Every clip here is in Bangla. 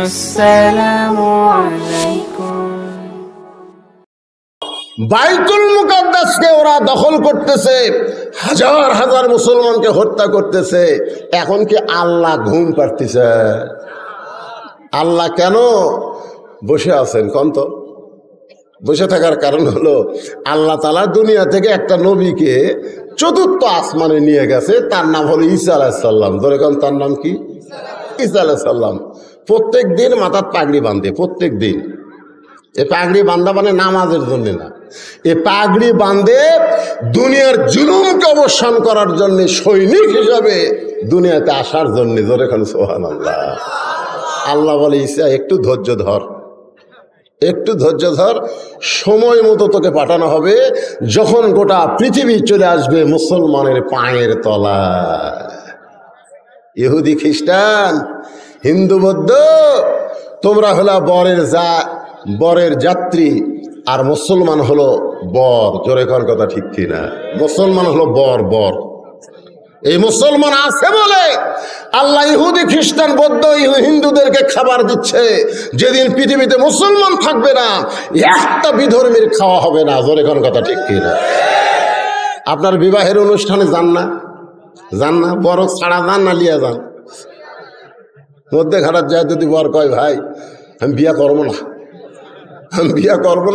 আসসালামু আলাইকুম। বাইতুল মুকাদ্দাসকে ওরা দখল করতেছে, হাজার হাজার মুসলমানকে হত্যা করতেছে। এখন কি আল্লাহ ঘুম পাড়তেছে? আল্লাহ কেন বসে আছেন কোন তো? বসে থাকার কারণ হলো আল্লাহ তাআলা দুনিয়া থেকে একটা নবীকে চতুর্থ আসমানে নিয়ে গেছে। তার নাম হলো ঈসা আলাইহিস সালাম। ধরে কোন তার নাম কি? ঈসা আলাইহিস সালাম। প্রত্যেক দিন মাথার পাগড়ি বাঁধে, প্রত্যেক দিন। এ পাগড়ি বান্ধা মানে নামাজের জন্য না, এ পাগড়ি বাঁধে দুনিয়ার জুলুমকে অবসান করার জন্য, সৈনিক হিসাবে দুনিয়াতে আসার জন্য। ধরে কোন সুবহানাল্লাহ। আল্লাহ বলে, ঈসা একটু ধৈর্য ধর, একটু ধৈর্য ধর, সময় মতো তোকে পাঠানো হবে। যখন গোটা পৃথিবী চলে আসবে মুসলমানের পায়ের তলা। ইহুদি খ্রিস্টান হিন্দু বৌদ্ধ তোমরা হলো বরের যাত্রী, আর মুসলমান হলো বর। জোরে কোন কথা ঠিক কিনা? মুসলমান হলো বর। এই মুসলমান আছে বলে আল্লাহ ইহুদি খ্রিস্টান বৌদ্ধ হিন্দুদেরকে খাবার দিচ্ছে। যেদিন পৃথিবীতে মুসলমান থাকবে না, একটা বিধর্মীর খাওয়া হবে না। জোরে কোন কথা ঠিক কিনা? আপনার বিবাহের অনুষ্ঠানে যান না, বর ছাড়া যান না, লিয়া যান। মধ্যে ঘাটার যায়, যদি বর কয় ভাই আমি বিয়া করবো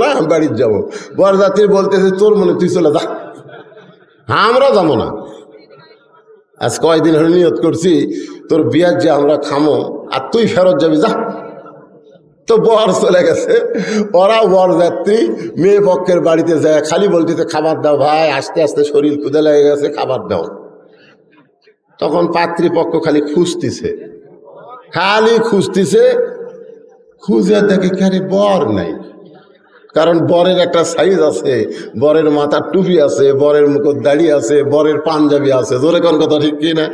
না, আমি বাড়ির যাবো, বর যাত্রী বলতেছে তোর মনে তুই চলে যা, আমরা যাবো না। আজ কয়দিন হলে নিয়ত করছি তোর বিয়ার যে আমরা খামো, আর তুই ফেরত যাবি, যা। তো বর চলে গেছে। ওরা বর যাত্রী মেয়ে পক্ষের বাড়িতে যায়, খালি বলতেছে খাবার দাও ভাই, আস্তে আস্তে শরীর ক্ষুদে লেগে গেছে, খাবার দাও। তখন পাত্রীপক্ষ খালি খুঁজতেছে, খুঁজে দেখে খালি বর নাই। কারণ বরের একটা সাইজ আছে, বরের মাথার টুপি আছে, বরের মুখের দাড়ি আছে, বরের পাঞ্জাবি আছে। জোরে কোন কথা ঠিক কিনা?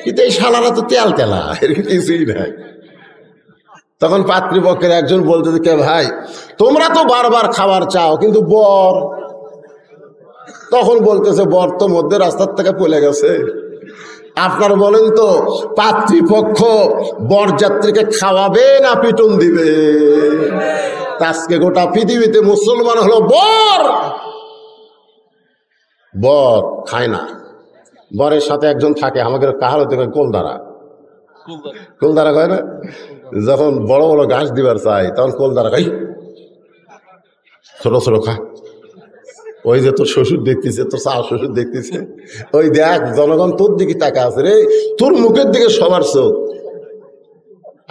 কিন্তু এই শালারা তো তেলা, এর কিছুই নাই। তখন পাত্রীপক্ষের একজন বলতেছে, কে ভাই তোমরা তো বারবার খাবার চাও, কিন্তু বর? তখন বলতেছে বর তো মধ্যে রাস্তার থেকে পড়ে গেছে। আপনার বলেন তো, পাত্রীপক্ষ বরযাত্রীকে খাওয়াবে না পিটন দিবে? আজকে গোটা পৃথিবীতে মুসলমান হলো বর খায় না। বরের সাথে একজন থাকে, আমাদের কাহারতে কোলদারা কয় না? যখন বড় বড় ঘাস দিবার চাই তখন কোলদারা খাই, ছোট ছোট খা। ওই যে তোর শ্বশুর দেখতেছে, তোর শ্বশুর দেখতেছে, ওই দেখ জনগণ তোর দিকে তাকা আছে রে, তোর মুখের দিকে সবার চোখ।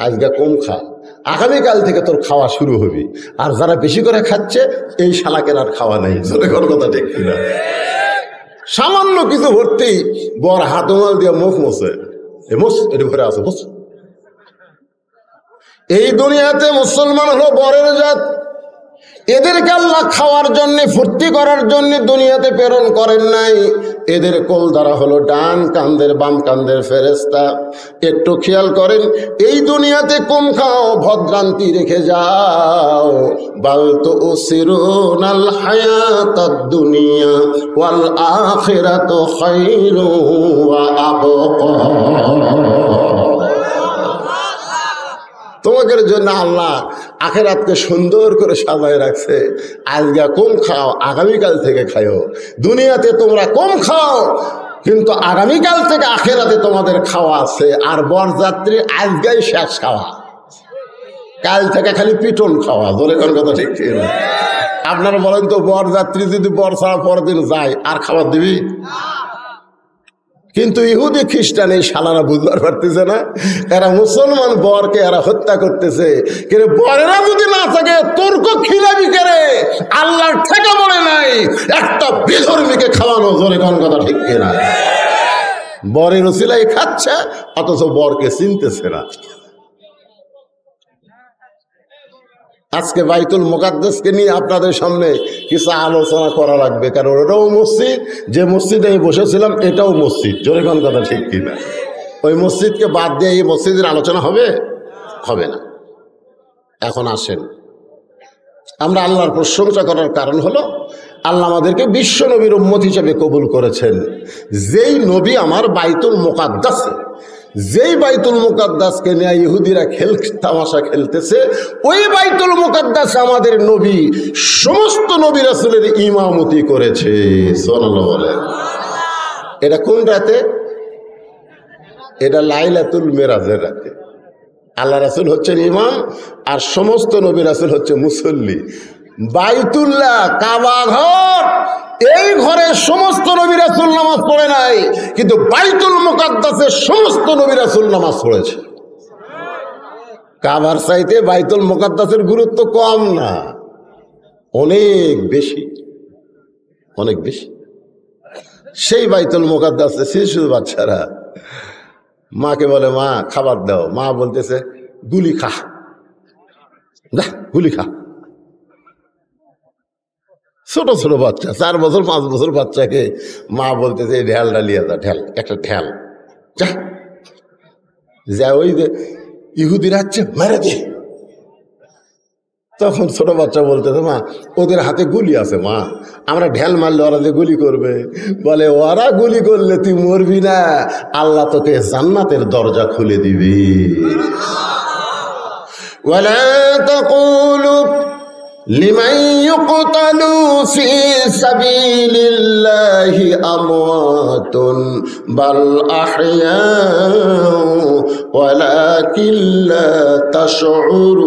আজকে কম খা, আগামীকাল থেকে তোর খাওয়া শুরু হবে। আর যারা বেশি করে খাচ্ছে, এই শালাকের আর খাওয়া নাই। কথা ঠিক কিনা? সামান্য কিছু ভর্তি বর হাতমাল দিয়ে মুখ মোছে, এটা ভরে আছে। এই দুনিয়াতে মুসলমান হলো বরের জাত। এদেরকে আল্লাহ খাওয়ার জন্য, ফুর্তি করার জন্য দুনিয়াতে প্রেরণ করেন নাই। এদের কোল দ্বারা হলো ডান কান্দের বাম কান্দের ফেরেশতা। একটু খেয়াল করেন, এই দুনিয়াতে কম খাও, ভদ্রান্তি রেখে যাও। বাল তুসিরুনাল হায়াতাদ দুনিয়া ওয়াল আখিরাতু খায়রু ওয়া আবকা। তোমাদের জন্য আল্লাহ আখিরাতকে সুন্দর করে সাজায় রাখছে। আজকে কম খাও, আগামীকাল থেকে খাও। দুনিয়াতে তোমরা কম খাও, কিন্তু আগামীকাল থেকে আখিরাতে তোমাদের খাওয়া আছে। আর বরযাত্রী আজকেই শেষ খাওয়া, কাল থেকে খালি পিটন খাওয়া। ধরে কোন কথা ঠিক ছিল? আপনারা বলেন তো, বরযাত্রী যদি বর ছাড়া পরের দিন যায়, আর খাবার দিবি? কিন্তু ইহুদি খ্রিস্টান এই শালারা বুঝবার পারতেছে না, এরা মুসলমান বরকে এরা হত্যা করতেছে। কিন্তু বরেরা যদি না থাকে, তোরকে খিলাবি করে আল্লাহর ঠেকা মনে নাই একটা বিধর্মীকে খাওয়ানো। জোরে কোন কথা ঠিক কিনা? বরের উসিলাই খাচ্ছে, অথচ বরকে চিনতেছে না। আজকে বাইতুল মুকাদ্দাসকে নিয়ে আপনাদের সামনে কিছু আলোচনা করা লাগবে, কারণ ওটাও মসজিদ। যে মসজিদে আমি বসেছিলাম এটাও মসজিদ। জোরে কোন কথা ঠিক কিনা? ওই মসজিদকে বাদ দিয়ে এই মসজিদের আলোচনা হবে না। এখন আসেন, আমরা আল্লাহর প্রশংসা করার কারণ হলো আল্লাহ আমাদেরকে বিশ্ব নবীর উম্মত হিসেবে কবুল করেছেন। যেই নবী আমার বাইতুল মুকাদ্দাসে যেই বাইতুল মুকাদ্দাসকে নিয়ে ইহুদিরা তামাশা খেলতেছে, ওই বাইতুল মুকাদ্দাস আমাদের নবী সমস্ত নবী রাসূলের ইমামতি করেছে। সুবহানাল্লাহ বলেন। এটা কোন রাতে? এটা লাইলাতুল মেরাজের রাতে। আল্লাহ রাসূল হচ্ছেন ইমাম আর সমস্ত নবী রাসূল হচ্ছে মুসল্লি। বাইতুল্লাহ কাবা ঘর, এই ঘরে সমস্ত নবী রাসূল নামাজ পড়ে নাই, কিন্তু বাইতুল মুকাদ্দাসে সমস্ত নবী রাসূল নামাজ পড়েছে। কাবার চাইতে বাইতুল মুকাদ্দাসের গুরুত্ব কম না, অনেক বেশি, অনেক বেশি। সেই বাইতুল মুকাদ্দাসে শিশু বাচ্চারা মাকে বলে, মা খাবার দাও। মা বলতেছে গুলি খা, যা গুলি খা। ছোট ছোট বাচ্চা, 4 বছর 5 বছর বাচ্চাকে মা বলতেছে ঢেল ডালিয়া যা, ঢেল একটা ঢেল যা, যা ওই যে ইহুদিরা হচ্ছে মেরে দে। তখন ছোট বাচ্চা বলতেছে, মা ওদের হাতে গুলি আছে, মা আমরা ঢেল মারলে ওরা যে গুলি করবে। বলে ওরা গুলি করলে তুই মরবি না, আল্লাহ তোকে জান্নাতের দরজা খুলে দিবি। ওয়ালা তাকুলু লিমান ইউকতালু ফি সাবিলিল্লাহি আমওয়াতুন বাল আহইয়াউ ওয়ালাকিন লা তাশউরুন।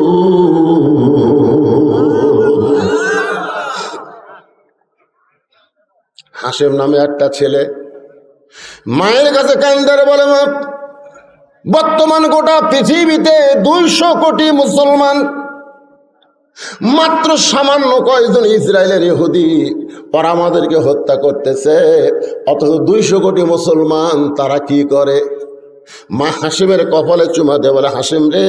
হাশেম নামে একটা ছেলে মায়ের কাছে কান্দারে বলে, মা বর্তমান গোটা পৃথিবীতে 200 কোটি মুসলমান, মাত্র সামান্য কয়েকজন ইসরায়েলের ইহুদি ওরা আমাদেরকে হত্যা করতেছে, অথচ 200 কোটি মুসলমান তারা কি করে? মা হাসিমের কপালে চুমা দিয়ে বলে, হাসিম রে,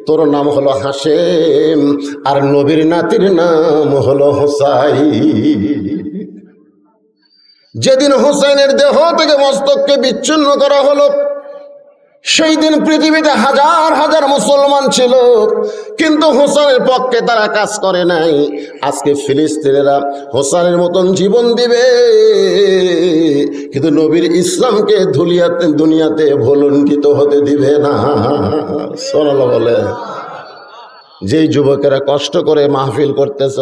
তোর নাম হলো হাসিম আর নবীর নাতির নাম হলো হোসাইন। যেদিন হোসেনের দেহ থেকে মস্তককে বিচ্ছিন্ন করা হলো, সেই দিন পৃথিবীতে হাজার হাজার মুসলমান ছিল, কিন্তু হোসেনের পক্ষে তারা কাজ করে নাই। আজকে ফিলিস্তিনেরা হোসেনের মতন জীবন দিবে, কিন্তু নবীর ইসলামকে দুনিয়াতে ভুলণ্ঠিত হতে দিবে না। সুবহানাল্লাহ বলে। যেই যুবকেরা কষ্ট করে মাহফিল করতেছ,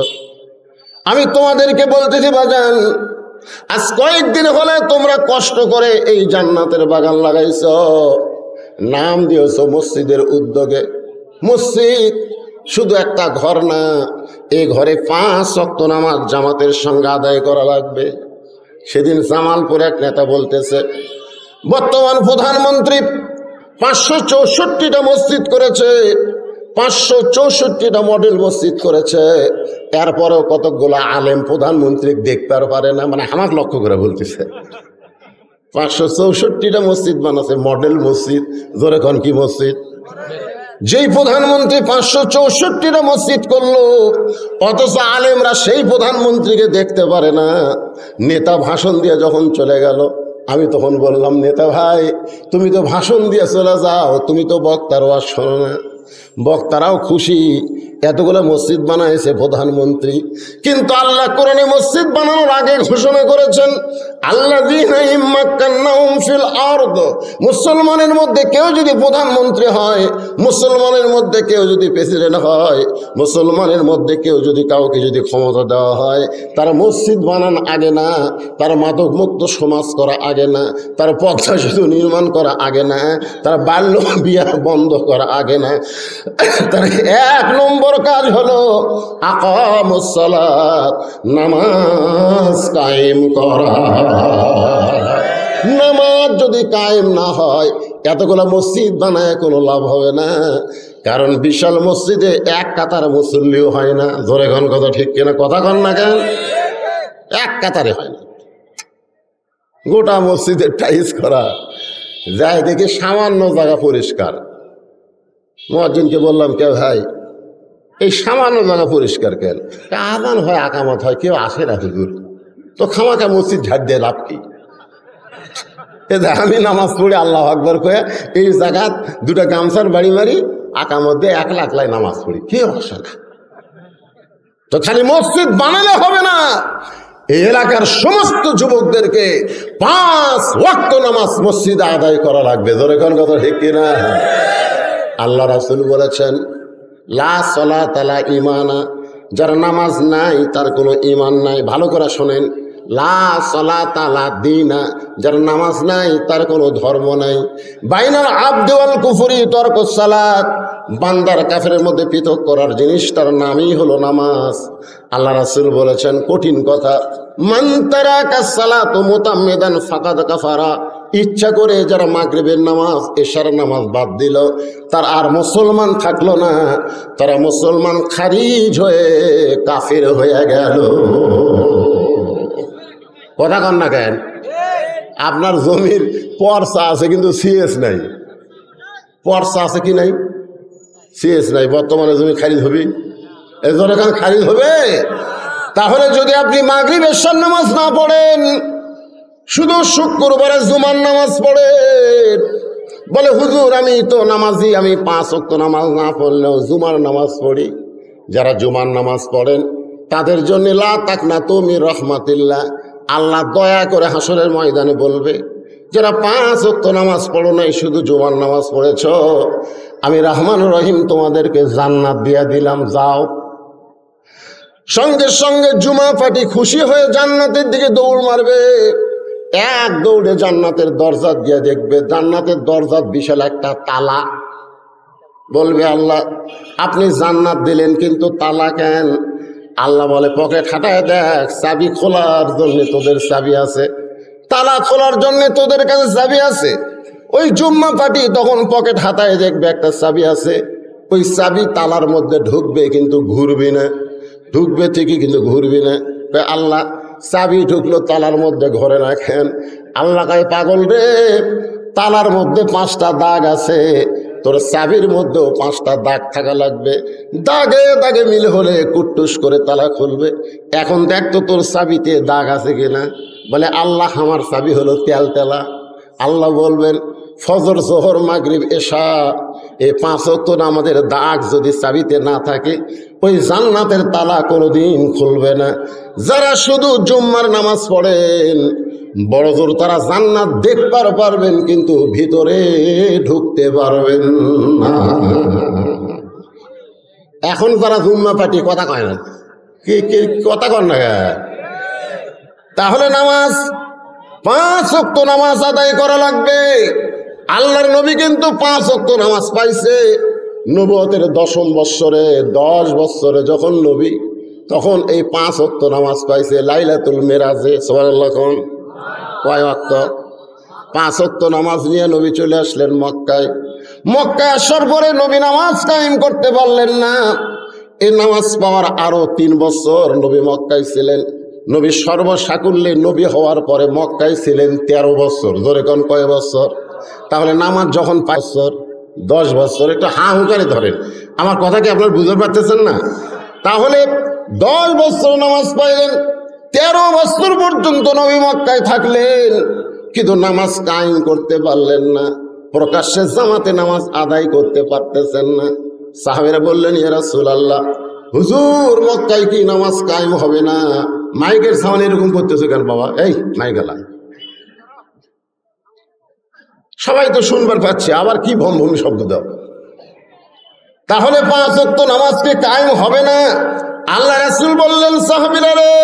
আমি তোমাদেরকে বলতেছি বাজান, আজ কয়েকদিন হলে তোমরা কষ্ট করে এই জান্নাতের বাগান লাগাইছ, নাম দিয়েছ মসজিদের উদ্যোগে। মসজিদ শুধু একটা ঘর না, এই ঘরে 5 ওয়াক্ত নামাজ জামাতের সঙ্গে আদায় করা লাগবে। সেদিন জামালপুরে এক নেতা বলতেছে, বর্তমান প্রধানমন্ত্রী 564টা মসজিদ করেছে, 564টা মডেল মসজিদ করেছে, এরপরেও কতকগুলো আলেম প্রধানমন্ত্রী দেখতে পারে না। মানে আমার লক্ষ্য করে বলতেছে 564টা মসজিদ বানাচ্ছে, মডেল মসজিদ। জোরে কোন কি মসজিদ? যেই প্রধানমন্ত্রী 564টা মসজিদ করলো, অথচ আলেমরা সেই প্রধানমন্ত্রীকে দেখতে পারে না। নেতা ভাষণ দিয়ে যখন চলে গেল, আমি তখন বললাম, নেতা ভাই তুমি তো ভাষণ দিয়ে চলে যাও, তুমি তো বক্তার ওয়াজ শোনো না। বক্তারাও খুশি, এতগুলো মসজিদ বানাইছে প্রধানমন্ত্রী, কিন্তু আল্লাহ কোরআনে মসজিদ বানানোর আগে ঘোষণা করেছেন, আল্লাযীনা ইম্মাক্কান্নাহুম ফিল আরদ, মুসলমানের মধ্যে কেউ যদি প্রধানমন্ত্রী হয়, মুসলমানের মধ্যে কেউ যদি প্রেসিডেন্ট হয়, মুসলমানের মধ্যে কেউ যদি কাউকে যদি ক্ষমতা দেওয়া হয়, তার মসজিদ বানান আগে না, তার মাদক মুক্ত সমাজ করা আগে না, তার পথা সেতু নির্মাণ করা আগে না, তার বাল্য বিবাহ বন্ধ করা আগে না, তার 1 নম্বর কাজ হলো আকামুস সালাত, নামাজ কায়েম করা। নামাজ যদি কায়েম না হয়, এতগুলো মসজিদ বানায় কোনো লাভ হবে না। কারণ বিশাল মসজিদে 1 কাতার মুসল্লিও হয় না। ধরে ঘন কথা ঠিক কিনা? কথা কন না কেন? 1 কাতারে হয় না। গোটা মসজিদের টাইলস করা, যাই দেখি সামান্য জায়গা পরিষ্কার। মুয়াজ্জিনকে বললাম, কে ভাই এই সামান্য জায়গা পরিষ্কার কেন? আযান হয়, আকামত হয়, কেউ আসে না হুজুর, তো খামাখা মসজিদ ঝাড় দিয়ে লাভ কি? আমি নামাজ পড়ি আল্লাহু আকবার কয়ে এই জায়গা 2টা গামছার বাড়ি মারি, আকামত দিয়ে একলা একলাই নামাজ পড়ি, কেউ আসে না। তো খালি মসজিদ বানালে হবে না, এই এলাকার সমস্ত যুবকদেরকে 5 ওয়াক্ত নামাজ মসজিদে আদায় করা লাগবে। ধরে কোন কথা ঠিক কিনা? আল্লাহ রাসূল বলেছেন লা সালাতা লা ঈমানা, যার নামাজ নাই তার কোনো ঈমান নাই। ভালো করে শোনেন, লা সালাতা লা দীনা, যার নামাজ নাই তার কোনো ধর্ম নাই। বাইনাল আবদি ওয়াল কুফরি তারকুস সালাত, বান্দার কাফেরের মধ্যে পৃথক করার জিনিসটার নামই হলো নামাজ। আল্লাহ রাসূল বলেছেন কঠিন কথা, মান তারাকা সালাতু মুতাম্মিদান ফাকাদ কাফারা, ইচ্ছা করে যারা মাগরিবের নামাজ এশার নামাজ বাদ দিল তার আর মুসলমান থাকলো না, তারা মুসলমান খারিজ হয়ে কাফের হয়ে গেল। কথা কন না কেন? আপনার জমির পর্চা আছে কিন্তু সিএস নাই। পর্চা আছে কি নাই? সিএস নাই। বর্তমানে জমি খারিজ হবে, এজন্য এখানে খারিজ হবে। তাহলে যদি আপনি মাগরিব এশার নামাজ না পড়েন, শুধু শুক্রবারে জুমার নামাজ পড়েন, বলে হুজুর আমি তো নামাজি, আমি 5 ওয়াক্ত নামাজ না পড়লেও জুমার নামাজ পড়ি। যারা জুমার নামাজ পড়েন তাদের জন্য লা তাকনাতু মির রাহমাতিল্লাহ, আল্লাহ দয়া করে হাসরের ময়দানে বলবে যারা 5 ওয়াক্ত নামাজ পড়ো নাই, শুধু জুমার নামাজ পড়েছ, আমি রহমান রহিম তোমাদেরকে জান্নাত দিয়া দিলাম, যাও। সঙ্গে সঙ্গে জুমা পাটি খুশি হয়ে জান্নাতের দিকে দৌড় মারবে। এক দৌড়ে জান্নাতের দরজা দিয়ে দেখবে জান্নাতের দরজা বিশাল একটা তালা। বলবে আল্লাহ আপনি জান্নাত দিলেন কিন্তু তালা কেন? আল্লাহ বলে পকেট হাঁটায় দেখ, চাবি খোলার জন্য তোদের চাবি আছে, তালা খোলার জন্য তোদের কাছে চাবি আছে। ওই জুম্মা পাটি তখন পকেট হাতায় দেখবে একটা চাবি আছে, ওই চাবি তালার মধ্যে ঢুকবে কিন্তু ঘুরবি না, ঢুকবে ঠিকই কিন্তু ঘুরবি না। আল্লাহ চাবি ঢুকলো তালার মধ্যে ঘরে রাখেন। আল্লাহ কয় পাগল রে, তালার মধ্যে 5টা দাগ আছে, তোর চাবির মধ্যেও 5টা দাগ থাকা লাগবে, দাগে দাগে মিল হলে কুট্টুস করে তালা খুলবে। এখন দেখ তো তোর চাবিতে দাগ আছে কিনা। বলে আল্লাহ আমার চাবি হলো তেলতেলা। আল্লাহ বলবেন ফজর জোহর মাগরিব এশা এই 5 ওয়াক্ত নামাজের দাগ যদি চাবিতে না থাকে ওই জান্নাতের তালা কোনোদিন খুলবে না। যারা শুধু জুম্মার নামাজ পড়েন বড় জোর তারা জান্নাত দেখতে পারবেন কিন্তু ভিতরে ঢুকতে পারবেন না। এখন তারা জুম্মা পাটি কথা কয় না, কি কথা কন না। তাহলে নামাজ 5 ওয়াক্ত নামাজ আদায় করা লাগবে। আল্লাহর নবী কিন্তু 5 ওয়াক্ত নামাজ পাইছে নবুয়তের 10ম বৎসরে, 10 বৎসরে যখন নবী, তখন এই 5 ওয়াক্ত নামাজ পাইছে লাইলাতুল মেরাজে। সুবহানাল্লাহ। কয় ওয়াক্ত? 5 ওয়াক্ত নামাজ নিয়ে নবী চলে আসলেন মক্কায়। মক্কায় আসার পরে নবী নামাজ কায়েম করতে পারলেন না। এই নামাজ পাওয়ার আরো 3 বছর নবী মক্কায় ছিলেন। নবী সর্বসাকুল্যে নবী হওয়ার পরে মক্কায় ছিলেন 13 বছর। ধরে কোন কয় বছর? তাহলে নামাজ যখন 5 বছর, 10 বছর, একটু হা হুঁকারে ধরেন, আমার কথা কি আপনার বুঝতে পারতেছেন না? তাহলে 10 বছর নামাজ পাইলেন, 13 বছর পর্যন্ত নবী মক্কায় থাকলেন, কিন্তু নামাজ কায়েম করতে পারলেন না। প্রকাশ্যে জামাতে নামাজ আদায় করতে পারতেছেন না। সাহাবীরা বললেন ইয়া রাসূলুল্লাহ, হুজুর মক্কায় কি নামাজ কায়েম হবে না? মাইকের সামনে এরকম করতেছে কেন বাবা? এই মাইকেলা সবাই তো শুনবার পাচ্ছে, আবার কি ভমভমি শব্দ দাও। তাহলে 5 ওয়াক্ত নামাজকে কায়েম হবে না। আল্লাহ রাসূল বললেন সাহাবীরা রে,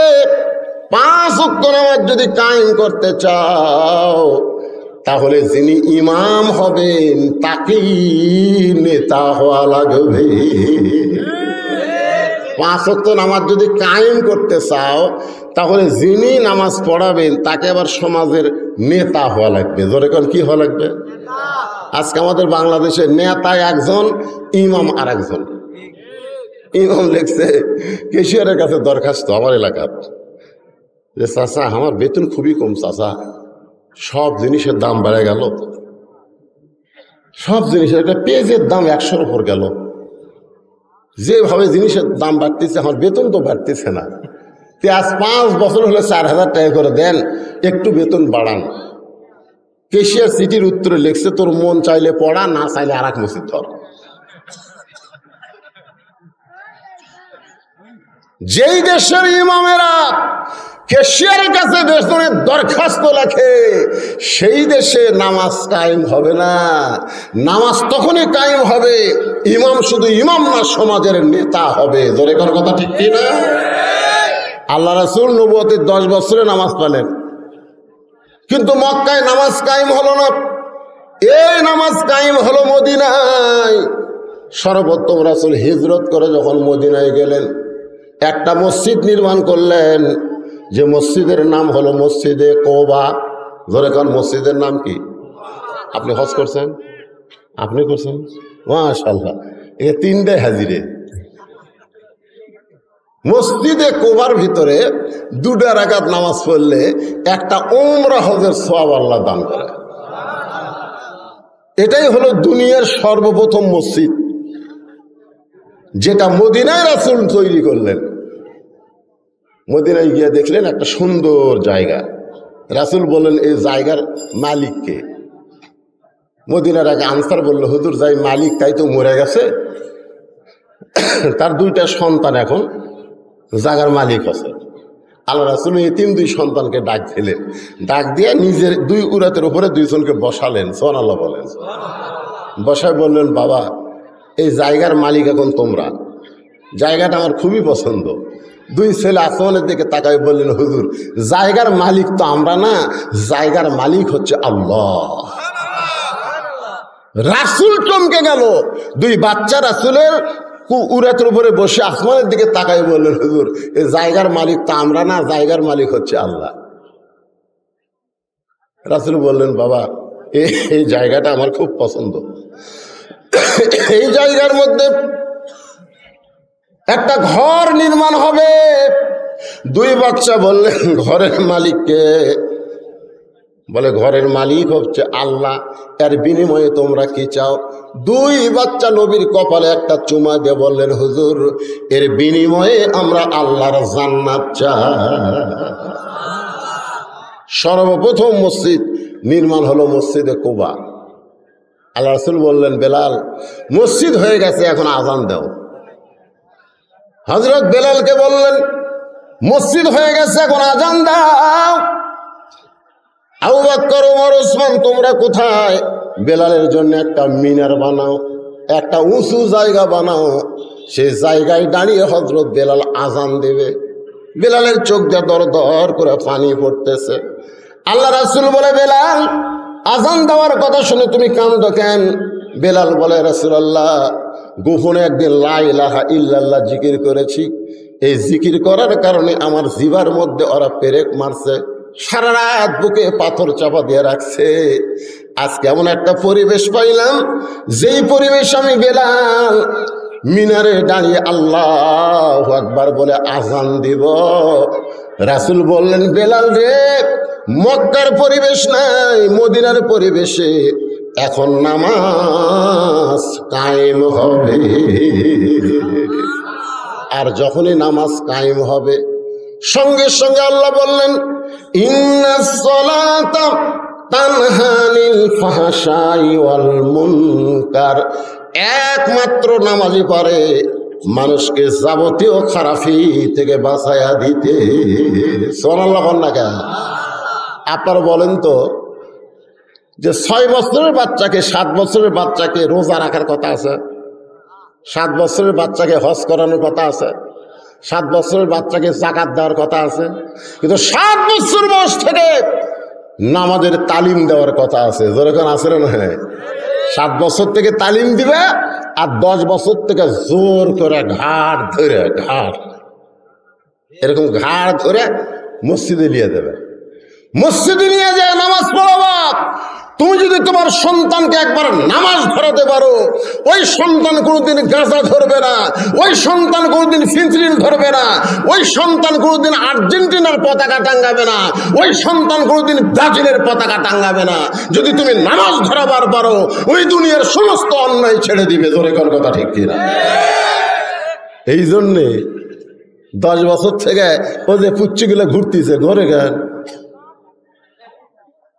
5 ওয়াক্ত নামাজ যদি কায়েম করতে চাও তাহলে যিনি ইমাম হবেন তাকেই নেতা হওয়া লাগবে। 5 ওয়াক্ত নামাজ যদি কায়েম করতে চাও তাহলে যিনি নামাজ পড়াবেন তাকে আবার সমাজের নেতা হওয়া লাগবে। ধরে কোন কি হওয়া লাগবে? আজকে আমাদের বাংলাদেশে নেতা একজন, ইমাম আর একজন। ইমাম লিখছে কেশিয়ারের কাছে দরখাস্ত আমার এলাকার, যে চাচা আমার বেতন খুবই কম, চাচা সব জিনিসের দাম বেড়ে গেল, সব জিনিসের একটা পেঁয়াজের দাম 100-র উপর গেল, যেভাবে জিনিসের দাম বাড়তেছে আমার বেতন তো বাড়তেছে না। আজ 5 বছর হলে 4000 টাকা করে দেন, একটু বেতন বাড়ান। কেশিয়ার চিঠির উত্তরে লিখছে তোর মন চাইলে পড়া, না চাইলে আর এক মসজিদ ধর। যেই দেশের ইমামেরা কেশিয়ারের কাছে বেতনের দরখাস্ত লেখে, সেই দেশে নামাজ কায়েম হবে না। নামাজ তখনই কায়েম হবে ইমাম শুধু ইমাম না, সমাজের নেতা হবে। জোরে কোন কথা ঠিক কি না? আল্লাহ রাসূল নবুয়তের 10 বছরে নামাজ পড়লেন, কিন্তু মক্কায় নামাজ কায়েম হলো না। এই নামাজ কায়েম হলো মদিনায়। সর্বোত্তম রাসূল হিজরত করে যখন মদিনায় গেলেন, একটা মসজিদ নির্মাণ করলেন, যে মসজিদের নাম হলো মসজিদে কোবা। ধরে কোন মসজিদের নাম কি? আপনি হজ করছেন? আপনি করছেন? মাশাআল্লাহ, এ 3টে হাজিরে। মসজিদে কোবার ভিতরে 2 রাকাত নামাজ পড়লে একটা উমরা হজের সওয়াব আল্লাহ দান করে। এটাই হলো দুনিয়ার সর্বপ্রথম মসজিদ, যেটা মদিনায় রাসূল তৈরি করলেন। মদিনায় গিয়ে দেখলেন একটা সুন্দর জায়গা। রাসূল বললেন, এই জায়গার মালিক কে? মদিনার আগে আনসার বলল, হুজুর, যাই মালিক তাই তো মরে গেছে, তার 2টা সন্তান এখন জায়গার মালিক আছে। আল্লাহ রাসূল এতিম 2 সন্তানকে ডাক দিলেন, ডাক দিয়ে নিজের 2 উরাতের উপরে 2 জনকে বসালেন। সুবহানাল্লাহ বলেন। বসায় বললেন, বাবা, এই জায়গার মালিক এখন তোমরা, জায়গাটা আমার খুবই পছন্দ। 2 ছেলে আসমানের দিকে তাকায় বললেন, হুজুর, জায়গার মালিক তো আমরা না, জায়গার মালিক হচ্ছে আল্লাহ। রাসূল চমকে গেল। 2 বাচ্চা রাসূলের উরাতের উপরে বসে আসমানের দিকে তাকায় বললেন, হুজুর, এই জায়গার মালিক তো আমরা না, জায়গার মালিক হচ্ছে আল্লাহ। রাসূল বললেন, বাবা, এই জায়গাটা আমার খুব পছন্দ। এই জায়গার মধ্যে একটা ঘর নির্মাণ হবে। 2 বাচ্চা বললেন, ঘরের মালিককে? বলে, ঘরের মালিক হচ্ছে আল্লাহ, এর বিনিময়ে তোমরা কি চাও? 2 বাচ্চা নবীর কপালে একটা চুমা দিয়ে বললেন, হুজুর, এর বিনিময়ে আমরা আল্লাহর জান্নাত চাই। সর্বপ্রথম মসজিদ নির্মাণ হলো মসজিদে কুবা। আল্লাহ রাসূল বললেন, বেলাল, মসজিদ হয়ে গেছে, এখন আজান দাও। হযরত বেলালকে বললেন, মসজিদ হয়ে গেছে, এখন আজান দাও। আবু বকর, ওমর, ওসমান, তোমরা কোথায়? বেলালের জন্য একটা মিনার বানাও, একটা উঁচু জায়গা বানাও, সেই জায়গায় দাঁড়িয়ে হযরত বেলাল আজান দেবে। বেলালের চোখ দিয়ে দর দর করে পানি পড়তেছে। আল্লাহ রাসূল বলে, বেলাল, আজান দেওয়ার কথা শুনে তুমি কাঁদো কেন? বেলাল বলে, রাসূলুল্লাহ, গোপনে একদিন লা ইলাহা ইল্লাল্লাহ জিকির করেছি, এই জিকির করার কারণে আমার জিবার মধ্যে ওরা পেরেক মারছে, সারা রাত বুকে পাথর চাপা দিয়ে রাখছে। আজকে এমন একটা পরিবেশ পাইলাম, যেই পরিবেশ আমি বেলাল মিনারে দাঁড়িয়ে আল্লাহু আকবার বলে আজান দিব। রাসূল বললেন, বেলাল রে, মক্কার পরিবেশ নাই, মদিনার পরিবেশে এখন নামাজ কায়েম হবে। আর যখনই নামাজ কায়েম হবে, সঙ্গে সঙ্গে আল্লাহ বললেন, ইন্নাস সালাতা তানহা আনিল ফাহশাই ওয়াল মুনকার। একমাত্র নামাজই পারে মানুষকে যাবতীয় খারাপি থেকে বাঁচায়া দিতে। সুবহানাল্লাহ বলেন না কেন? আপনারা বলেন তো, যে 6 বছরের বাচ্চাকে, 7 বছরের বাচ্চাকে রোজা রাখার কথা আছে, 7 বছরের বাচ্চাকে হজ করানোর কথা আছে, 7 বছরের বাচ্চাকে যাকাত দেওয়ার কথা আছে, কিন্তু 7 বছর বয়স থেকে নামাজের তালিম দেওয়ার কথা আছে। যেরকম আছে না? হ্যাঁ, 7 বছর থেকে তালিম দিবে, আর 10 বছর থেকে জোর করে ঘাড় ধরে এরকম ঘাড় ধরে মসজিদে নিয়ে দেবে। মসজিদে নিয়ে যায় নামাজ পড়াবা। তুমি যদি তোমার সন্তানকে একবার নামাজ ধরাতে পারো, ওই সন্তান কোনোদিন গাঁজা ধরবে না, ওই সন্তান কোনোদিন ফেন্সিডিল ধরবে না, ওই সন্তান কোনোদিন আর্জেন্টিনার পতাকা টাঙ্গাবে না, ওই সন্তান কোনোদিন ব্রাজিলের পতাকা টাঙ্গাবে না। যদি তুমি নামাজ ধরাবার পারো, ওই দুনিয়ার সমস্ত অন্যায় ছেড়ে দিবে। ধরে কোন কথা ঠিক কিনা? এই জন্যে 10 বছর থেকে ও যে পুচ্ছিগুলো ঘুরতেছে, ঘরে গেন,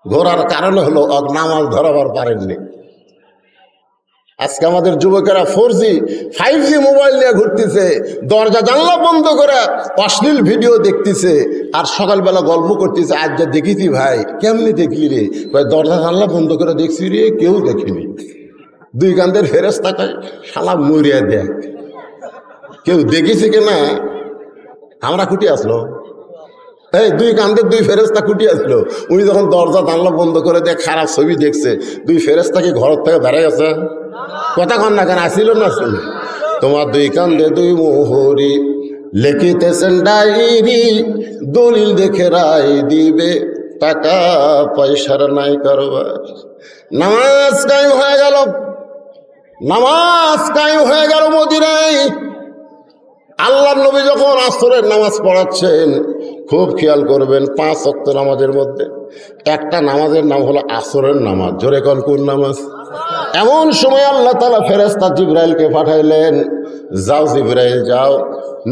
ঘোরার কারণ হলো নামাজ ধরাবার পারেননি। আজকে আমাদের যুবকেরা 4G 5G মোবাইল নিয়ে ঘুরতেছে, দরজা জানলা বন্ধ করে অশ্লীল ভিডিও দেখতেছে, আর সকালবেলা গল্প করতেছে, আজ যা দেখেছি ভাই। কেমনি দেখলি রে? ভাই দরজা জানলা বন্ধ করে দেখছি রে, কেউ দেখিনি। দুই কান্দের ফেরেশতা কয় শালা মরিয়া দেখ, কেউ দেখেছে কিনা? আমরা খুঁটি আসলো, এই দুই কান্দের দুই ফেরেশতা খুঁটি আসলো। উনি যখন দরজা জানলা বন্ধ করে দেখ খারাপ ছবি দেখছে, দুই ফেরেশতা কি ঘর থেকে বেড়াই আছে? কথা কন না কেন? আসিল না শুনে তোমার দুই কান্দে দুই মোহরি লিখিতেছেন ডায়েরি, দলিল দেখে রায় দিবে, টাকা পয়সার নাই কারবার। নামাজ কায়েম হয়ে গেল, নামাজ কায়েম হয়ে গেল মদিনায়। আল্লাহর নবী যখন আসরের নামাজ পড়াচ্ছেন, খুব খেয়াল করবেন, 5 ওয়াক্ত নামাজের মধ্যে একটা নামাজের নাম হলো আসরের নামাজ। জোরে কোন কোন নামাজ? এমন সময় আল্লাহ তাআলা ফেরেশতা জিবরাইলকে পাঠাইলেন, যাও জিবরাইল যাও,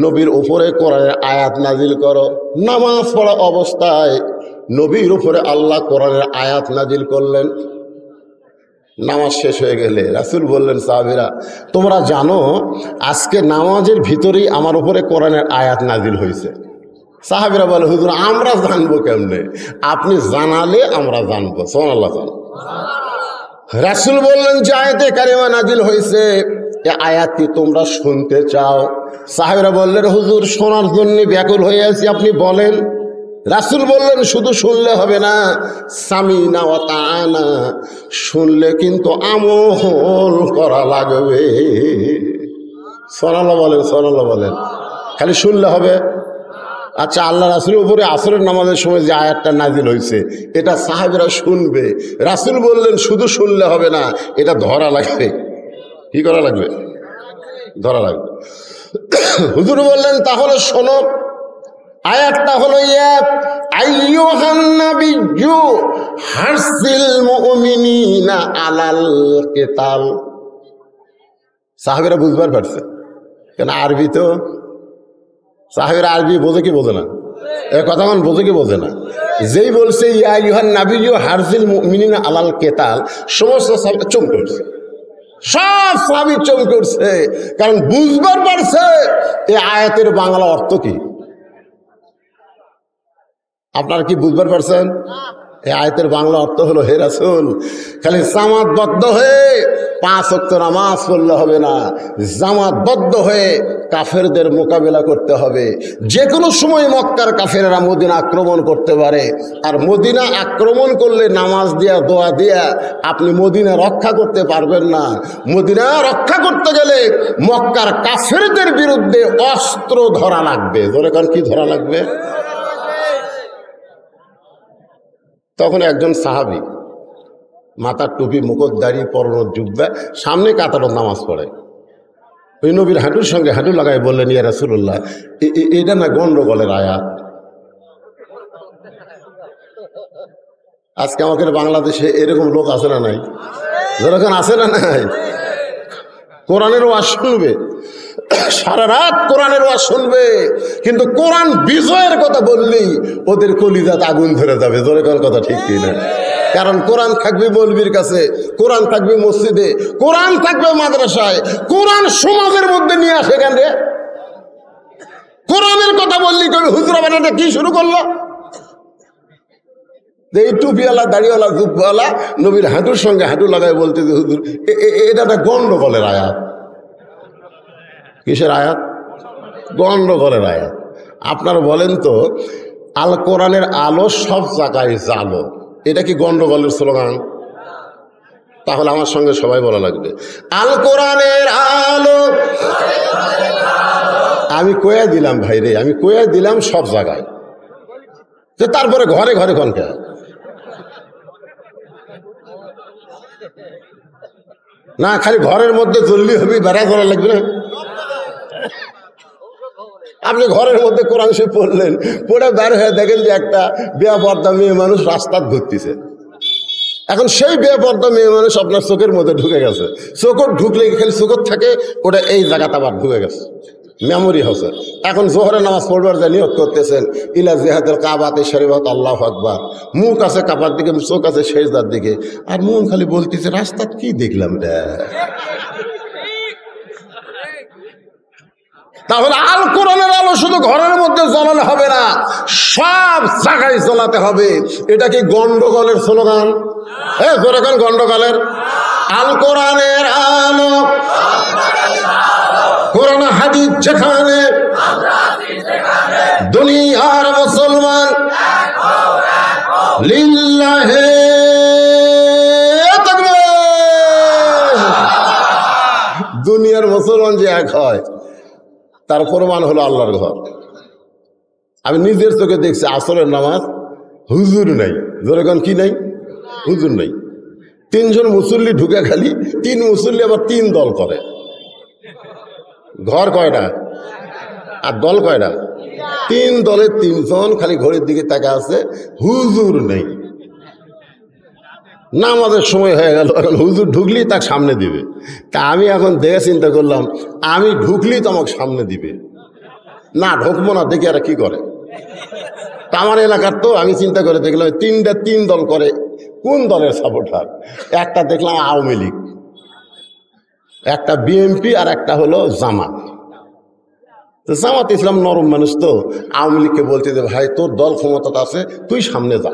নবীর উপরে কোরআনের আয়াত নাজিল করো। নামাজ পড়া অবস্থায় নবীর উপরে আল্লাহ কোরআনের আয়াত নাজিল করলেন। নামাজ শেষ হয়ে গেলে রাসূল বললেন, সাহাবীরা তোমরা জানো আজকে নামাজের ভিতরেই আমার উপরে কোরআনের আয়াত নাজিল হয়েছে। সাহাবীরা বলে, হুজুর আমরা জানবো কেমনে? আপনি জানালে আমরা জানবো। সুবহানাল্লাহ। রাসূল বললেন যে আয়াতে কারিমা নাজিল হয়েছে, এই আয়াত কি তোমরা শুনতে চাও? সাহাবীরা বললেন, হুজুর শোনার জন্য ব্যাকুল হয়ে আছি, আপনি বলেন। রাসূল বললেন, শুধু শুনলে হবে না, সামিনা ওয়া তাআনা, শুনলে কিন্তু আমল করা লাগবে। সুবহানাল্লাহ বলেন, সুবহানাল্লাহ বলেন। খালি শুনলে হবে? আচ্ছা, আল্লাহ রাসূলের উপরে আসরের নামাজের সময় যে আয়াতটা নাজিল হয়েছে, এটা সাহাবীরা শুনবে। রাসূল বললেন শুধু শুনলে হবে না, এটা ধরা লাগবে। কি করা লাগবে? ধরা লাগবে। হুজুর বললেন, তাহলে শোনো, আয়াতটা হলো ইয়া আইয়ুহান নাবিয়্যু হারসিল মুমিনিনা আলাল কিতাল। সাহাবীরা বুঝবার পারছে, কেন আরবি তো। সাহাবীরা আরবি বোঝে কি বোঝে না? এই কথা কোন বোঝে কি বোঝে না? যেই বলছে ইয়া আইয়ুহান নাবিয়্যু হারসিল মুমিনিনা আলাল কিতাল, সমস্ত সাহাবী চমকে উঠছে, সব সাহাবী চমকে উঠছে, কারণ বুঝবার পারছে এই আয়াতের বাংলা অর্থ কি। আপনারা কি বুঝবার পারছেন? এই আয়াতের বাংলা অর্থ হলো, হে রাসূল খালি জামাতবদ্ধ হয়ে 5 ওয়াক্ত নামাজ পড়লে হবে না, জামাতবদ্ধ হয়ে কাফেরদের মোকাবেলা করতে হবে। যে কোনো সময় মক্কার কাফেররা মদিনা আক্রমণ করতে পারে, আর মদিনা আক্রমণ করলে নামাজ দিয়া দোয়া দিয়া আপনি মদিনা রক্ষা করতে পারবেন না। মদিনা রক্ষা করতে গেলে মক্কার কাফেরদের বিরুদ্ধে অস্ত্র ধরা লাগবে। ধরে কারণ কি ধরা লাগবে? তখন একজন সাহাবী মাথার টুপি, মুকুট, দাড়ি, পরনের জুব্বা, সামনে কাতারত নামাজ পড়ে, ওই নবীর হাঁটুর সঙ্গে হাঁটু লাগাই বললেন, ইয়া রাসূলুল্লাহ এটা না গন্ডগোলের আয়াত। আজকে আমাদের বাংলাদেশে এরকম লোক আছে না নাই? যেরকম আছে না নাই? কোরআনের ওয়াজ শুনবে, সারা রাত কোরআনের ওয়াজ শুনবে, কিন্তু কোরআন বিজয়ের কথা বললেই ওদের কলিজাতে আগুন ধরে যাবে। জোরে কোন কথা ঠিক কি না? কারণ কোরআন থাকবে মৌলবীর কাছে, কোরআন থাকবে মসজিদে, কোরআন থাকবে মাদ্রাসায়, কোরআন সমাজের মধ্যে নিয়ে আসে কেন রে? কোরআনের কথা বললি কবি হুজুর বানাটা কি শুরু করলো? এই টুপিওয়ালা, দাড়িওয়ালা, জুব্বাওয়ালা নবীর হাঁটুর সঙ্গে হাঁটু লাগায় বলতে যে হুজুর এটা একটা গন্ডগোলের আয়াত। কিসের আয়াত? গন্ডগোলের আয়াত। আপনারা বলেন তো, আল কোরআনের আলো সব জায়গায় জালো, এটা কি গন্ডগোলের স্লোগান? তাহলে আমার সঙ্গে সবাই বলা লাগবে, আল কোরআনের আলো। আমি কয়ে দিলাম ভাই রে, আমি কয়ে দিলাম সব জায়গায়, যে তারপরে ঘরে ঘরে কনকে না, খালি ঘরের মধ্যে চললি হবি, বেড়া করা লাগবে না। আপনি ঘরের মধ্যে কোরআন শরীফ পড়লেন, পড়ে বের হয়ে দেখেন যে একটা বেপরদা মেয়ে মানুষ রাস্তায় ঘুরতেছে। এখন সেই বেপরদা মেয়ে মানুষ আপনার চোখের মধ্যে ঢুকে গেছে, চোখত ঢুকলে খালি চোখত থাকে, ওটা এই জায়গাটা আবার ঢুকে গেছে, মেমোরি হচ্ছে। এখন জোহরের নামাজ পড়বার যা নিয়োগ করতেছেন, ইলা জিহাদুল কাবাতে শরীফাত আল্লাহু আকবার, মুখ আছে কাবার দিকে, চোখ আছে সেজদার দিকে, আর মন খালি বলতেছে রাস্তা কি দেখলাম রে। তাহলে আল কোরআনের আলো শুধু ঘরের মধ্যে জ্বালালে হবে না, সব জায়গায় জ্বালাতে হবে। এটা কি গন্ডগোলের স্লোগান? হ্যাঁ, যেরকম গন্ডগোলের। আল কোরআনের আলো, কোরআন হাদিস যেখানে, দুনিয়ার মুসলমান লিল্লাহে তাকবীর। দুনিয়ার মুসলমান যে এক হয় তার প্রমাণ হলো আল্লাহর ঘর। আমি নিজের চোখে দেখছি আসরের নামাজ হুজুর নাই, যেরকম কি নাই, হুজুর নাই। 3 জন মুসল্লি ঢুকে, খালি 3 মুসল্লি আবার 3 দল করে। ঘর কয়টা আর দল কয়টা? 3 দলের 3 জন খালি ঘড়ির দিকে তাকা আছে, হুজুর নেই। নামাজের সময় হয়ে গেল, এখন হুজুর ঢুকলি তাকে সামনে দিবে। তা আমি এখন দেখে চিন্তা করলাম, আমি ঢুকলি তো আমাকে সামনে দিবে, না ঢুকবো না, দেখি আর কি করে। তা আমার এলাকার তো আমি চিন্তা করে দেখলাম 3 দল করে। কোন দলের সাপোর্টার? একটা দেখলাম আওয়ামী লীগ, একটা বিএনপি, আর একটা হলো জামাত। তো জামাত ইসলাম নরম মানুষ, তো আওয়ামী লীগকে বলতে যে ভাই তোর দল ক্ষমতা আছে, তুই সামনে যা।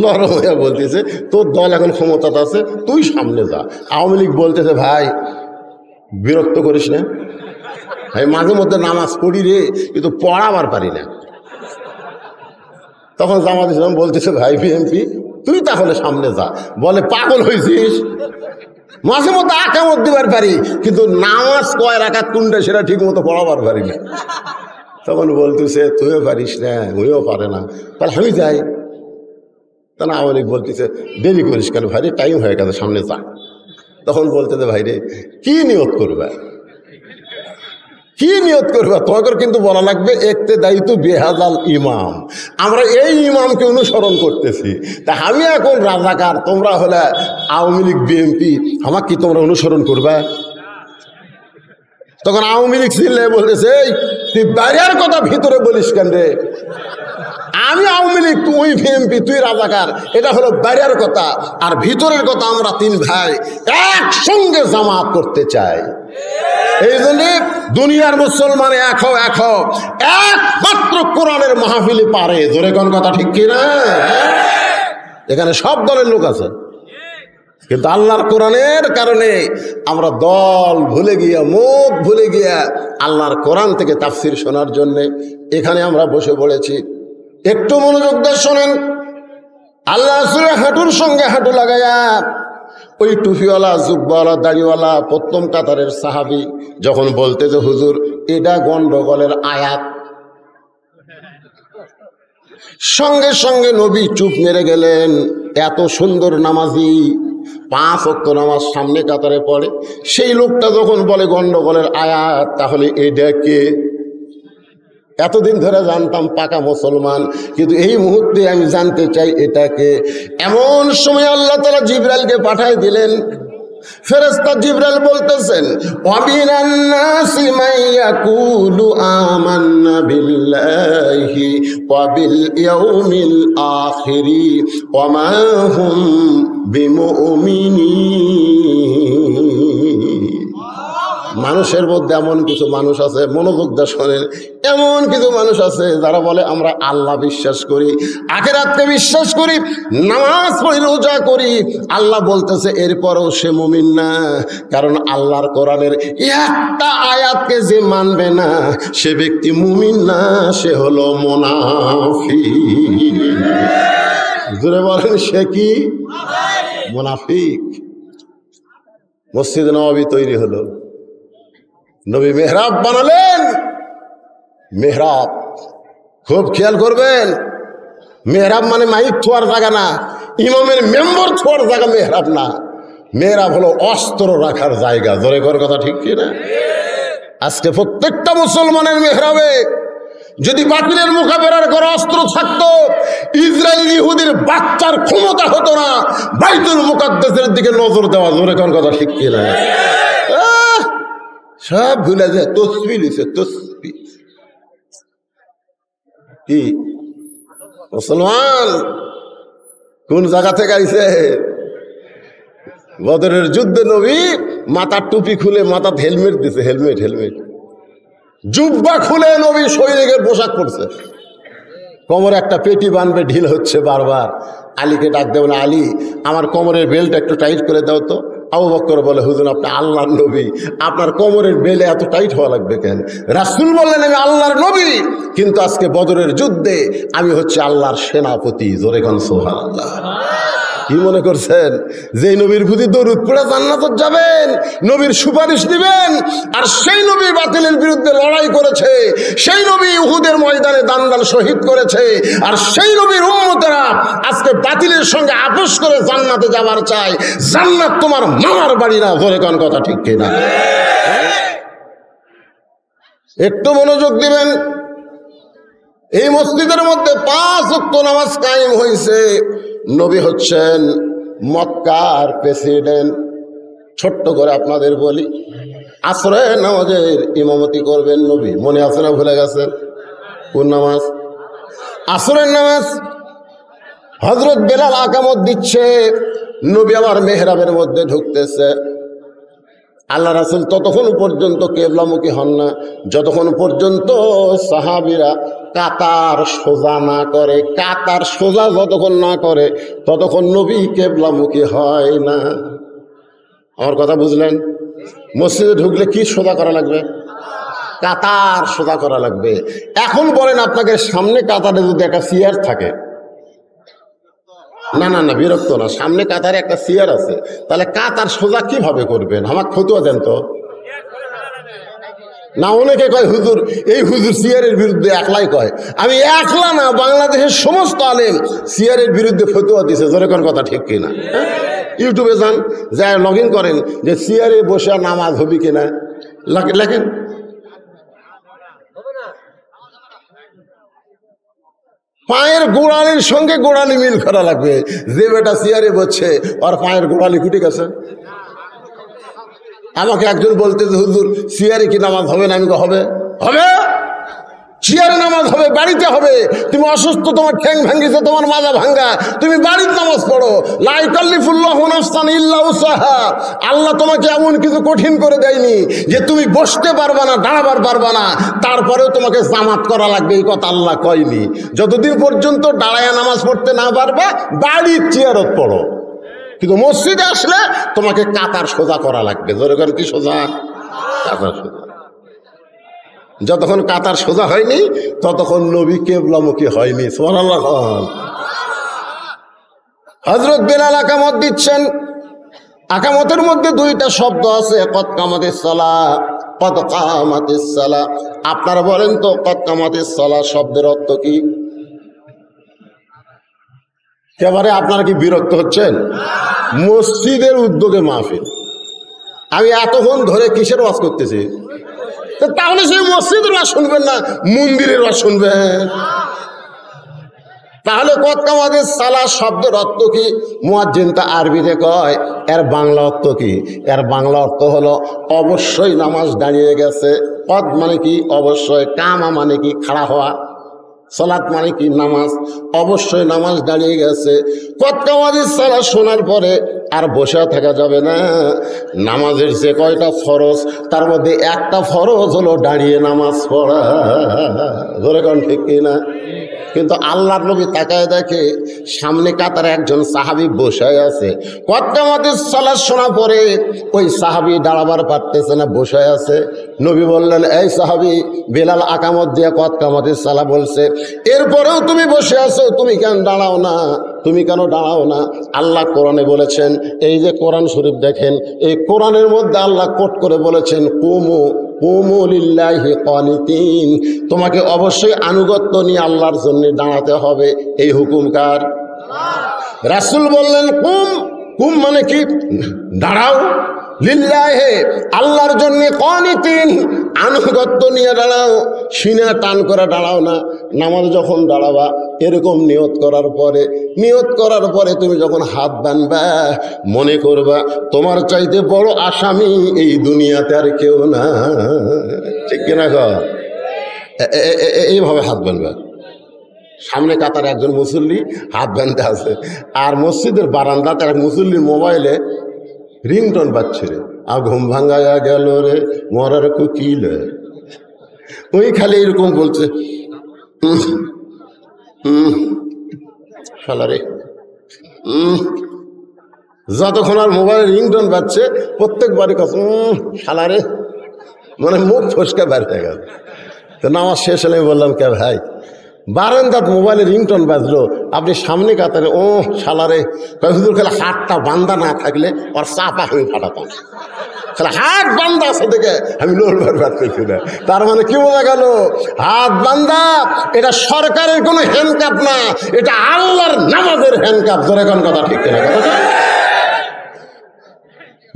নরম হয়ে বলতেছে তোর দল এখন ক্ষমতা আছে, তুই সামনে যা। আওয়ামী লীগ বলতেছে ভাই বিরক্ত করিস না ভাই, মাঝে মধ্যে নামাজ পড়ি রে, কিন্তু পড়াবার পারি না। তখন জামাত ইসলাম বলতেছে ভাই বিএনপি তুই তাহলে সামনে যা। বলে পাগল হয়েছিস, মাঝে মধ্যে আকামত দিবার পারি, কিন্তু নামাজ কয় রাকাত কোনটা সেটা ঠিক মতো পড়াবার পারি না। তখন বলতেছে তুইও পারিস না, উইও পারে না, তাহলে আমি যাই। তা না, আওয়ামী লীগ বলতেছে দেরি করিস কেন ভাই, টাইম হয়ে গেছে, সামনে যা। তখন বলতেছে ভাই রে কি নিয়ত করবে, কি নিয়ত করবে? তোমাকে কিন্তু বলা লাগবে একতে দায়িত্ব বেহাজাল ইমাম, আমরা এই ইমামকে অনুসরণ করতেছি। তা আমি এখন রাজাকার, তোমরা হলে আওয়ামী লীগ বিএনপি, আমাকে কি তোমরা অনুসরণ করবে? তখন আওয়ামী লীগ ছিলে বলতেছে এই তুই বাইরের কথা ভিতরে বলিস কেন রে? আমি আওয়ামী লীগ, তুই বিএনপি, তুই রাজাকার, এটা হলো বাইরের কথা, আর ভিতরের কথা আমরা 3 ভাই একসঙ্গে জামাত করতে চাই। এই জন্য দুনিয়ার মুসলমান এক হও, এক হও, একমাত্র কোরআনের মাহফিলে পারে। জোরে কোন কথা ঠিক কিনা? এখানে সব দলের লোক আছে, কিন্তু আল্লাহর কোরআনের কারণে আমরা দল ভুলে গিয়া, মুখ ভুলে গিয়া আল্লাহর কোরআন থেকে তাফসির শোনার জন্য এখানে আমরা বসে পড়েছি। একটু মনোযোগ দিয়ে শোনেন। আল্লাহ রাসূলের হাঁটুর সঙ্গে হাঁটু লাগাইয়া ওই টুপিওয়ালা, জুব্বাওয়ালা, দাড়িওয়ালা প্রথম কাতারের সাহাবী যখন বলতে যে হুজুর এটা গন্ডগোলের আয়াত, সঙ্গে সঙ্গে নবী চুপ মেরে গেলেন। এত সুন্দর নামাজি, 5 ওয়াক্ত নামাজ সামনে কাতারে পড়ে, সেই লোকটা যখন বলে গন্ডগোলের আয়াত, তাহলে এটা কে? এতদিন ধরে জানতাম পাকা মুসলমান, কিন্তু এই মুহূর্তে আমি জানতে চাই এটাকে। এমন সময় আল্লাহ তাআলা জিবরাইলকে পাঠায় দিলেন। ফেরেশতা জিবরাইল বলতেছেন ওয়াবিনান নাসি মাইয়াকুলু আমান্না বিল্লাহি ওয়া বিল ইয়াউমিল আখিরি ওয়া মা হুম বিমুমিনিন। মানুষের মধ্যে এমন কিছু মানুষ আছে, মনোযোগ দিয়ে শোনেন, এমন কিছু মানুষ আছে যারা বলে আমরা আল্লাহ বিশ্বাস করি, আখিরাতকে বিশ্বাস করি, নামাজ পড়ি, রোজা করি। আল্লাহ বলতেছে এরপরেও সে মুমিন না, কারণ আল্লাহর কোরআনের একটা আয়াতকে যে মানবে না সে ব্যক্তি মুমিন না, সে হলো মুনাফিক। জোরে বলেন সে কি? মুনাফিক। মসজিদ নববী তৈরি হলো, নবী মেহরাব বানালেন। মেহরাব খুব খেয়াল করবেন, মেহরাব মানে মাইক থোয়ার জায়গা না, ইমামের মেম্বর থোয়ার জায়গা মেহরাব না। মেহরাব হলো অস্ত্র রাখার জায়গা। জোরে কর কথা ঠিক কি না? আজকে প্রত্যেকটা মুসলমানের মেহরাবে যদি বাতিলের মোকাবেলার করে অস্ত্র থাকতো, ইসরায়েল ইহুদির বাচ্চার ক্ষমতা হতো না বাইতুল মুকাদ্দাসের দিকে নজর দেওয়া। জোরে কর কথা ঠিক কি না? সব ভুলে যায়, তসবিহ লিখছে, তসবিহ। কি মুসলমান কোন জায়গা থেকে আইছে? বদরের যুদ্ধে নবী মাথার টুপি খুলে মাথার হেলমেট দিছে, হেলমেট। জুব্বা খুলে নবী সৈনিকের পোশাক পরছে, কোমরে একটা পেটি বানবে, ঢিল হচ্ছে বারবার। আলীকে ডাক দেবেন, আলী আমার কোমরের বেল্ট একটু টাইট করে দাও তো। আবু বকর বলে, হুজুর আপনি আল্লাহর নবী, আপনার কোমরের বেলে এত টাইট হওয়া লাগবে কেন? রাসূল বললেন, আমি আল্লাহর নবী, কিন্তু আজকে বদরের যুদ্ধে আমি হচ্ছে আল্লাহর সেনাপতি। জোরে কোন সুবহানাল্লাহ। কি মনে করছেন যে নবীর প্রতি দরুদ পড়ে জান্নাতে যাবেন, নবীর সুপারিশ নেবেন? আর সেই নবী বাতিলের বিরুদ্ধে লড়াই করেছে, সেই নবী উহুদের ময়দানে দান দান শহীদ করেছে, আর সেই নবীর উম্মতেরা আজকে বাতিলের সঙ্গে আপোষ করে জান্নাতে যাবার চায়। জান্নাত তোমার মামার বাড়ি না। ধরে কোন কথা ঠিক কিনা? একটু মনোযোগ দিবেন। এই মসজিদের মধ্যে 5 ওয়াক্ত নামাজ কায়েম হয়েছে। নবী হচ্ছেন মক্কার প্রেসিডেন্ট। ছোট্ট করে আপনাদের বলি, আসরের নামাজের ইমামতি করবেন নবী। মনে আছে না ভুলে গেছেন? কোন নামাজ? আসরের নামাজ। হযরত বেলাল আকামত দিচ্ছে, নবী আবার মেহরাবের মধ্যে ঢুকতেছে। আল্লাহ রাসূল ততক্ষণ পর্যন্ত কেবলামুখী হন না যতক্ষণ পর্যন্ত সাহাবীরা কাতার সোজা না করে। কাতার সোজা যতক্ষণ না করে ততক্ষণ নবী কেবলামুখী হয় না। আমার কথা বুঝলেন? মসজিদে ঢুকলে কি সোজা করা লাগবে? কাতার সোজা করা লাগবে। এখন বলেন, আপনাকে সামনে কাতারে যদি একটা চেয়ার থাকে, না না না বিরক্ত না, সামনে কাতারে একটা চেয়ার আছে, তাহলে কাতার সোজা কিভাবে করবেন? আমার ফতুয়া দেন তো। না, অনেকে কয় হুজুর, এই হুজুর সিয়ারের বিরুদ্ধে একলাই কয়। আমি একলা না, বাংলাদেশের সমস্ত আলেম সিয়ারের বিরুদ্ধে ফতুয়া দিছে। জোরে কোন কথা ঠিক কিনা? ইউটিউবে যান, যা লগ ইন করেন যে সিয়ারে বসে নামাজ হবি কিনা, লেখেন। পায়ের গোড়ালির সঙ্গে গোড়ালি মিল করা লাগবে। যে বেটা সিয়ারে বসছে আর পায়ের গোড়ালি কুটে গেছে। আমাকে একজন বলতে, হুজুর সিয়ারে কি নামাজ হবে না? আমি হবে, হবে, চেয়ারে নামাজ হবে, বাড়িতে হবে। তুমি অসুস্থ, তোমার ঠ্যাং ভাঙ্গিছে, তোমার মাজা ভাঙ্গা, তুমি বাড়ির নামাজ পড়ো। লা ইউকাল্লিফুল্লাহু নাফসান ইল্লা উসআহা। আল্লাহ তোমাকে এমন কিছু কঠিন করে দেয়নি যে তুমি বসতে পারবা না, দাঁড়াবার পারবা না, তারপরেও তোমাকে জামাত করা লাগবে, এই কথা আল্লাহ কয়নি। যতদিন পর্যন্ত দাঁড়ায় নামাজ পড়তে না পারবা, বাড়ির চেয়ারত পড়ো, কিন্তু মসজিদে আসলে তোমাকে কাতার সোজা করা লাগবে। ধরে করেন কি সোজা? কাতার সোজা। যতক্ষণ কাতার সোজা হয়নি ততক্ষণ নবী কেবলামুখী হয়নি। সুবহানাল্লাহ। হযরত বেলাল আকামত দিচ্ছেন। আকামতের মধ্যে 2টা শব্দ আছে, কদ কামাতিস সালাহ, কদ কামাতিস সালাহ। আপনারা বলেন তো, কদ কামাতিস সালাহ শব্দের অর্থ কি? এবারে আপনারা কি বিরক্ত হচ্ছেন? মসজিদের উদ্যোগে মাহফিল। আমি এতক্ষণ ধরে কিসের ওয়াজ করতেছি? তাহলে সেই মসজিদের ওয়াজ শুনবেন না, মন্দিরের ওয়াজ শুনবেন? তাহলে কদ কামাতিস সালাহ শব্দের অর্থ কি? মুয়াজ্জিন তা আরবিতে কয়, এর বাংলা অর্থ কি? এর বাংলা অর্থ হলো অবশ্যই নামাজ দাঁড়িয়ে গেছে। কদ মানে কি? অবশ্যই। কামা মানে কি? খাড়া হওয়া। সালাত মানে কি? নামাজ। অবশ্যই নামাজ দাঁড়িয়ে গেছে। কদ কামাতিস সালাহ শোনার পরে আর বসে থাকা যাবে না। নামাজের যে কয়টা ফরজ, তার মধ্যে একটা ফরজ হলো দাঁড়িয়ে নামাজ পড়া। ধরে কোন ঠিক কিনা? কিন্তু আল্লাহর নবী তাকায় দেখে সামনে কাতারে একজন সাহাবী বসে আছে। কদ কামাতিস সালাহ শোনা পরে ওই সাহাবী দাঁড়াবার পারতেছে না, বসে আছে। নবী বললেন, এই সাহাবী, বেলাল আকামত দিয়ে কদ কামাতিস সালাহ বলছে, এরপরেও তুমি বসে আছো, তুমি কেন দাঁড়াও না? তুমি কেন দাঁড়াও না? আল্লাহ কোরআনে বলেছেন, এই যে কোরআন শরীফ দেখেন, এই কোরআনের মধ্যে আল্লাহ কোট করে বলেছেন, কুমু লিল্লাহি কানিতিন। তোমাকে অবশ্যই আনুগত্য নিয়ে আল্লাহর জন্য দাঁড়াতে হবে। এই হুকুম কার? রাসূল বললেন, কুম মানে কি? দাঁড়াও। লিল্লাহি আল্লাহর জন্য, কানিতিন আনুগত্য নিয়ে দাঁড়াও, সিনা টান করে দাঁড়াও না। নামাজ যখন দাঁড়াবা এরকম নিয়ত করার পরে তুমি যখন হাত বানবা, মনে করবা তোমার চাইতে বড় আসামি এই দুনিয়াতে আর কেউ না। ঠিক কিনা? এইভাবে হাত বানবা। সামনে কাতার একজন মুসল্লি হাত বানতে আছে, আর মসজিদের বারান্দাতে এক মুসল্লির মোবাইলে রিংটোন বাজছে রে, আর ঘুম ভাঙ্গায়া গেল রে মরার কুকিল। ওই খালি এরকম বলছে শালারে। যতক্ষণ আর মোবাইলের রিংটোন বাজছে প্রত্যেকবারই কথা শালারে, মানে মুখ ফসকে বের হয়ে গেল। তো নামাজ শেষ হলে আমি বললাম, কে ভাই বারান্দাত মোবাইলের রিংটোন বাজলো, আপনি সামনে কাতারে ও শালারে। হুজুর খেলে হাতটা বান্ধা না থাকলে ওর চাপা আমি ফাটাতাম, খেলে হাত বান্ধা আছে দেখে আমি লড়বার বাদ করছি না। তার মানে কি বোঝা গেল, হাত বান্ধা এটা সরকারের কোনো হ্যান্ডকাপ না, এটা আল্লাহর নামাজের হ্যান্ডকাপ। ধরে কোন কথা ঠিক কিনা?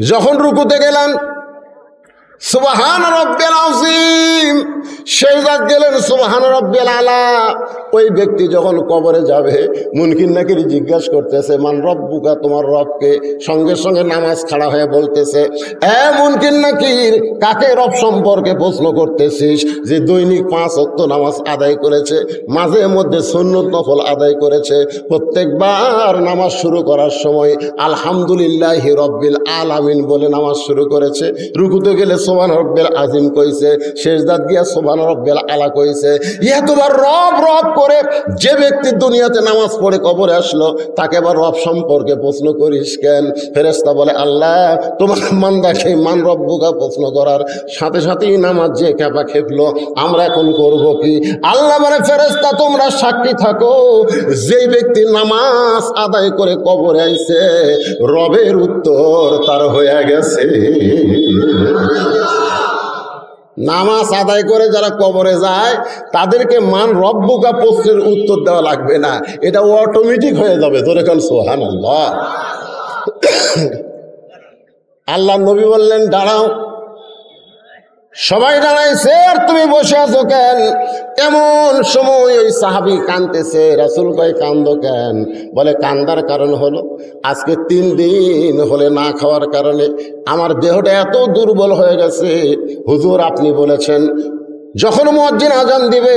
যখন রুকুতে গেলেন সুবহান রাব্বিল আযীম, সেজদায় গেলেন সুবহান রাব্বিল আলা। ওই ব্যক্তি যখন কবরে যাবে মুনকির নাকির জিজ্ঞাসা করতেছে মান রব্বুকা, তোমার রবকে? সঙ্গে সঙ্গে নামাজ খাড়া হয়ে বলতেছে, এ মুনকির নাকির, কাকে রব সম্পর্কে প্রশ্ন করতেছিস? যে দৈনিক 5 ওয়াক্ত নামাজ আদায় করেছে, মাঝে মধ্যে সুন্নত নফল আদায় করেছে, প্রত্যেকবার নামাজ শুরু করার সময় আলহামদুলিল্লাহি রব্বিল আলামিন বলে নামাজ শুরু করেছে, রুকুতে গেলে সুবহান রাব্বিল আযীম কইছে, সেজদাত গিয়া সুবহান রাব্বিল আলা কইছে। এতবার রব রব করে যে ব্যক্তি দুনিয়াতে নামাজ পড়ে কবরে আসলো, তাকে আবার রব সম্পর্কে প্রশ্ন করিস কেন? ফেরেশতা বলে, আল্লাহ তোমার বান্দাকে মান রব্বুকা প্রশ্ন করার সাথে সাথেই নামাজ যে ক্যাপা খেপলো, আমরা এখন করব কি? আল্লাহ বলে, ফেরেশতা তোমরা সাক্ষী থাকো, যেই ব্যক্তি নামাজ আদায় করে কবরে আইছে, রবের উত্তর তার হয়ে গেছে। নামাজ আদায় করে যারা কবরে যায় তাদেরকে মান রব্বুকা প্রশ্নের উত্তর দেওয়া লাগবে না, এটা অটোমেটিক হয়ে যাবে। ধরে কারণ সুবহানাল্লাহ। আল্লাহ নবী বললেন, দাঁড়াও। সবাই দাঁড়াইছে, আর তুমি বসে আছো কেন? এমন সময় ওই সাহাবী কাঁদতেছে। রাসূল কয়, কান্দো কেন? বলে, কান্দার কারণ হলো আজকে 3 দিন হলে না খাওয়ার কারণে আমার দেহটা এত দুর্বল হয়ে গেছে। হুজুর আপনি বলেছেন যখন মুয়াজ্জিন আজান দিবে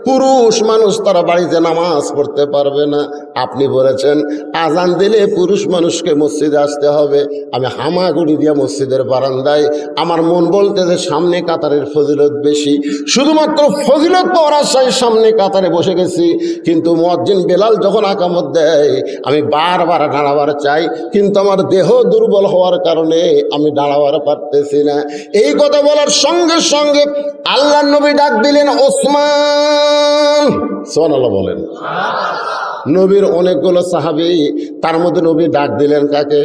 পুরুষ মানুষ তারা বাড়িতে নামাজ পড়তে পারবে না, আপনি বলেছেন আজান দিলে পুরুষ মানুষকে মসজিদে আসতে হবে। আমি হামাগুড়ি দিয়া মসজিদের বারান্দায়, আমার মন বলতেছে সামনে কাতারের ফজিলত বেশি, শুধুমাত্র ফজিলত পাওয়ার আশায় সামনে কাতারে বসে গেছি। কিন্তু মুয়াজ্জিন বেলাল যখন আকামত দেয় আমি বারবার দাঁড়াবার চাই, কিন্তু আমার দেহ দুর্বল হওয়ার কারণে আমি দাঁড়াবার পারতেছি না। এই কথা বলার সঙ্গে সঙ্গে আল্লাহ নবী ডাক দিলেন, ওসমান। সুবহানাল্লাহ বলেন। নবীর অনেকগুলো সাহাবী, তার মধ্যে নবী ডাক দিলেন কাকে?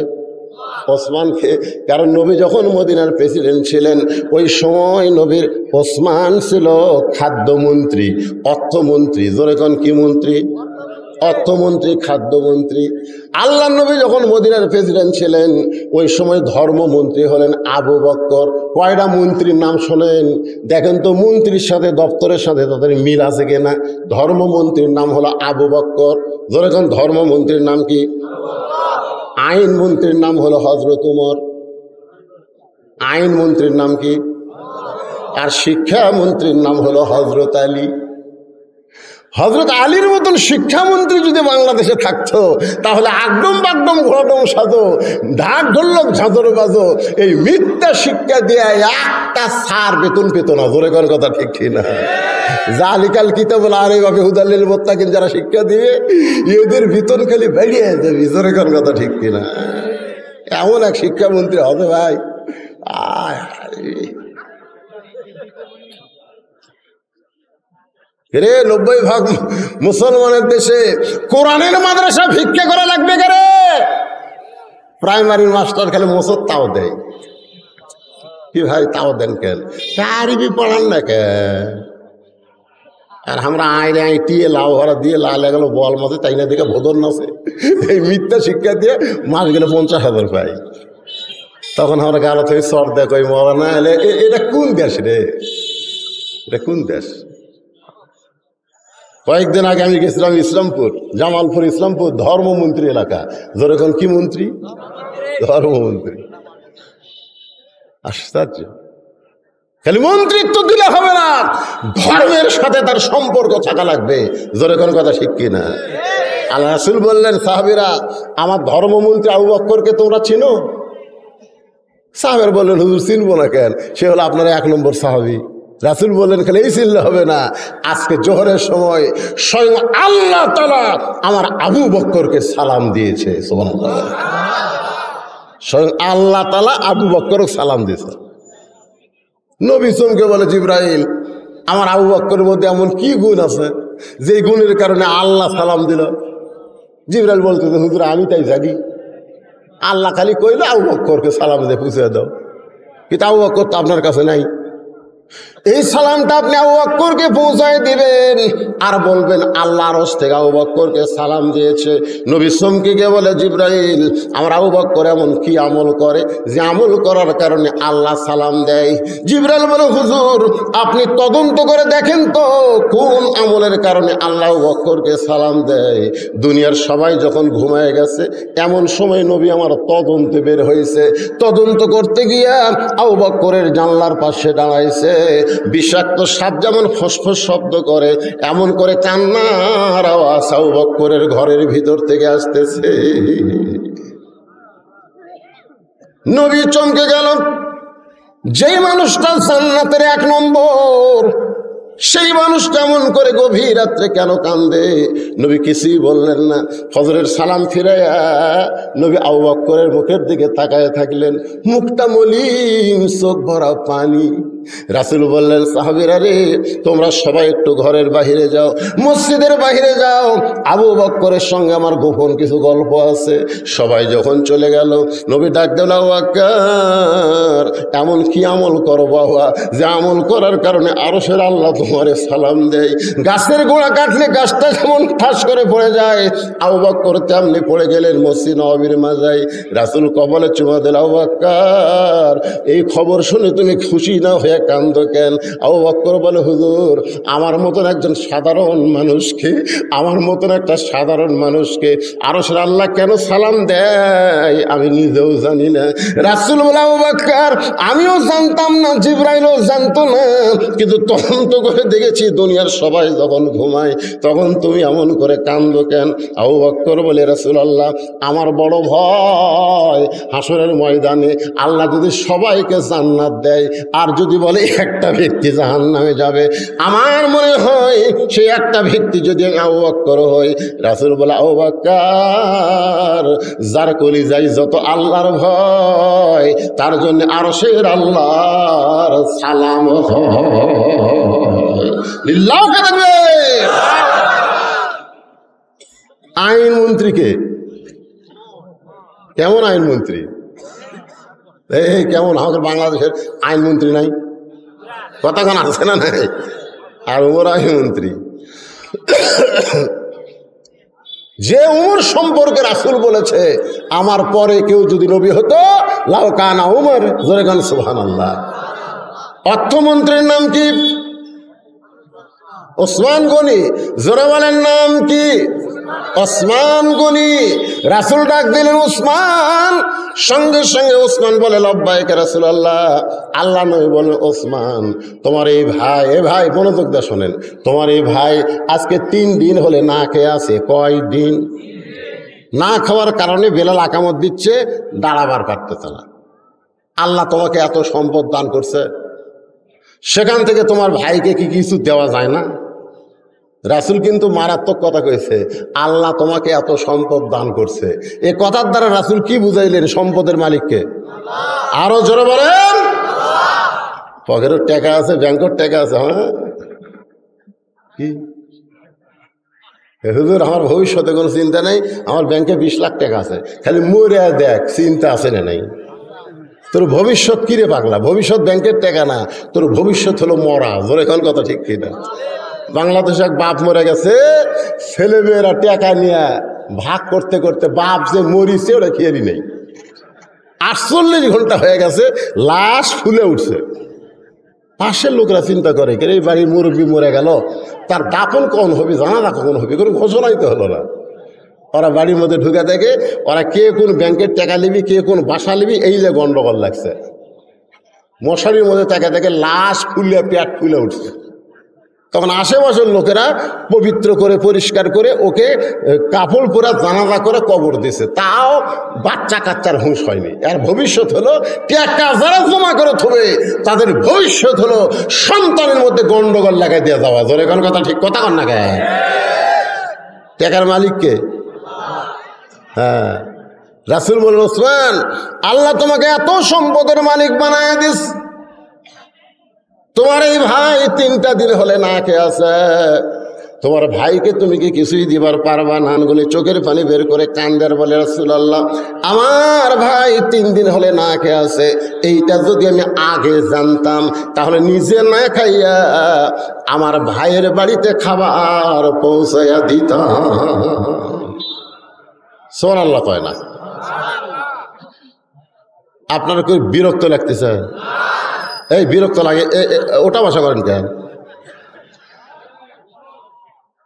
ওসমানকে। কারণ নবী যখন মদিনার প্রেসিডেন্ট ছিলেন ওই সময় নবীর ওসমান ছিল খাদ্যমন্ত্রী, অর্থমন্ত্রী। জোরে কোন কি মন্ত্রী? অর্থমন্ত্রী, খাদ্যমন্ত্রী। আল্লাহ নবী যখন মদিনার প্রেসিডেন্ট ছিলেন ওই সময় ধর্মমন্ত্রী হলেন আবু বকর। কয়টা মন্ত্রীর নাম শোনেন? দেখেন তো মন্ত্রীর সাথে দপ্তরের সাথে তাদের মিল আছে কিনা। ধর্মমন্ত্রীর নাম হলো আবু বকর। যেরকম ধর্মমন্ত্রীর নাম কি? আইন মন্ত্রীর নাম হলো হযরত উমর। আইন মন্ত্রীর নাম কি? আর শিক্ষা মন্ত্রীর নাম হলো হযরত আলী। হযরত আলীর মতন শিক্ষামন্ত্রী যদি বাংলাদেশে থাকতো তাহলে আগডম বাগডম ঘোড়াডম সাজো, ঢাক ঢোলক ঝাঁঝর বাজো, এই মিথ্যা শিক্ষা দিয়ে একটা সার বেতন পেত না। জোরে কোন কথা ঠিক না? জালিকাল কিতাবুল আরাইবা ফি হুদাল লিল মুত্তাকিন, যারা শিক্ষা দিবে এদের বেতন খালি বেরিয়ে যাবে। জোরে কোন কথা ঠিক কিনা? এমন এক শিক্ষামন্ত্রী হবে ভাই, রে 90% মুসলমানের দেশে কোরআনের মাদ্রাসা ভিক্ষা করা লাগবে কে রে? প্রাইমারির মাস্টার খালি মোসর তাও দেয় কি ভাই? তাও দেন কেন? আরবি পড়ান না কেন? আর আমরা আইরে আইটিয়ে লাউ ভরা দিয়ে লাল গেল বল মাসে তাই না দেখে ভোদর নাচে। এই মিথ্যা শিক্ষা দিয়ে মাস গেলে 50,000 পাই। তখন আমরা গালো থেকে সর দেখো মরা না এলে এটা কোন দেশ রে? এটা কোন দেশ? কয়েকদিন আগে আমি গেছিলাম ইসলামপুর, জামালপুর ইসলামপুর, ধর্মমন্ত্রী এলাকা। যেরকম কি মন্ত্রী? ধর্মমন্ত্রী। আশ্চর্য। খালি মন্ত্রিত্ব দিলে হবে না, ধর্মের সাথে তার সম্পর্ক থাকা লাগবে। জোরে কোন কথা ঠিক কিনা? আল্লাহ রাসূল বললেন, সাহাবীরা আমার ধর্মমন্ত্রী আবু বকরকে তোমরা চিনো? সাহাবের বললেন, হুজুর চিনবো না কেন? সে হলো আপনারা 1 নম্বর সাহাবী। রাসূল বললেন খালি এই চিল্লা হবে না, আজকে জোহরের সময় স্বয়ং আল্লাহ তাআলা আমার আবু বকরকে সালাম দিয়েছে। সুবহানাল্লাহ। স্বয়ং আল্লাহ তাআলা আবু বকরকে সালাম দিয়েছে। নবী চমকে বলে, জিবরাইল, আমার আবু বকরের মধ্যে এমন কি গুণ আছে যে গুণের কারণে আল্লাহ সালাম দিল? জিবরাইল বলতে, হুজুর আমি তাই জানি, আল্লাহ খালি কইলে আবু বকরকে সালাম দিয়ে পুষে দাও, কিন্তু আবু বকর তো আপনার কাছে নাই। এই সালামটা আপনি আবু বকরকে পৌঁছায় দিবেন আর বলবেন আল্লাহর আরশ থেকে আবু বকরকে সালাম দিয়েছে। নবী চমকে গিয়ে বলে, জিবরাইল, আমার আবু বকর এমন কি আমল করে যে আমল করার কারণে আল্লাহ সালাম দেয়? জিবরাইল বলে, হুজুর আপনি তদন্ত করে দেখেন তো কোন আমলের কারণে আল্লাহ আবু বকরকে সালাম দেয়। দুনিয়ার সবাই যখন ঘুমায় গেছে এমন সময় নবী আমার তদন্তে বের হয়েছে। তদন্ত করতে গিয়া আবু বকরের জানলার পাশে দাঁড়াইছে। বিষাক্ত সাপ যেমন ফসফস শব্দ করে এমন করে কান্নার আওয়াজ আবু বকরের ঘরের ভিতর থেকে আসতেছে। নবী চমকে গেল। যেই মানুষটা জান্নাতের 1 নম্বর, সেই মানুষ কেমন করে গভীর রাত্রে কেন কান্দে? নবী কিছুই বললেন না। ফজরের সালাম ফিরাইয়া নবী আবু বকরের মুখের দিকে তাকায় থাকলেন, মুখটা মলিন, চোখ ভরা পানি। রাসূল বললেন, সাহাবীরা রে, তোমরা সবাই একটু ঘরের বাহিরে যাও, মসজিদের বাহিরে যাও, আবু বকরের সঙ্গে আমার গোপন কিছু গল্প আছে। সবাই যখন চলে গেল, নবী ডাক দিলেন, আবু বকর, এমন কি আমল করো বাবা যে আমল করার কারণে আরশের আল্লাহ তোমারে সালাম দেয়? গাছের গোড়া কাটলে গাছটা যেমন ঠাস করে পড়ে যায়, আবু বকর তেমনি পড়ে গেলেন মসজিদ নববীর মাজায়। রাসূল কপালে চুমা দিল, আবু বকর, এই খবর শুনে তুমি খুশি না হয়ে কান্দো কেন? আবু বকর বলে, হুজুর আমার মতন একজন সাধারণ মানুষকে, আমার মতন একটা সাধারণ মানুষকে আরশের আল্লাহ কেন সালাম দেয় আমি নিজেও জানি না। রাসূল বলে, আবু বকর, আমিও জানতাম না, জিবরাইলও জানতো না, কিন্তু তদন্ত করে দেখেছি দুনিয়ার সবাই যখন ঘুমায় তখন তুমি এমন করে কান্দো কেন? আবু বকর বলে, রাসূলুল্লাহ, আমার বড় ভয় হাসরের ময়দানে আল্লাহ যদি সবাইকে জান্নাত দেয় আর যদি বলে একটা ব্যক্তি জাহান্নামে যাবে, আমার মনে হয় সেই একটা ব্যক্তি যদি আবু বকর হয়। রাসূল বলে, আবু বকর, যার কলিজায় যত আল্লাহর ভয় তার জন্য আরশের আল্লাহর সালাম লিল্লাহ করবে। আইনমন্ত্রীকে কেমন আইনমন্ত্রী? এই কেমন আমাদের বাংলাদেশের আইনমন্ত্রী নাই? কতক্ষণ আছে না নাই? আর ওমর আইনমন্ত্রী, যে উমর সম্পর্কে রাসূল বলেছে আমার পরে কেউ যদি নবী হতো লাউ কানা উমর, জোরে গান সুবহানাল্লাহ। অর্থমন্ত্রীর নাম কি? ওসমান গনি। জোরে বলেন নাম কি? ওসমান গনি। রাসূল ডাক দিলেন, ওসমান। সঙ্গে সঙ্গে ওসমান বলে, লব্বাইক রাসূলুল্লাহ। আল্লাহ নবী বলেন, ওসমান, তোমার এই ভাই, এ ভাই মনোযোগ দিয়ে শোনেন, তোমার এই ভাই আজকে 3 দিন হলে না খেয়ে আছে। কয় দিন? না খাওয়ার কারণে বেলাল আকামত দিচ্ছে, দাঁড়াবার পারতেছে না। আল্লাহ তোমাকে এত সম্পদ দান করছে, সেখান থেকে তোমার ভাইকে কি কিছু দেওয়া যায় না? রাসূল কিন্তু মারাত্মক কথা কয়েছে, আল্লাহ তোমাকে এত সম্পদ দান করছে। এ কথার দ্বারা রাসূল কি বুঝাইলেন? সম্পদের মালিককে। আরো জোরে বলেন। পকেটের টাকা আছে, ব্যাংকের টাকা আছে। হ্যাঁ, কি হুজুর আমার ভবিষ্যতে কোনো চিন্তা নেই, আমার ব্যাংকে 20 লাখ টাকা আছে, খালি মরে দেখ চিন্তা আছে না নাই? তোর ভবিষ্যৎ কিরে পাগলা? ভবিষ্যৎ ব্যাংকের টাকা না, তোর ভবিষ্যৎ হলো মরা। জোরে কোন কথা ঠিক কিনা? বাংলাদেশে এক বাপ মরে গেছে, ছেলেমেয়েরা টাকা নিয়ে ভাগ করতে করতে বাপ যে মরিছে ওরা খেয়ালি নেই। 48 ঘন্টা হয়ে গেছে, লাশ ফুলে উঠছে। পাশের লোকরা চিন্তা করে, কে এই বাড়ির মুরব্বী মরে গেল, তার দাফন কখন হবে, জানাজা কখন হবে, কোনো ঘোষণাই তো হলো না। ওরা বাড়ির মধ্যে ঢুকে দেখে ওরা কে কোন ব্যাংকের টাকা নিবি, কে কোন বাসা নিবি, এই যে গন্ডগোল লাগছে। মশারির মধ্যে তাকে দেখে লাশ ফুলে পেট ফুলে উঠছে। তখন আশেপাশের লোকেরা পবিত্র করে পরিষ্কার করে ওকে কাপড় পরা জানাজা করে কবর দিছে, তাও বাচ্চা কাচ্চার হুঁশ হয়নি। আর ভবিষ্যৎ হলো টাকা যারা জমা করে থবে তাদের ভবিষ্যৎ হলো সন্তানের মধ্যে গন্ডগোল লাগাই দিয়ে যাওয়া। জোরে কোন কথা, ঠিক কথা কন না কে? টাকার মালিককে, হ্যাঁ, রাসূল বলেন ওসমান, আল্লাহ তোমাকে এত সম্পদের মালিক বানায় দিস, তোমার এই ভাই 3টা দিন হলে না খেয়ে আছে, তোমার ভাইকে তুমি কি কিছুই দিবার পারবা না? বলে চোখের পানি বের করে কান্দার বলে রাসূলুল্লাহ, আমার ভাই 3 দিন হলে না খেয়ে আছে, এইটা যদি আমি আগে জানতাম তাহলে নিজে না খাইয়া আমার ভাইয়ের বাড়িতে খাবার পৌঁছাইয়া দিতাম। সুবহানাল্লাহ কয় না? আপনারা কি বিরক্ত লাগতেছে? এই বিরক্ত লাগে, ওটা ভাষা করেন কেন?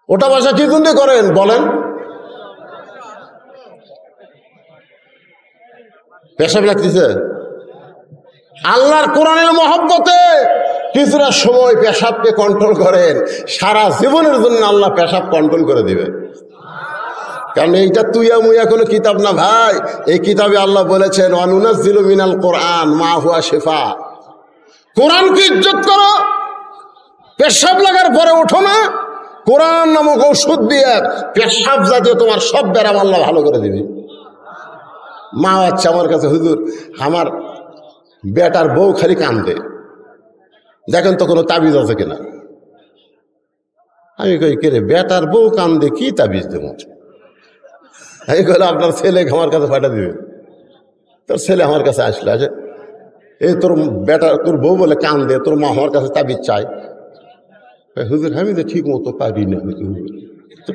ওটা ভাষা কি জন্য করেন বলেন? পেশাব লাগতেছে? আল্লাহর কোরআনের মহব্বতে কিছুটা সময় পেশাবকে কন্ট্রোল করেন, সারা জীবনের জন্য আল্লাহ পেশাব কন্ট্রোল করে দিবে। কারণ এইটা তুইয়া মুইয়া কোনো কিতাব না ভাই, এই কিতাবে আল্লাহ বলেছেন ওয়ানুনাজ্জিলু মিনাল কোরআন মা হুয়া শিফা। কোরআনকে ইজ্জত করো, পেশাব লাগার পরে ওঠো না, কোরআন নামক ঔষধ দিয়ে পেশাব জাতীয় তোমার সব ব্যারাম আল্লাহ ভালো করে দিবে। মা আচ্ছা আমার কাছে, হুজুর আমার বেটার বউ খালি কান্দে, দেখেন তো কোনো তাবিজ আছে কিনা। আমি কই কে রে, বেটার বউ কান্দে, কি তাবিজ দেবো? আমি কইলে আপনার ছেলে আমার কাছে পাঠা দিবে। তোর ছেলে আমার কাছে আসলে আছে, এই তোর বেটা তোর বউ বলে কান্দে, তোর মা আমার কাছে তাবিজ চাই। হুজুর আমি তো ঠিক মতো পারি না।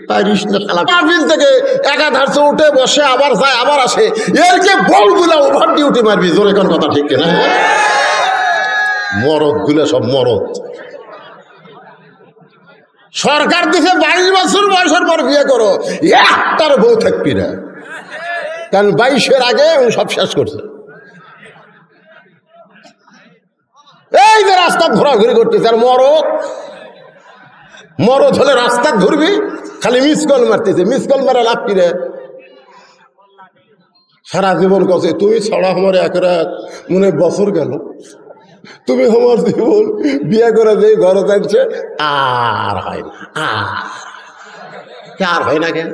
পারিস না, তাবিজ থেকে একাধারছে উঠে বসে আবার যায় আবার আসে, এর যে বলগুলা ওভার ডিউটি মারবি। জোরে কোন কথা, ঠিক কিনা? মরদ গুলা সব মরদ। সরকার দিছে 22 বছর বয়সের পর বিয়ে করো, একটার বউ থাকবি না, কারণ 22-এর আগে সব শেষ করছে। এই যে রাস্তা ঘোরাঘুরি করতেছে, আর মরদ মরদ হলে রাস্তা ঘুরবি, খালি মিস কল মারতেছে। মিস কল মারা লাভ কি রে? সারা জীবন কছে তুমি ছড়া আমার এক রাত মনে বছর গেল, তুমি আমার জীবন বিয়ে করে যে ঘরে যাচ্ছে আর হয় না, আর হয় না কেন?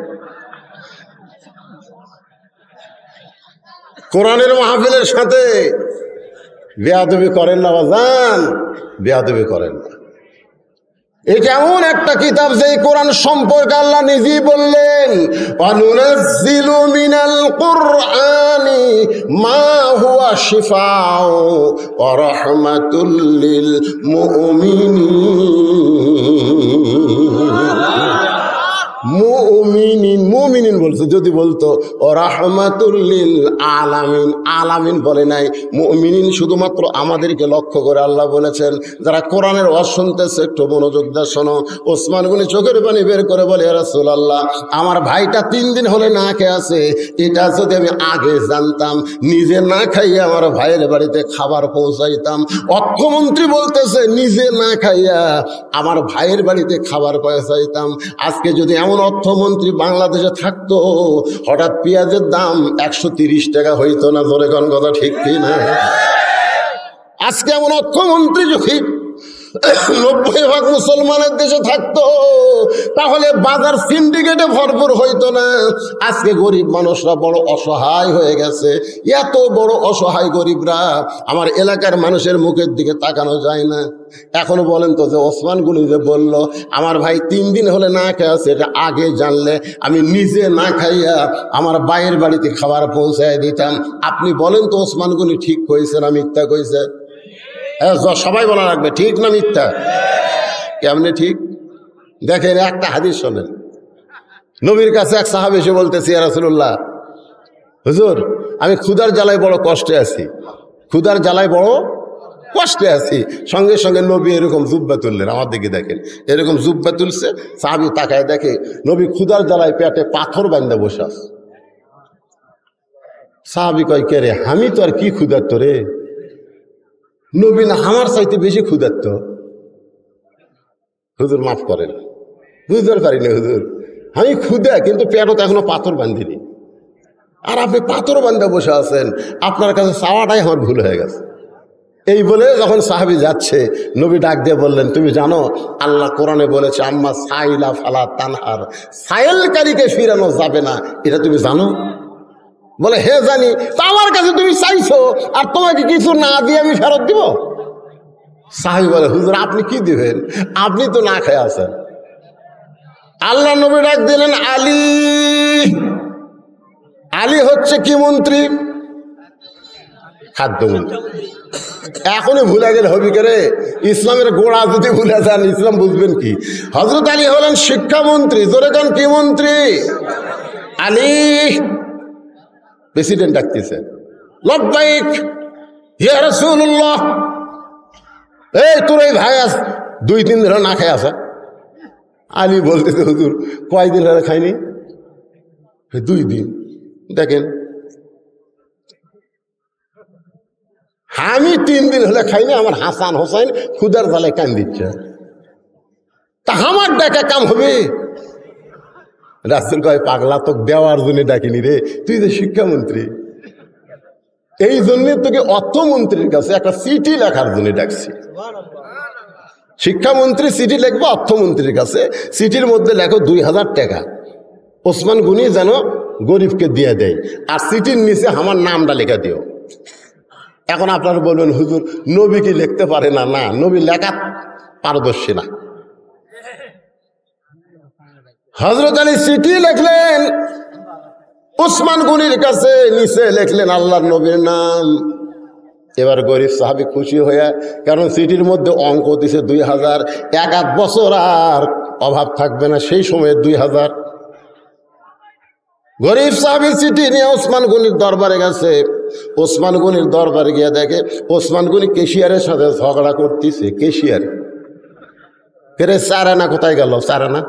কোরআনের মাহফিলের সাথে বেয়াদবি করেন না বাজান, বেয়াদবি করেন না। এটা এমন একটা কিতাব যে কোরআন সম্পর্কে আল্লাহ নিজেই বললেন ওয়ানুনাজ্জিলু মিনাল কুরআনি মা হুয়া শিফাউ ওয়া রাহমাতুল লিল মুমিনিন। মুমিনিন, মুমিনিন বলছে, যদি বলতো ও রাহমাতুল লিল আলামিন, আলামিন বলে নাই, মুমিনিন শুধুমাত্র আমাদেরকে লক্ষ্য করে আল্লাহ বলেছেন। যারা কোরআনের ওয়াজ শুনতেছে একটু মনোযোগ দিয়ে শোনো। ওসমান গনি চোখের পানি বের করে বলে ইয়া রাসূলুল্লাহ, আমার ভাইটা 3 দিন হলে না খেয়ে আছে, এটা যদি আমি আগে জানতাম নিজে না খাইয়া আমার ভাইয়ের বাড়িতে খাবার পৌঁছাইতাম। অর্থমন্ত্রী বলতেছে নিজে না খাইয়া আমার ভাইয়ের বাড়িতে খাবার পৌঁছাইতাম। আজকে যদি এমন অর্থমন্ত্রী বাংলাদেশে থাকতো, হঠাৎ পেঁয়াজের দাম 130 টাকা হইতো না। ধরে কোন কথা, ঠিক কি না? আজকে এমন অর্থমন্ত্রী যদি 90% মুসলমানের দেশে থাকতো, তাহলে বাজার সিন্ডিকেটে ভরপুর হইতো না। আজকে গরিব মানুষরা বড় অসহায় হয়ে গেছে। এত বড় অসহায় গরিবরা, আমার এলাকার মানুষের মুখের দিকে তাকানো যায় না। এখনো বলেন তো যে ওসমান গনি যে বলল আমার ভাই 3 দিন হলে না খেয়ে আছে, এটা আগে জানলে আমি নিজে না খাইয়া আমার ভাইয়ের বাড়িতে খাবার পৌঁছায় দিতাম। আপনি বলেন তো ওসমান গনি ঠিক কইছে না মিথ্যা কইছে? সবাই বলা রাখবে, ঠিক না মিথ্যা? কেমনে ঠিক? দেখেন একটা হাদিস শোনেন। নবীর কাছে এক সাহাবী এসে বলতেছে ইয়া রাসূলুল্লাহ, হুজুর আমি ক্ষুধার জ্বালায় বড় কষ্টে আছি, ক্ষুধার জ্বালায় বড় কষ্টে আছি। সঙ্গে সঙ্গে নবী এরকম জুব্বা তুললেন, আমার দিকে দেখেন, এরকম জুব্বা তুলছে। সাহাবী তাকায় দেখে নবী ক্ষুধার জ্বালায় পেটে পাথর বান্ধা বসে আছে। সাহাবী কয় কে রে, আমি তো আর কি ক্ষুধার্ত রে, নবী না আমার চাইতে বেশি ক্ষুধার্ত। হুজুর মাফ করেন, বুঝতে পারিনি হুজুর, আমি ক্ষুদা কিন্তু পেটত এখনো পাথর বান্ধিনি, আর আপনি পাথর বান্ধে বসে আছেন, আপনার কাছে চাওয়াটাই আমার ভুল হয়ে গেছে। এই বলে যখন সাহাবী যাচ্ছে, নবী ডাক দিয়ে বললেন, তুমি জানো আল্লাহ কোরআনে বলেছে আম্মা সাইলা ফালা তানহার, সাইলকারীকে ফিরানো যাবে না, এটা তুমি জানো? বলে হে জানি। তা আমার কাছে তুমি চাইছো, আর তোমাকে কিছু না দিয়ে আমি ফেরত দিব? সাহাবী বলে, হুজুর আপনি কি দিবেন, আপনি তো না খেয়ে আছেন। আল্লাহ নবী ডাক দিলেন, আলী। আলী হচ্ছে কি মন্ত্রী? খাদ্যমন্ত্রী। এখনই ভুলে গেলে হবি করে, ইসলামের গোড়া যদি ভুলে যান ইসলাম বুঝবেন কি? হযরত আলী হলেন শিক্ষামন্ত্রী। জোরে গান কি মন্ত্রী? আলী। প্রেসিডেন্ট ডাকতেছে, লব্বাইক ইয়া রাসূলুল্লাহ। এই তোর এই ভাই আস 2-3 দিন না খাই আসা। আলী বলতেছে, হুজুর কয়দিন ধরে খাইনি? 2 দিন। দেখেন আমি 3 দিন হলে খাইনি, আমার হাসান হোসাইন খুদার জালে কান দিচ্ছে, তা আমার ডাকা কাম হবে? রাসূল কয়, পাগলা তোকে দেওয়ার জন্য ডাকিনি রে, তুই যে শিক্ষামন্ত্রী, এই জন্য তোকে অর্থমন্ত্রীর কাছে একটা চিঠি লেখার জন্য ডাকছি। শিক্ষামন্ত্রী চিঠি লিখবো অর্থমন্ত্রীর কাছে, চিঠির মধ্যে লেখো 2000 টাকা ওসমান গনি যেন গরিবকে দিয়ে দেয়, আর চিঠির নিচে আমার নামটা লেখা দিও। এখন আপনারা বলবেন, হুজুর নবী কি লিখতে পারে না? না, নবী লেখা পারদর্শী না। হযরত আলী চিঠি লিখলেন ওসমান গনির কাছে, নিচে লিখলেন আল্লাহর নবীর নাম। এবার গরিব সাহাবী খুশি হয়ে, কারণ চিঠির মধ্যে অঙ্ক দিছে 2000, 1 বছর আর অভাব থাকবে না, সেই সময়ে 2000। গরিব সাহাবী চিঠি নিয়ে ওসমান গনির দরবারে গেছে। ওসমান গনির দরবারে গিয়ে দেখে ওসমান গনি কেশিয়ারের সাথে ঝগড়া করতেছে। কেশিয়ার ফেরে, 4 আনা কোথায় গেল? 4 আনা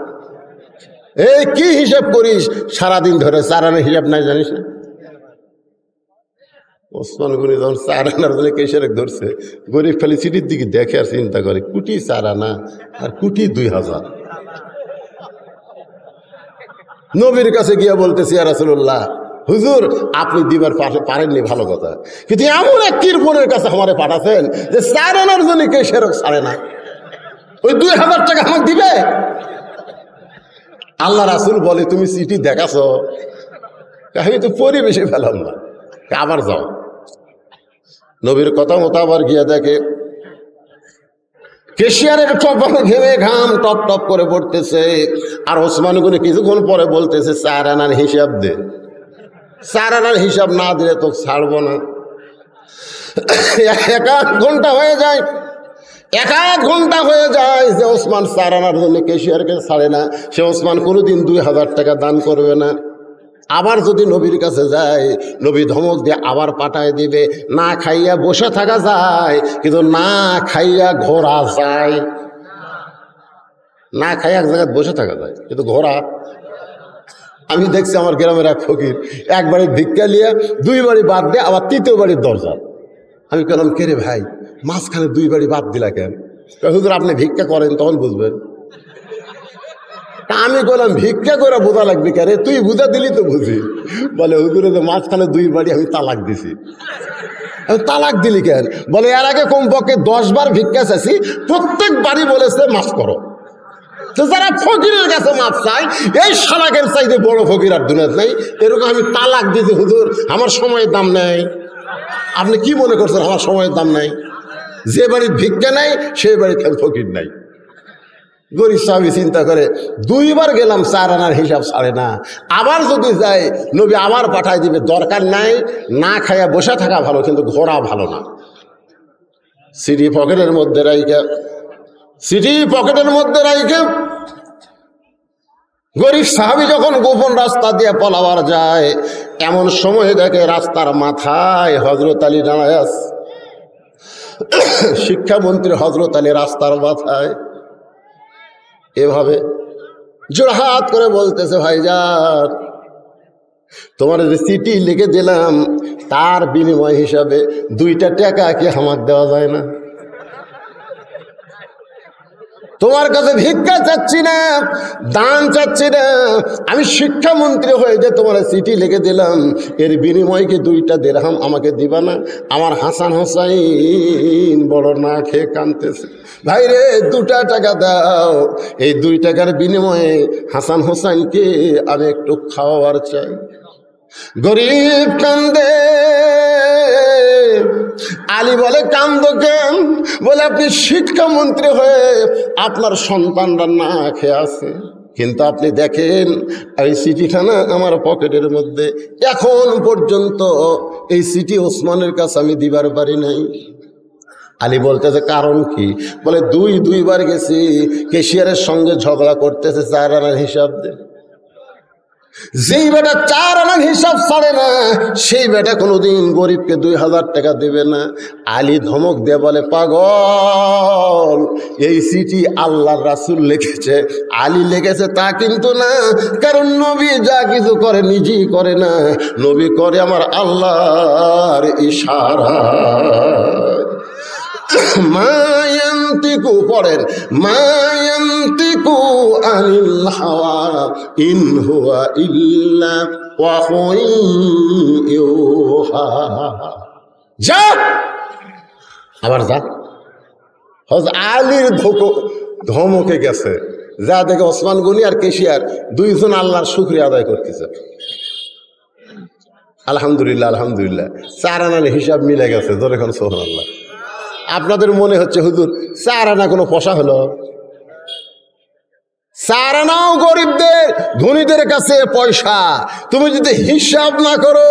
এই কি হিসাব করিস সারাদিন ধরে? 4 আনা হিসাব নাই জানিস না? ওসমান গনি যখন 4 আনার জন্য কেশিয়ারে ধরছে, গরিব খালি চিঠির দিকে দেখে আর চিন্তা করে, কোটি 4 আনা আর কোটি 2000। নবীর কাছে গিয়ে বলতেছি, ইয়া রাসূলুল্লাহ, হুজুর আপনি দিবার পারেননি ভালো কথা, কিন্তু এমন এক কিরপনের কাছে আমারে পাঠাছেন যে 4 আনার জন্য কেশিয়ার 4 আনা, ওই 2000 টাকা আমাকে দিবে? আল্লাহ রাসূল বলে, তুমি চিঠি দেখাছো? আমি তো পরিবেশে ফেলাম না, আবার যাও। নবীর কথা মতো আবার গিয়া দেখে কেশিয়ারের কপালে ঘেমে ঘাম টপ টপ করে পড়তেছে, আর ওসমান গনি কিছুক্ষণ পরে বলতেছে, 4 আনার হিসাব দে, 4 আনার হিসাব না দিলে তো ছাড়বো না। 1 ঘন্টা হয়ে যায়, 1 ঘন্টা হয়ে যায় যে ওসমান 4 আনার জন্য কেশিয়ারকে ছাড়ে না। সে ওসমান কোনোদিন 2000 টাকা দান করবে না। আবার যদি নবীর কাছে যায়, নবী ধমক দিয়ে আবার পাঠায় দিবে। না খাইয়া বসে থাকা যায়, কিন্তু না খাইয়া ঘোরা যায়। না খাইয়া এক জায়গায় বসে থাকা যায়, কিন্তু ঘোরা। আমি দেখছি আমার গ্রামের এক ফকির একবারে ভিক্ষা নিয়ে 2 বাড়ি বাদ দিয়ে আবার 3য় বাড়ির দরজা। আমি বললাম, কে রে ভাই, মাঝখানে 2 বাড়ি বাদ দিলা কেন? হুজুর আপনি ভিক্ষা করেন তখন বুঝবেন। আমি বললাম, ভিক্ষা করে বোঝা লাগবে কে রে? তুই বুঝা দিলি তো বুঝি। বলে, হুজুরে তো মাঝখানে 2 বাড়ি আমি তালাক দিছি। তালাক দিলি কেন? বলে, এর আগে কমপক্ষে 10 বার ভিক্ষা চাইছি, প্রত্যেক বাড়ি বলেছে মাফ করো। তো যারা ফকিরের কাছে মাফ চাই, এই শালাকের চাইতে বড় ফকির আর দুনিয়াতে নাই। এরকম আমি তালাক দিতে, হুজুর আমার সময়ের দাম নেই। আপনি কি মনে করছেন আমার সময়ের দাম নাই? যে বাড়ির ভিক্ষা নাই সেই বাড়ির ফকির নাই। গরিব সাহাবী চিন্তা করে, 2 বার গেলাম 4 আনার হিসাব ছাড়ে না, আবার যদি যায় নবী আবার পাঠায় দিবে। দরকার নাই, না খাইয়া বসে থাকা ভালো, কিন্তু ঘোরা ভালো না। সিটি পকেটের মধ্যে রাইকে গরিব সাহাবী যখন গোপন রাস্তা দিয়ে পলাবার যায়, এমন সময় দেখে রাস্তার মাথায় হযরত আলী দাঁড়ায় আছে। শিক্ষামন্ত্রী হযরত আলী রাস্তার মাথায় এভাবে জোড়হাত করে বলতেছে, ভাইজান তোমার যে চিঠি লিখে দিলাম তার বিনিময় হিসাবে 2টা টাকা কি আমাকে দেওয়া যায় না? তোমার কাছে ভিক্ষা চাচ্ছি না, দান চাচ্ছি না, আমি শিক্ষামন্ত্রী হয়ে যে তোমার চিঠি লিখে দিলাম, এর বিনিময়ে কি 2টা দিরহাম আমাকে দিবা না? আমার হাসান হোসাইন বড় না খেয়ে কাঁদতেছে, ভাই রে 2টা টাকা দাও, এই 2 টাকার বিনিময়ে হাসান হোসাইনকে আমি একটু খাওয়াবার চাই। গরিব কান্দে। আলী বলে কান্দো কেন? বলে আপনি শিক্ষামন্ত্রী হয়ে আপনার সন্তানরা না খেয়ে আছে, কিন্তু আপনি দেখেন এই চিঠিখানা আমার পকেটের মধ্যে, এখন পর্যন্ত এই চিঠি ওসমানের কাছে আমি দিবার পারি নাই। আলী বলতেছে কারণ কি? বলে 2বার গেছি, ক্যাশিয়ারের সঙ্গে ঝগড়া করতেছে 4 আনার হিসাব দে। যেই বেটা 4 আনার হিসাব ছাড়ে না, সেই বেটা কোনোদিন গরিবকে 2000 টাকা দেবে না। আলী ধমক দিয়ে বলে পাগল, এই চিঠি আল্লাহর রাসূল লিখেছে, আলী লিখেছে তা কিন্তু না, কারণ নবী যা কিছু করে নিজেই করে না, নবী করে আমার আল্লাহর ইশারা। মায়ান্তিকু পড়েন, মায়ান্তিকু আনিল হাওয়া ইন হুয়া ইল্লা ওয়াহয়ুন ইউহা। যা আবার যা। হযরত আলীর ধমকে গেছে, যা দেখে ওসমান গনি আর কেশিয়ার 2 জন আল্লাহর শুকরিয়া আদায় করতেছে। আলহামদুলিল্লাহ আলহামদুলিল্লাহ, 4 আনার হিসাব মিলে গেছে। জোরে কোন সুবহানাল্লাহ। আপনাদের মনে হচ্ছে হুজুর 4 আনা কোনো পয়সা হলো? 4 আনাও গরিবদের ধনীদের কাছে পয়সা। তুমি যদি হিসাব না করো,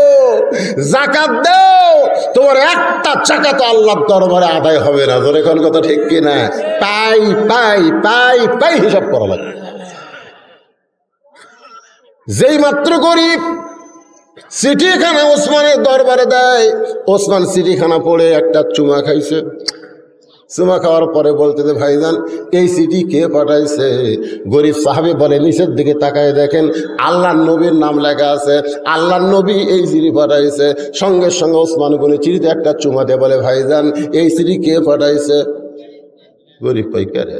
যাকাত দাও, তোমার একটা টাকা তো আল্লাহর দরবারে আদায় হবে না। ধরে কোন কথা ঠিক কিনা? পাই পাই পাই পাই হিসাব করা লাগে। যেই মাত্র গরিব চিঠিখানা ওসমানের দরবারে দেয়, ওসমান চিঠিখানা পড়ে একটা চুমা খাইছে। চুমা খাওয়ার পরে বলতেছে ভাইজান এই চিঠি কে পাঠাইছে? গরিব সাহাবী বলে নিচের দিকে তাকায় দেখেন আল্লাহর নবীর নাম লেখা আছে, আল্লাহর নবী এই চিঠি পাঠাইছে। সঙ্গে সঙ্গে ওসমান গনি চিঠিতে একটা চুমা দিয়ে বলে ভাইজান এই চিঠি কে পাঠাইছে? গরিব পাইকারে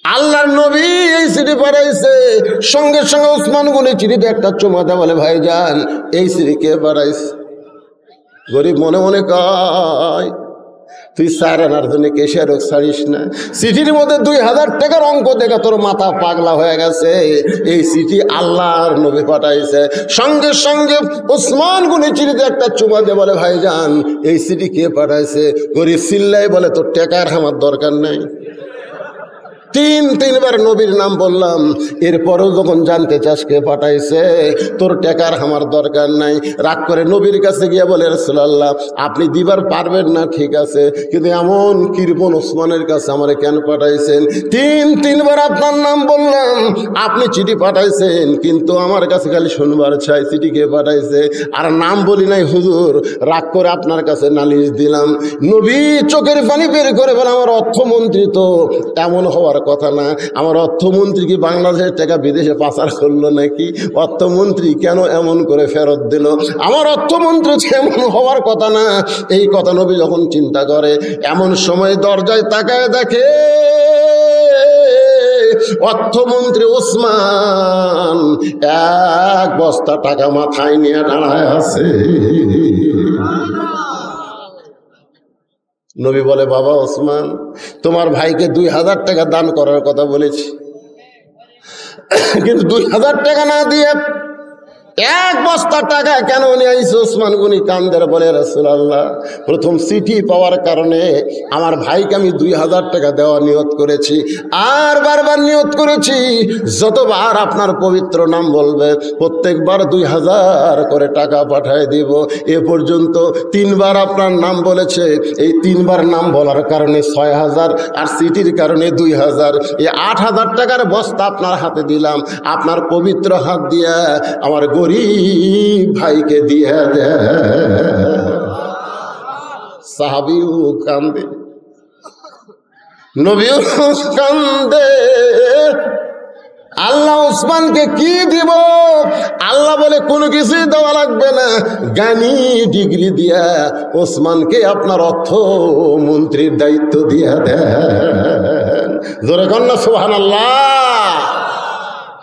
আল্লাহর নবী এই চিঠি পাঠাইছে। সঙ্গে সঙ্গে ওসমান গনি চিঠিতে একটা চুমা দিয়ে বলে ভাইজান এই চিঠি কে পাঠাইছে? গরিব মনে মনে কয় তুই 4 আনার জন্য কেশিয়ার ছাড়িস না। চিঠির মধ্যে 2000 টাকার অঙ্ক দেখে তোর মাথা পাগলা হয়ে গেছে। এই চিঠি আল্লাহর নবী পাঠাইছে। সঙ্গে সঙ্গে ওসমান গনি চিঠিতে একটা চুমা দিয়ে বলে ভাইজান এই চিঠি কে পাঠাইছে? গরিব চিল্লাই বলে তোর টাকার আমার দরকার নাই। 3বার নবীর নাম বললাম, এরপরেও যখন জানতে চাস কে পাঠাইছে, তোর টাকার আমার দরকার নাই। রাগ করে নবীর কাছে গিয়ে বলে রাসূলুল্লাহ আপনি দিবার পারবেন না ঠিক আছে, কিন্তু এমন কৃপণ ওসমানের কাছে আমারে কেন পাঠাইছেন? 3বার আপনার নাম বললাম, আপনি চিঠি পাঠাইছেন, কিন্তু আমার কাছে খালি শুনবার চাই চিঠি কে পাঠাইছে, আর নাম বলি নাই হুজুর। রাগ করে আপনার কাছে নালিশ দিলাম। নবী চোখের পানি বের করে বলে আমার অর্থমন্ত্রী তো এমন হওয়ার কথা না। আমার অর্থমন্ত্রী কি বাংলাদেশের টাকা বিদেশে পাচার করলো নাকি? অর্থমন্ত্রী কেন এমন করে ফেরত দিল? আমার অর্থমন্ত্রী এমন হওয়ার কথা না। এই কথা নবী যখন চিন্তা করে, এমন সময় দরজায় তাকায় দেখে অর্থমন্ত্রী ওসমান 1 বস্তা টাকা মাথায় নিয়ে দাঁড়ায় আছে। নবী বলে বাবা ওসমান তোমার ভাইকে 2000 টাকা দান করার কথা বলেছি, কিন্তু 2000 টাকা না দিয়ে 1 বস্তা টাকা কেন নিয়ে আইছে? ওসমান গনি কান্দের বলে রাসূলুল্লাহ প্রথম চিঠি পাওয়ার কারণে আমার ভাইকে আমি 2000 টাকা দেওয়া নিয়ত করেছি, আর বারবার নিয়ত করেছি যতবার আপনার পবিত্র নাম বলবে প্রত্যেকবার 2000 করে টাকা পাঠায় দিব। এ পর্যন্ত 3বার আপনার নাম বলেছে, এই 3বার নাম বলার কারণে 6000 আর চিঠির কারণে 2000, এই 8000 টাকার বস্তা আপনার হাতে দিলাম। আপনার পবিত্র হাত দিয়া আমার গরিব ভাইকে দিয়ে দে। সাহাবীও কান্দে, নবীও কান্দে। আল্লাহ ওসমানকে কি দিব? আল্লাহ বলে কোনো কিছুই দেওয়া লাগবে না, জ্ঞানী ডিগ্রি দিয়া ওসমানকে আপনার অর্থমন্ত্রীর দায়িত্ব দিয়া দেয়। জোরে কন্যা সুবহানাল্লাহ।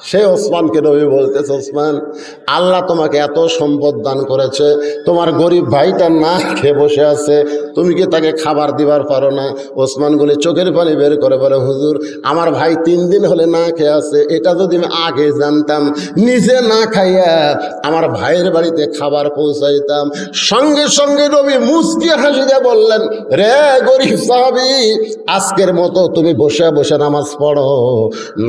সে ওসমানকে নবী বলতেছে, ওসমান, আল্লাহ তোমাকে এত সম্পদ দান করেছে, তোমার গরিব ভাইটা না খেয়ে বসে আছে, তুমি কি তাকে খাবার দিবার পারো না? ওসমান বলে চোখের পানি বের করে বলে, হুজুর, আমার ভাই 3 দিন হলে না খেয়ে আছে, এটা যদি আমি আগে জানতাম, নিজে না খাইয়া আমার ভাইয়ের বাড়িতে খাবার পৌঁছাইতাম। সঙ্গে সঙ্গে নবী মুস্কি হাসি দিয়ে বললেন, রে গরিব সাহাবী, আজকের মতো তুমি বসে বসে নামাজ পড়ো,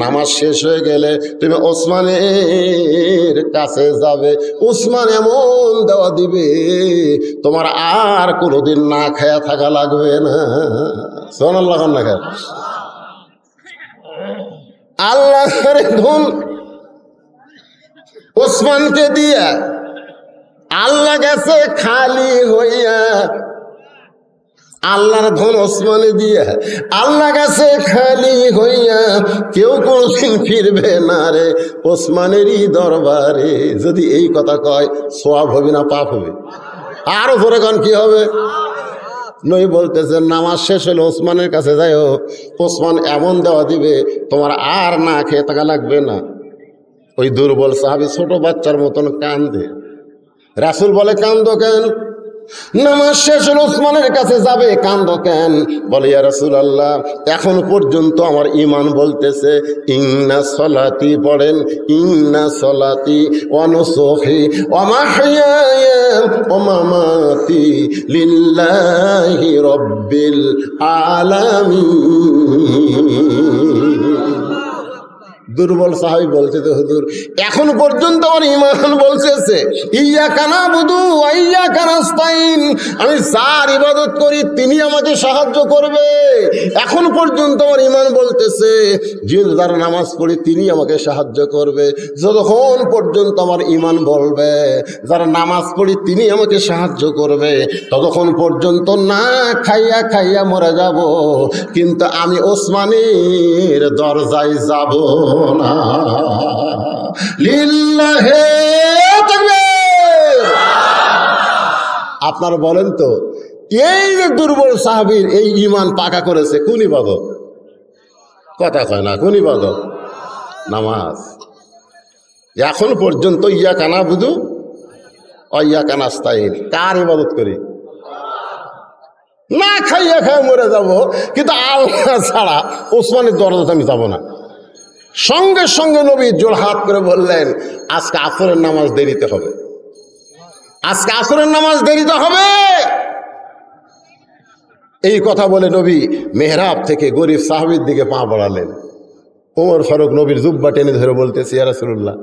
নামাজ শেষ হয়ে গেলে তুমি ওসমানের কাছে যাবে, ওসমান এমন দেওয়া দিবে তোমার আর কোনোদিন না খায়া থাকা লাগবে না। সুবহানাল্লাহ না খায় আল্লাহর ধন ওসমানকে দিয়া আল্লাহ গেছে খালি হইয়া, আল্লাহর ধন ওসমানে দিয়া আল্লাহ কাছে খালি হইয়া, কেউ কোনদিন ফিরবে না রে ওসমানেরই দরবারে। যদি এই কথা কয়, সওয়াব হবে না পাপ হবে? আরো ধরে গান কি হবে? নই বলতেছে, নামাজ শেষ হলে ওসমানের কাছে যাইও, ওসমান এমন দেওয়া দিবে তোমার আর না খেয়ে থাকা লাগবে না। ওই দুর্বল সাহাবী ছোট বাচ্চার মতন কান্দে। রাসূল বলে, কান্দো কেন? নামাজ শেষ হলে ওসমানের কাছে যাবে, কান্দো কেন? বলে, ইয়া রাসূলুল্লাহ, এখন পর্যন্ত আমার ঈমান বলতেছে ইন্না সলাতি, পড়েন, ইন্না সলাতি ওয়া নুসুকি ওয়া মাহইয়ায়া ওয়া মামাতি লিল্লাহি রাব্বিল আলামিন। দুর্বল সাহাবী বলছে, তো হুজুর, এখন পর্যন্ত আমার ঈমান বলতেছে ইয়্যাকা না'বুদু ওয়া ইয়্যাকা নাস্তাইন, আমি যার ইবাদত করি তিনি আমাকে সাহায্য করবে। এখন পর্যন্ত আমার ঈমান বলতেছে যার নামাজ পড়ি তিনি আমাকে সাহায্য করবে। যতক্ষণ পর্যন্ত আমার ঈমান বলবে যারা নামাজ পড়ি তিনি আমাকে সাহায্য করবে, ততক্ষণ পর্যন্ত না খাইয়া খাইয়া মরে যাব, কিন্তু আমি ওসমানের দরজায় যাব না। লিল্লাহে তাকবীর। আপনারা বলেন তো, এই যে দুর্বল সাহাবীর এই ঈমান পাকা করেছে কোন ইবাদত? কথা কয় না, কোন ইবাদত? নামাজ। এখন পর্যন্ত ইয়্যাকা না'বুদু ওয়া ইয়্যাকা নাস্তাইন, কার ইবাদত করি? না খাইয়া খাইয়া মরে যাব, কিন্তু আল্লাহ ছাড়া ওসমানের দরজাতে আমি যাব না। সঙ্গে সঙ্গে নবী জোড়হাত করে বললেন, আজকে আসরের নামাজ দেরিতে হবে, আজকে আসরের নামাজ দেরিতে হবে। এই কথা বলে নবী মেহরাব থেকে গরিব সাহাবীর দিকে পা বাড়ালেন। ওমর ফারুক নবীর জুব্বা টেনে ধরে বলতেছে, ইয়া রাসূলুল্লাহ,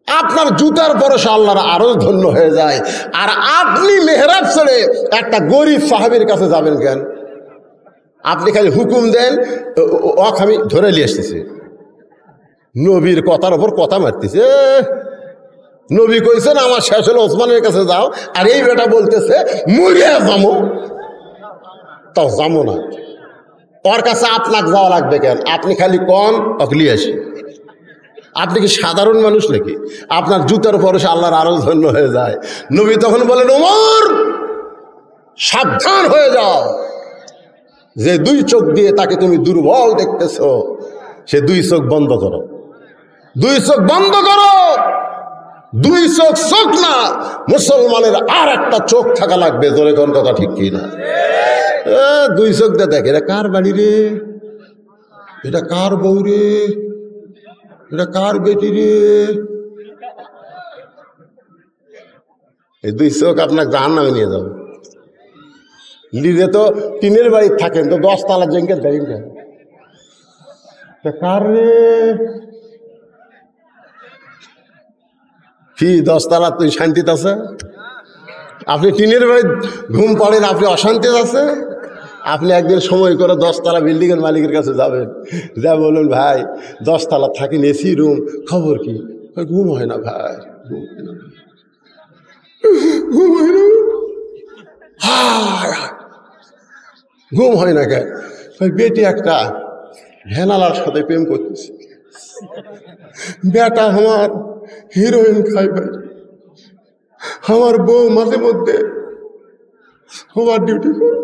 আপনার জুতার পরশে আল্লাহর আরো ধন্য হয়ে যায়, আর আপনি মেহরাব ছেড়ে একটা গরিব সাহাবীর কাছে যাবেন কেন? আপনি খালি হুকুম দেন, আমি ধরে নিয়ে আসতেছি। নবীর কথার ওপর কথা মারতেছে। নবী কইছেন আমার শেষ হলে ওসমানের কাছে যাও, আর এই বেটা বলতেছে মরিয়া যাবো, তাও যাবো না। ওর কাছে আপনাকে যাওয়া লাগবে কেন? আপনি খালি কন অকলি আসি। আপনি কি সাধারণ মানুষ নাকি? আপনার জুতার পরশে আল্লাহর আরো ধন্য হয়ে যায়। নবী তখন বলেন, ওমর সাবধান হয়ে যাও, যে 2 চোখ দিয়ে তাকে তুমি দুর্বল দেখতেছ, সে 2 চোখ বন্ধ করো, 2 চোখ বন্ধ করো। 2 চোখ চোখ না, মুসলমানের আর একটা চোখ থাকা লাগবে। জোরে কোন কথা ঠিক কি না? 2 চোখ দিয়ে দেখে, এটা কার বাড়ি রে, এটা কার বউ রে, এটা কার বেটি রে। এই 2 চোখ আপনাকে জাহান্নামে নিয়ে যাবে। লিজে তো টিনের বাড়ি থাকেন, তো 10 তলা জেঙ্গে দেখেন, কার রে কি 10 তলা তুই শান্তিতে আছে? আপনি টিনের বাড়ি ঘুম পড়েন, আপনি অশান্তিতে আছে? আপনি একদিন সময় করে 10 তলা বিল্ডিং এর মালিকের কাছে যাবেন, যা বলুন, ভাই 10 তলা থাকেন, এসি রুম, খবর কি? ঘুম হয় না ভাই, ঘুম হয় না, ঘুম হয় না কেন? বেটি একটা হেনালার সাথে প্রেম করতেছে, বেটা আমার হিরোইন খাই ভাই, আমার বউ মাঝে মধ্যে ওভার ডিউটি করে,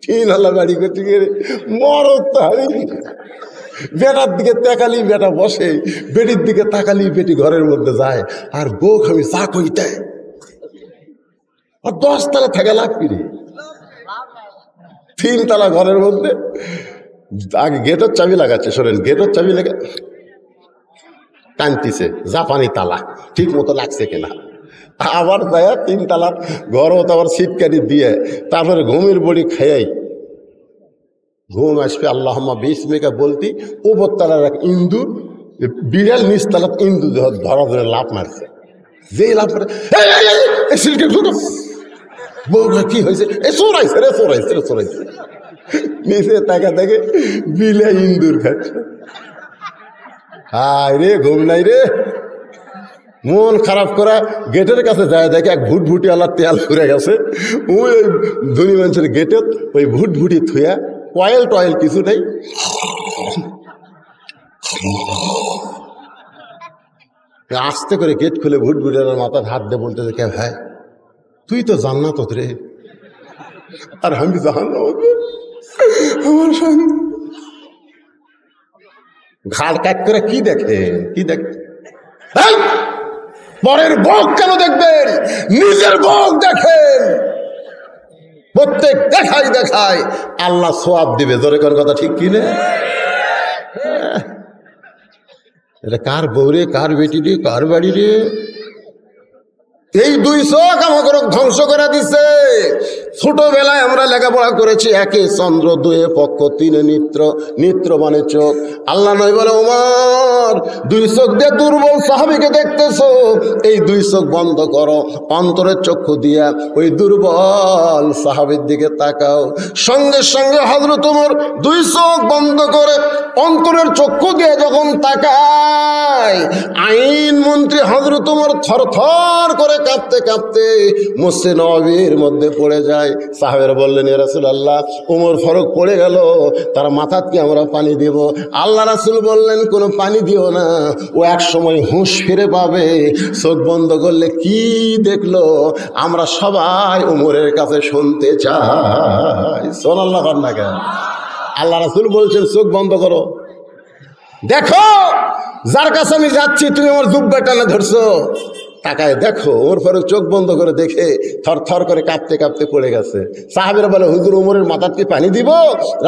তিন আলা বাড়ি করতে গেলে মরদ তো হারিয়ে, বেটার দিকে তাকালি বেটা বসে, বেটির দিকে তাকালি বেটি ঘরের মধ্যে যায়, আর বউ খাবি চা কইতে, আর 10 তলা থাকে লাভ কিরে, 3 তলা ঘরের মধ্যে। আগে গেটের চাবি লাগাচ্ছে, শোনেন, গেটের চাবি লেগে টানতিছে, জাপানি তালা ঠিক মতো লাগছে কিনা, আবার যায় 3 তলার ঘরও তো আবার সিটকারি দিয়ে, তারপরে ঘুমের বড়ি খাইয়াই ঘুম আসবে। আল্লাহুম্মা বিসমিকা বলতি উপর তলার এক ইন্দুর, বিড়াল নিচ তলা ইন্দুর ধরা ধরে লাফ মারছে, যেই লাফ মারে বউরা কি হয়েছে, এ চোরাইছে রে, চোরাইছে রে, চোরাইছে। নিচে তাকা দেখে বিলে ইন্দুর খাচ্ছে। হায় রে, ঘুম নাই রে, মন খারাপ করা গেটের কাছে যায়, দেখে এক ভুটভুটি আলার তেল ঘুরে গেছে, ওই ধনী মানুষের গেটে ওই ভুটভুটি থুয়া, অয়েল টয়েল কিছু নেই, আস্তে করে গেট খুলে ভুটভুটি আলার মাথার হাত দিয়ে বলতেছে, কে ভাই তুই তো জান্নাত রে, আর আমি জাহান্নাম, আমার সঙ্গে ঘাড় কাট করে কি দেখে, কি দেখে, পরের বউ কেন দেখবেন, নিজের বউ দেখেন। প্রত্যেক দেখাই দেখায় আল্লাহ সওয়াব দিবে, জোরে কোন কথা ঠিক কিনে। এটা কার বউ রে, কার বেটি রে, কার বাড়ি রে, এই 2 চোখ আমাকে ধ্বংস করে দিছে। ছোটবেলায় আমরা লেখাপড়া করেছি, 1 চন্দ্র, 2 পক্ষ, 3 নিত্র, নিত্র মানে চোখ। আল্লাহ নয় বলে, ওমর 2 চোখ দিয়ে দুর্বল সাহাবীকে দেখতেছো, এই 2 চোখ বন্ধ করো, অন্তরের চক্ষু দিয়া ওই দুর্বল সাহাবীর দিকে তাকাও। সঙ্গে সঙ্গে হযরত ওমর 2 চোখ বন্ধ করে অন্তরের চক্ষু দিয়ে যখন তাকায়, আইন মন্ত্রী হযরত ওমর থরথর করে কাঁপতে কাঁপতে মসজিদে নববীর মধ্যে পড়ে যায়। সাহাবেরা বললেন, ইয়া রাসূলুল্লাহ, ওমর ফারুক পড়ে গেল, তার মাথাত কি আমরা পানি দেব? আল্লাহ রাসূল বললেন, কোনো পানি দিও না, ও এক সময় হুঁশ ফিরে পাবে। চোখ বন্ধ করলে কি দেখলো আমরা সবাই ওমরের কাছে শুনতে চাই। সুবহানাল্লাহ। না কেন আল্লাহ রাসূল বলছেন চোখ বন্ধ করো, দেখো যার কাছে আমি যাচ্ছি তুমি আমার জুব্বা টানা ধরছো, তাকায় দেখো। ওমর ফারুক চোখ বন্ধ করে দেখে থর থর করে কাঁপতে কাঁপতে পড়ে গেছে। সাহাবীরা বলে, হুজুর ওমরের মাথার কি পানি দিব?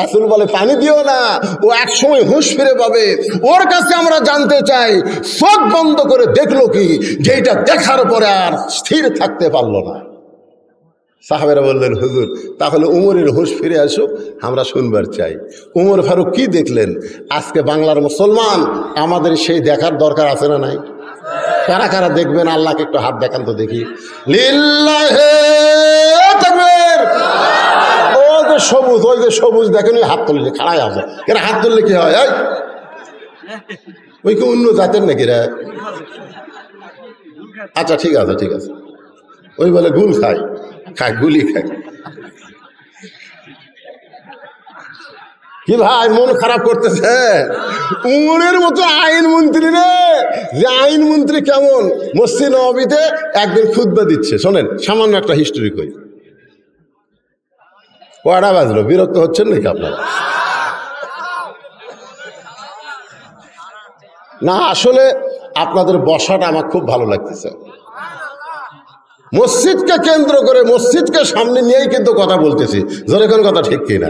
রাসূল বলে, পানি দিও না, ও এক সময় হুঁশ ফিরে পাবে, ওর কাছে আমরা জানতে চাই চোখ বন্ধ করে দেখলো কি, যেটা দেখার পরে আর স্থির থাকতে পারলো না। সাহাবেরা বললেন, হুজুর তাহলে উমরের হুঁশ ফিরে আসুক, আমরা শুনবার চাই। উমর ফারুক কি দেখলেন? আজকে বাংলার মুসলমান আমাদের সেই দেখার দরকার আছে না নাই? কারা কারা দেখবেন আল্লাহকে একটু হাত দেখান তো দেখি। লিল্লাহে তাকবীর। ও যে সবুজ, ওই যে সবুজ দেখেন, ওই হাত তুললে খাড়াই আছে, এরা হাত তুললে কি হয়? ওই কি অন্য জাতের নাকি রে? আচ্ছা ঠিক আছে, ঠিক আছে, ওই বলে গুল খায়, খায় গুলি খায়। কি ভাই মন খারাপ করতেছে? উমরের মতো আইন মন্ত্রী রে, যে আইন মন্ত্রী কেমন মসজিদ নববীতে একদিন খুতবা দিচ্ছে। শোনেন সামান্য একটা হিস্টোরি কই। কয়টা বাজলো? বিরক্ত হচ্ছেন নাকি আপনারা? না আসলে আপনাদের বসাটা আমার খুব ভালো লাগতেছে। মসজিদকে কেন্দ্র করে, মসজিদকে সামনে নিয়েই কিন্তু কথা বলতেছি, যেরকম কথা ঠিক কিনা।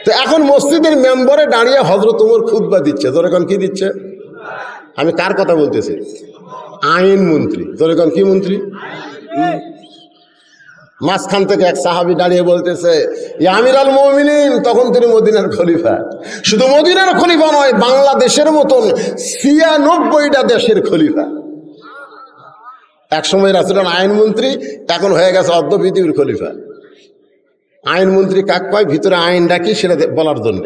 তো এখন মসজিদের মেম্বারে দাঁড়িয়ে হযরত ওমর খুতবা দিচ্ছে, যেরকম কি দিচ্ছে? আমি কার কথা বলতেছি? আইন মন্ত্রী। যেরকম কি মন্ত্রী? মাঝখান থেকে এক সাহাবী দাঁড়িয়ে বলতেছে, ইয়া আমিরাল মুমিনিন। তখন তিনি মদিনার খলিফা। শুধু মদিনার খলিফা নয়, বাংলাদেশের মতন 96টা দেশের খলিফা। এক সময় রাসূলের আইনমন্ত্রী, এখন হয়ে গেছে অর্ধ পৃথিবীর খলিফা। আইনমন্ত্রী কাক কয়? ভিতরে আইন ডাকি সেটা বলার জন্য।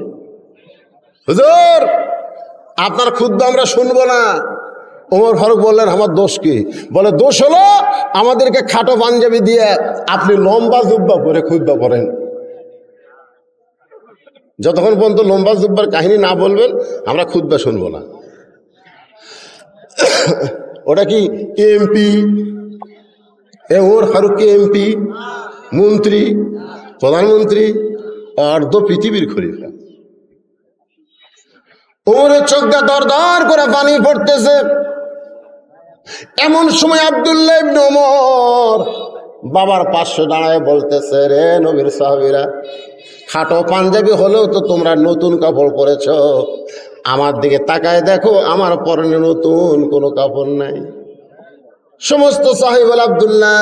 হুজুর আপনার খুতবা আমরা শুনবো না। ওমর ফারুক বললেন, আমার দোষ কি? বলে, দোষ হলো আমাদেরকে খাটো পাঞ্জাবি দিয়ে আপনি লম্বা জুব্বা পরে খুতবা পড়েন। যতক্ষণ পর্যন্ত লম্বা জুব্বার কাহিনী না বলবেন আমরা খুতবা শুনবো না। ওটা কি এমপি? ওমর ফারুক কি এমপি, মন্ত্রী? প্রধানমন্ত্রী, অর্ধ পৃথিবীর খলিফা। ওমরের চোখ দিয়ে দর দর করে পানি পড়তেছে। এমন সময় আব্দুল্লাহ ইবনে ওমর বাবার পাশে দাঁড়ায় বলতেছে, রে নবীর সাহাবীরা, খাটো পাঞ্জাবি হলেও তো তোমরা নতুন কাপড় পরেছ, আমার দিকে তাকায় দেখো, আমার পরনে নতুন কোনো কাপড় নাই। সমস্ত সাহেব আব্দুল্লাহ,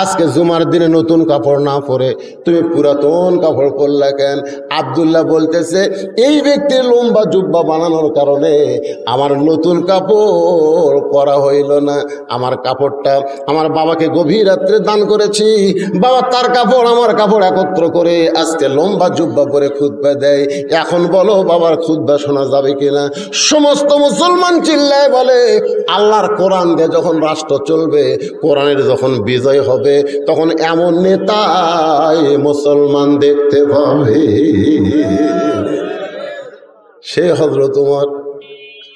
আজকে জুমার দিনে নতুন কাপড় না পরে তুমি পুরাতন কাপড় পরলা কেন? আব্দুল্লাহ বলতেছে, এই ব্যক্তির লম্বা জুব্বা বানানোর কারণে আমার নতুন কাপড় পরা হইল না। আমার কাপড়টা আমার বাবাকে গভীর রাত্রে দান করেছি, বাবা তার কাপড় আমার কাপড় একত্র করে আজকে লম্বা জুব্বা পরে খুতবা দেয়। এখন বলো বাবার খুতবা শোনা যাবে কিনা? সমস্ত মুসলমান চিল্লায় বলে, আল্লাহর কোরআন দিয়ে যখন রাষ্ট্র চলবে, কোরআনের যখন বিজয় হবে, তখন এমন নেতাই মুসলমান দেখতে পাবে। সে হযরত ওমর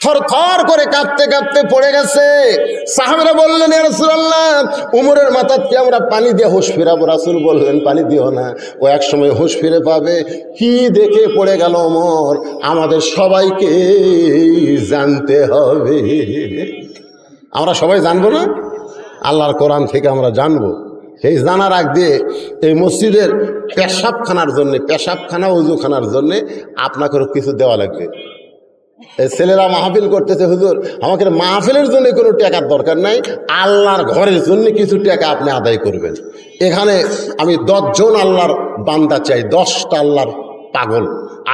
থরথর করে কাঁপতে কাঁপতে পড়ে গেছে। সাহাবীরা বললেন, ইয়া রাসূলুল্লাহ, উমরের মাথাতে আমরা পানি দিয়ে হুঁশ ফিরাবো। রাসূল বললেন, পানি দিও না, ও এক সময় হুঁশ ফিরে পাবে। কি দেখে পড়ে গেল ওমর? আমাদের সবাইকে জানতে হবে। আমরা সবাই জানবো না? আল্লাহর কোরআন থেকে আমরা জানবো। সেই জানার আগ দিয়ে এই মসজিদের পেশাবখানার জন্যে, পেশাবখানা ওযুখানার জন্যে আপনাকেও কিছু দেওয়া লাগবে। এই ছেলেরা মাহফিল করতেছে, হুজুর আমাকে মাহফিলের জন্য কোনো টাকার দরকার নাই, আল্লাহর ঘরের জন্য কিছু টাকা আপনি আদায় করবেন। এখানে আমি 10 জন আল্লাহর বান্দা চাই, 10টা আল্লাহর পাগল,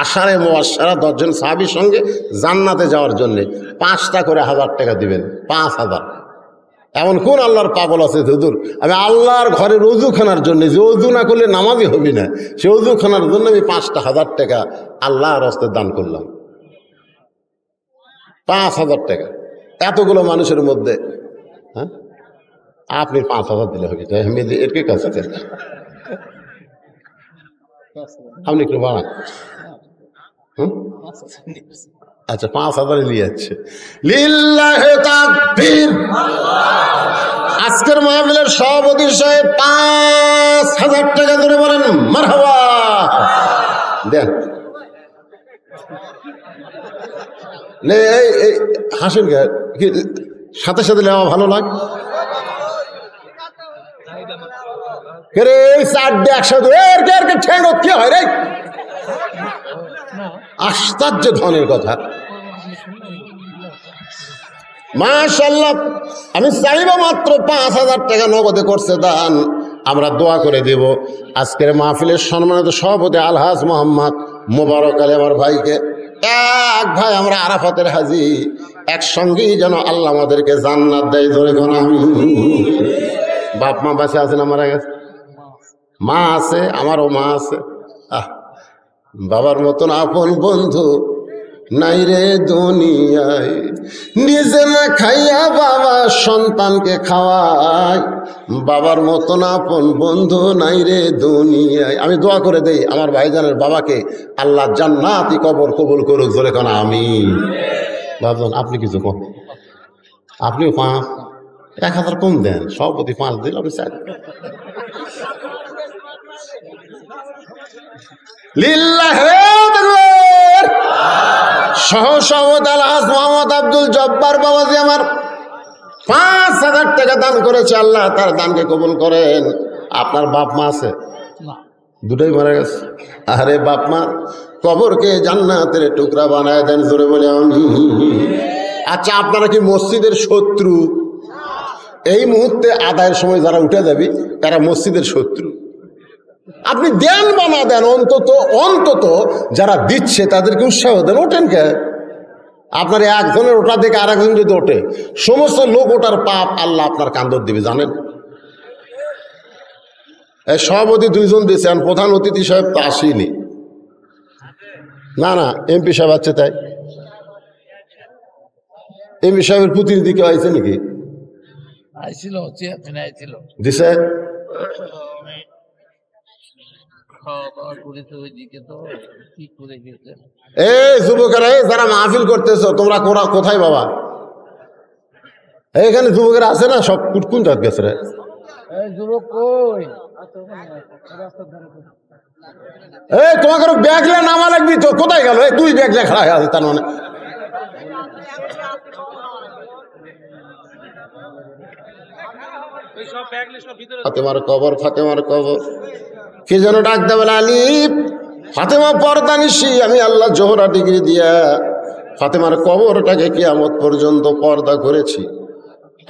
আশারে মুবাশশারা 10 জন সাহাবীর সঙ্গে জান্নাতে যাওয়ার জন্যে 5টা করে 1000 টাকা দিবেন। 5000। এমন কোন আল্লাহর পাগল আছে হুজুর, আমি আল্লাহর ঘরের ওযুখানার জন্য, যে ওযু না করলে নামাজই হবি না, সে ওযুখানার জন্য আমি 5টা 1000 টাকা আল্লাহর রাস্তে দান করলাম। 5000 টাকা এতগুলো মানুষের মধ্যে। হ্যাঁ, আপনি 5000 দিলে হবে, এর কি কাজ আছে? আপনি একটু বাড়ান। আচ্ছা, 5000 নিয়ে যাচ্ছে। লিল্লাহি তাকবীর। আজকের মাহফিলের সভাপতি সাহেব 5000 টাকা ধরে বলেন মারহাবা দেন। হাসেন কি? সাথে সাথে নেওয়া ভালো লাগে। কি হয় রে? আশ্চর্য ধনের কথা। মাশাআল্লাহ, আমি চাইব মাত্র 5000 টাকা নগদে করছে দান, আমরা দোয়া করে দেব। আজকের মাহফিলের সম্মানিত সভাপতি আলহাজ মোহাম্মদ মোবারক আলী আমার ভাইকে, এক ভাই আমরা আরাফাতের হাজি, একসঙ্গেই যেন আল্লাহ আমাদেরকে জান্নাত দেয়। ধরে কোন আমি বাপ মা বাঁচে আছেন, মারা গেছে, মা আছে, আমারও মা আছে। বাবার মতন আপন বন্ধু নাই রে দুনিয়ায়, নিজে না খাইয়া বাবা সন্তানকে খাওয়ায়, বাবার মতন আপন বন্ধু নাই রে দুনিয়ায়। আমি দোয়া করে দেই আমার ভাইজানের বাবাকে আল্লাহ জান্নাতি কবর কবুল করুক। জোরে কোন আমিন। বাবজান আপনি কিছু কম, আপনিও 1000 কম দেন, সভাপতি 5 দিন, আপনি 4। সহসভাপতি আলহাজ মোহাম্মদ আব্দুল জব্বার বাবাজি আমার 5000 টাকা দান করেছে। আল্লাহ তার দানকে কবুল করেন। আপনার বাপ মা আছে? দুটোই মারা গেছে। আরে বাপ মা কবরকে জান্নাতের টুকরা বানায় দেন। জোরে বলে আমি। আচ্ছা, আপনারা কি মসজিদের শত্রু? এই মুহূর্তে আদায়ের সময় যারা উঠে যাবি তারা মসজিদের শত্রু। আপনি দেন বা না দেন, অন্তত যারা দিচ্ছে তাদেরকে উৎসাহ দেন। ওঠেন কে? আপনার একজনের ওটা দেখে আর একজন যদি ওঠে, সমস্ত লোক ওটার পাপ আল্লাহ আপনার কান্দর দিবে, জানেন? এই সভাপতি 2 জন দিয়েছেন, প্রধান অতিথি সাহেব তো আসেনি। না এমপি সাহেব আছে, তাই এমপি সাহেবের প্রতিনিধি কেউ আইছে নাকি? দিছে। এই যুবকেরা যারা মাহফিল করতেছ, তোমরা কোথায় বাবা? এইখানে যুবকেরা আছে না? সব কোন জাত গেছে রে? এই তোমাকে ব্যাগলে নামা লাগবি তো, কোথায় গেল? এই তুই ব্যাগলে খাড়া হয়ে আছে তার মানে। ফাতেমার কবর, ফাতেমার কবর, কে যেন ডাক দেবে আলিফ, ফাতেমা পর্দা নিশি, আমি আল্লাহ জোহরা ডিগ্রি দিয়া ফাতেমার কবরটাকে কিয়ামত পর্যন্ত পর্দা করেছি।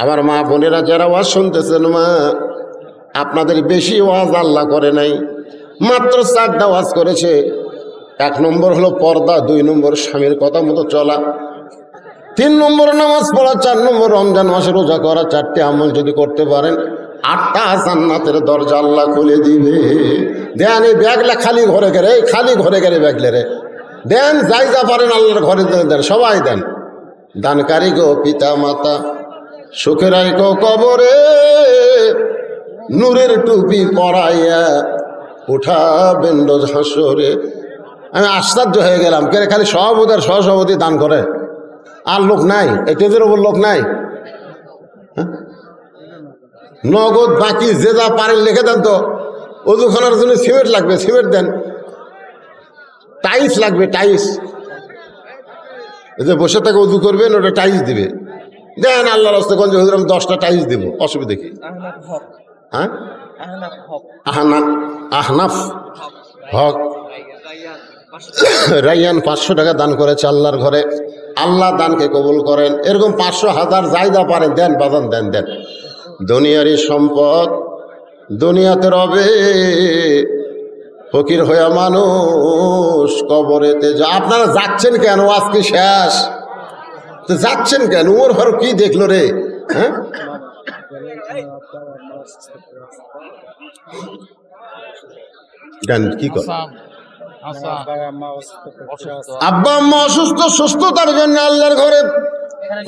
আমার মা বোনেরা যারা ওয়াজ শুনতেছেন, মা আপনাদের বেশি ওয়াজ আল্লাহ করে নাই, মাত্র 4টা ওয়াজ করেছে। 1 নম্বর হলো পর্দা, 2 নম্বর স্বামীর কথা মতো চলা, 3 নম্বর নামাজ পড়া, 4 নম্বর রমজান মাসে রোজা করা। 4টে আমল যদি করতে পারেন 8টা জান্নাতের দরজা আল্লাহ খুলে দিবে। দেন এই ব্যাগলা খালি ঘরে গেলে, খালি ঘরে গেলে ব্যাগলে রে দেন, যাই যা পারেন আল্লাহর ঘরে দেন, সবাই দেন। দানকারী গো পিতা মাতা, সুখের আইকো কবরে, নূরের টুপি পরাইয়া উঠাবেন রোজ হাসরে। আমি আশ্চর্য হয়ে গেলাম, কে খালি সভাপতি আর সহসভাপতি দান করে, আর লোক নাই, এটেজের ওপর লোক নাই। নগদ বাকি যে যা পারেন লিখে দেন তো। অজুখানার জন্য সিমেন্ট লাগবে, সিমেন্ট দেন। টাইলস লাগবে, টাইলস, যে বসে থেকে উজু করবেন ওটা টাইলস দিবে, দেন। আল্লাহ রাস্তায় গঞ্জ হুজুর আমি 10টা টাইলস দেবো, অসুবিধা কি? হ্যাঁ, আহনাফ হক রাইয়ান 500 টাকা দান করেছে আল্লাহর ঘরে। আল্লাহ দানকে কবুল করেন। এরকম 500, 1000 যাইদা পারেন দেন, বাজান দেন, দেন। দুনিয়ারই সম্পদ দুনিয়াতে রবে, ফকির হইয়া মানুষ কবরেতে যা। আপনারা যাচ্ছেন কেন? আজকে শেষ, যাচ্ছেন কেন? ওর ঘর কি দেখলো রে? হ্যাঁ, কি কর? আব্বা আম্মা অসুস্থ, সুস্থতার জন্য আল্লাহর ঘরে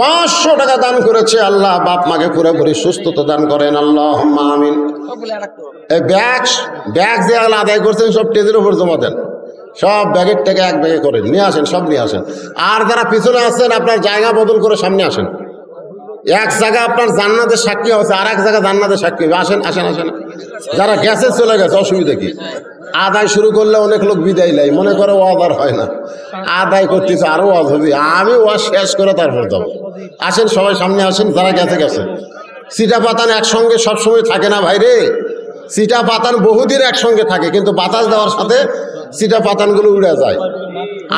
500 টাকা দান করেছে। আল্লাহ বাপ মাকে পুরোপুরি সুস্থতা দান করেন, আল্লাহুম্মা আমিন। এই ব্যাগ যে আদায় করছেন সব টেজের উপর জমা দেন, সব ব্যাগের থেকে 1 ব্যাগে করেন, নিয়ে আসেন, সব নিয়ে আসেন। আর যারা পিছনে আছেন আপনার জায়গা বদল করে সামনে আসেন। এক জায়গা আপনার জান্নাতের সাক্ষী হচ্ছে, আর এক জায়গা জান্নাতের সাক্ষী হবে। আসেন, আসেন, আসেন। যারা গেছে চলে গেছে, অসুবিধা কি? আদায় শুরু করলে অনেক লোক বিদায় নেয়, মনে করে ওয়াজ আর হয় না, আদায় করতেছে, আরো ওয়াজ হবে। আমি ওয়াজ শেষ করে তারপর যাবো। আসেন, সবাই সামনে আসেন, যারা গেছে গেছে। সিটা পাতান একসঙ্গে সবসময় থাকে না ভাই রে, সিটা পাতান বহুদিন একসঙ্গে থাকে, কিন্তু বাতাস দেওয়ার সাথে সিটা পাতানগুলো উড়ে যায়।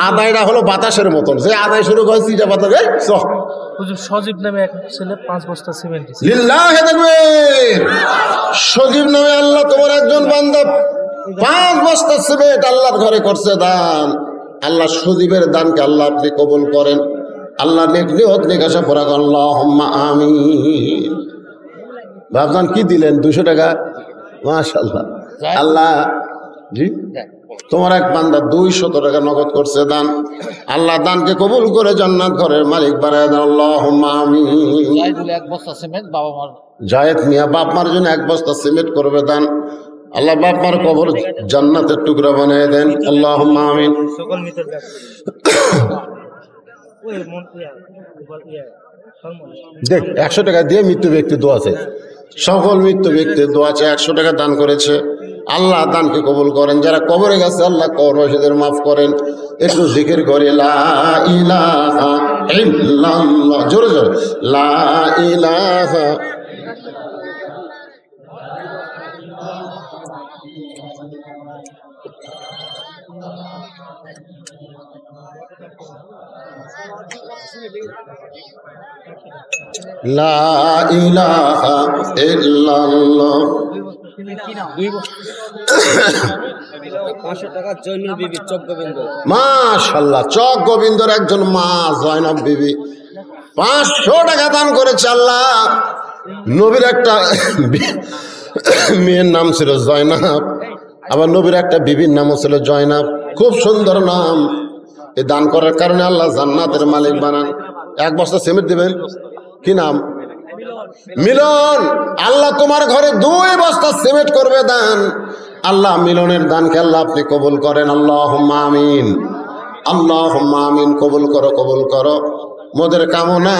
আদায়টা হলো বাতাসের মতন, যে আদায় শুরু করে সিটা পাতান সজীব নামে এক ছেলে 5 বস্তা সিমেন্ট দিয়েছে। লিল্লাহি তাকবীর। সজীব নামে আল্লাহ তোমার একজন বান্দা 5 বস্তা সিমেন্ট আল্লাহর ঘরে করছে দান। আল্লাহ সজীবের দানকে আল্লাহ আপনি কবুল করেন। আল্লাহ নেক নিয়ত নিকাশা পড়া করেন, আল্লাহুম্মা আমিন। ভাবজান কি দিলেন? 200 টাকা, মাশাআল্লাহ। আল্লাহ জি, তোমার এক বান্দা 200 টাকা নগদ করছে দান। আল্লাহ দানকে কবুল করে জান্নাত ঘরের মালিক বানায় দেন, আল্লাহুম্মা আমিন। জায়েদ মিয়া বাপ মার জন্য 1 বস্তা সিমেন্ট করবে দান। আল্লাহ বাপ মার কবর জান্নাতের টুকরা বানিয়ে দেন, আল্লাহুম্মা আমিন। দেখ 100 টাকা দিয়ে মৃত্যু ব্যক্তি দোয়া আছে, সকল মৃত্যু ব্যক্তির দোয়া আছে। 100 টাকা দান করেছে, আল্লাহ দানকে কবুল করেন। যারা কবরে গেছে আল্লাহ কবরবাসীদের মাফ করেন। একটু জিকির করে লা ইলাহা ইল্লাল্লাহ, জোরে জোরে লা ইলাহা। লা ইলাহা ইল্লাল্লাহ। 500 টাকা জয়নুল বিবি চক গোবিন্দ। মাশাআল্লাহ, চক গোবিন্দর একজন মা জয়নাব বিবি 500 টাকা দান করেছে। আল্লাহ নবীর একটা মেয়ের নাম ছিল জয়নাব, আবার নবীর একটা বিবির নামও ছিল জয়নাব, খুব সুন্দর নাম। এই দান করার কারণে আল্লাহ জান্নাতের মালিক বানান। 1 বস্তা সিমেন্ট দিবেন, কি নাম? মিলন। আল্লাহ তোমার ঘরে 2 বস্তা সিমেন্ট করবে দান। আল্লাহ মিলনের দানকে আল্লাহ আপনি কবুল করেন, আল্লাহুম্মা আমিন, আল্লাহুম্মা আমিন। কবুল করো, কবুল করো। মোদের কামনা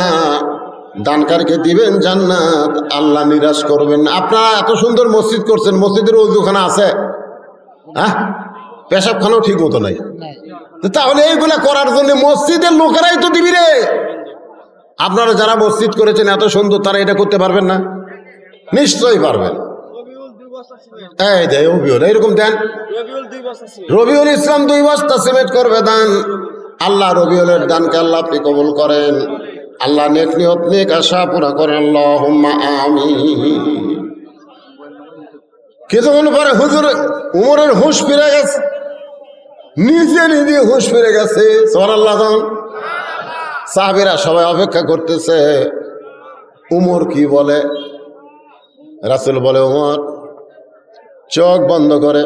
দানকারকে দিবেন জান্নাত, আল্লাহ নিরাশ করবেন না। আপনারা এত সুন্দর মসজিদ করছেন, মসজিদের ওযুখানা আছে? হ্যাঁ, পেশাবখানাও ঠিক মতো নাই। তাহলে এইগুলা করার জন্য মসজিদের লোকেরাই তো দিবি রে। আপনারা যারা মসজিদ করেছেন এত সুন্দর, তারা এটা করতে পারবেন না? নিশ্চয়ই পারবেন। এই যে রবিউল এরকম দেন, রবিউল ইসলাম 2 বস্তা সিমেন্ট করবে দান। আল্লাহ রবিউলের দানকে আল্লাহ আপনি কবুল করেন। আল্লাহ নেক নিয়ত নেক আশা পুরা করেন, আল্লাহুম্মা আমিন। কিছুক্ষণ পরে হুজুর উমরের হুঁশ ফিরে গেছে, নিজে নিজে হুঁশ ফিরে গেছে। সুবহানাল্লাহ। সাহাবীরা সবাই অপেক্ষা করতেছে উমর কি বলে। রাসূল বলে, উমর চোখ বন্ধ করে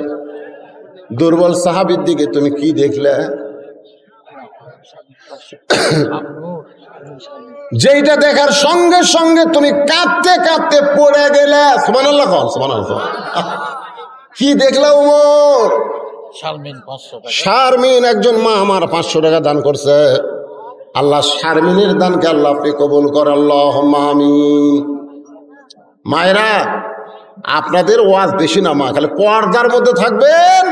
দুর্বল সাহাবীর দিকে তুমি কি দেখলে? যেটা দেখার সঙ্গে সঙ্গে তুমি কাঁদতে কাঁদতে পড়ে গেলে। সুবহানাল্লাহ, সুবহানাল্লাহ। কি দেখলে উমর? শারমিন একজন মা আমার 500 টাকা দান করছে। আল্লাহ শারমিনের দানকে আল্লাহ আপনি কবুল করেন, আল্লাহুম্মা আমিন। মায়েরা, আপনাদের ওয়াজ বেশি না মা, খালি পর্দার মধ্যে থাকবেন।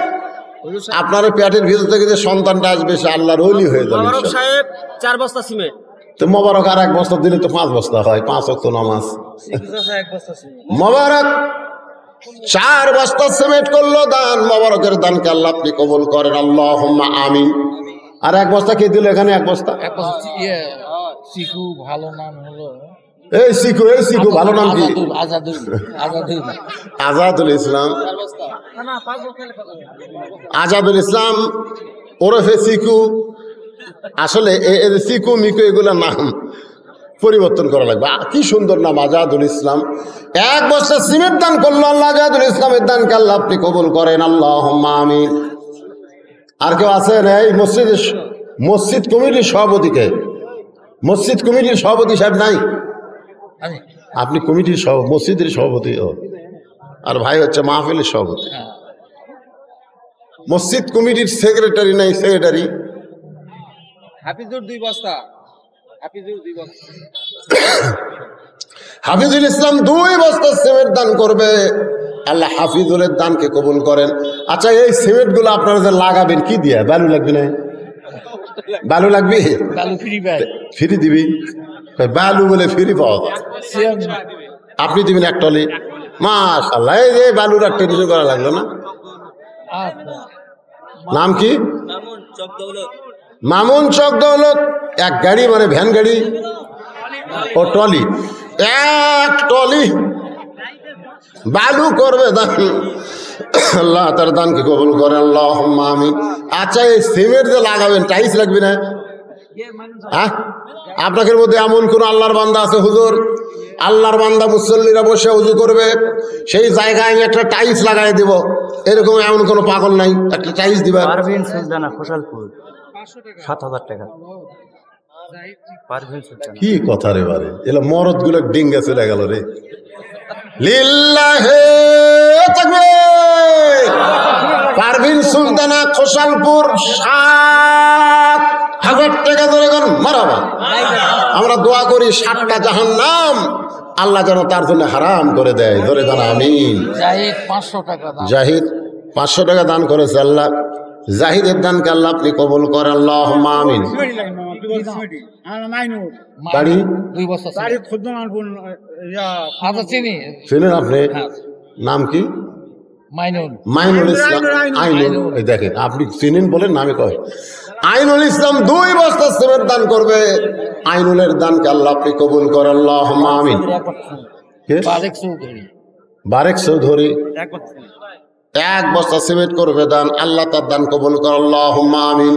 আপনার পেটের ভিতর থেকে যে সন্তানটা আসবে সে আল্লাহর ওলি হয়ে যাবে। সাহেব 4 বস্তা সিমেন্ট তো মোবারক আর 1 বস্তা দিলে তো 5 বস্তা হয়, 5 ওয়াক্ত নামাজ। মোবারক 4 বস্তা সিমেন্ট করলো দান। মোবারকের দানকে আল্লাহ আপনি কবুল করেন, আল্লাহুম্মা আমিন। আর 1 বস্তা কে দিল? এখানে 1 বস্তা চিকু, ভালো নাম হলো এই শিখু, এই শিখু ভালো নাম কি? আজাদুল ইসলাম। আজাদুল ইসলাম ওরফে শিখু। আসলে শিখু মিকু এগুলা নাম পরিবর্তন করা লাগবে। কি সুন্দর নাম, আজাদুল ইসলাম। 1 বস্তা সিমেন্ট দান করলো আল্লাহ। আজাদুল ইসলামের দানকে আল্লাহ আপনি কবুল করেন, আল্লাহুম্মা আমিন। আর কেউ আছেন? এই মসজিদ কমিটির সভাপতিকে, মসজিদ কমিটির সভাপতি সাহেব নাই? আপনি কমিটির মসজিদের সভাপতি, আর ভাই হচ্ছে মাহফিলের সভাপতি। মসজিদ কমিটির সেক্রেটারি নাই? সেক্রেটারি হাফিজুল ইসলাম 2 বস্তা সিমেন্ট দান করবে। আল্লাহ হাফিজুলের দানকে কবুল করেন। আচ্ছা, এই সিমেন্ট গুলো আপনারা যে লাগাবেন কি দিয়া? বালু লাগবে না? বালু লাগবে? ফ্রি দিবি? বালু বলে ফ্রি পাওয়া যায়? আপনি দিবেন 1 টলি? মাশাআল্লাহ। এই যে বালুর আর টেনশন করা লাগলো না। নাম কি? মামুন চক দৌলত। 1 গাড়ি মানে ভ্যান গাড়ি ও টলি, 1 টলি বালু করবে দান। আল্লাহ তার দানকে কবুল করে, আল্লাহুম্মা আমিন। আচ্ছা, এই সিমেন্ট যে লাগাবেন টাইলস লাগবে না? হ্যাঁ, আপনাদের মধ্যে এমন কোন আল্লাহর বান্দা আছে? হুজুর, আল্লাহর বান্দা মুসল্লিরা বসে উজু করবে, সেই জায়গায় আমি একটা টাইলস লাগাই দেব, এরকম এমন কোন পাগল নাই? একটা টাইলস দিবা। পারভিন সুলতানা, খোসালপুর, 7,000 টাকা। পারভিন সুলতানা। কি কথা রে বারে, এলা মরদ গুলো ডিঙ্গা চলে গেল রে। লিল্লাহে তাকবীর। পারভিন সুলতানা, খোসালপুর, 7,000 টাকা ধরে গেল। মারহাবা। আমরা দোয়া করি 7টা জাহান্নাম আল্লাহ যেন তার জন্য হারাম করে দেয়। ধরে গান আমিন। জাহিদ 500 টাকা দান। জাহিদ 500 টাকা দান করেছে আল্লাহ। জাহিদের দানকে আল্লাহ আপনি কবুল করেন, আল্লাহুম্মা আমিন। বাড়ি 2 বস্তা আচ্ছা, চিনেন আপনি? নাম কি? মাইনুল ইসলাম। আইনুল। এই দেখেন, আপনি চিনেন বলেন, নামে কয় আইনুল ইসলাম 2 বস্তা সিমেন্ট দান করবে। আইনুলের দানকে আল্লাহ আপনি কবুল করেন, আল্লাহুম্মা আমিন। বারেক চৌধুরী 1 বস্তা সিমেন্ট করবে দান। আল্লাহ তার দান কবুল করো, আল্লাহুম্মা আমিন।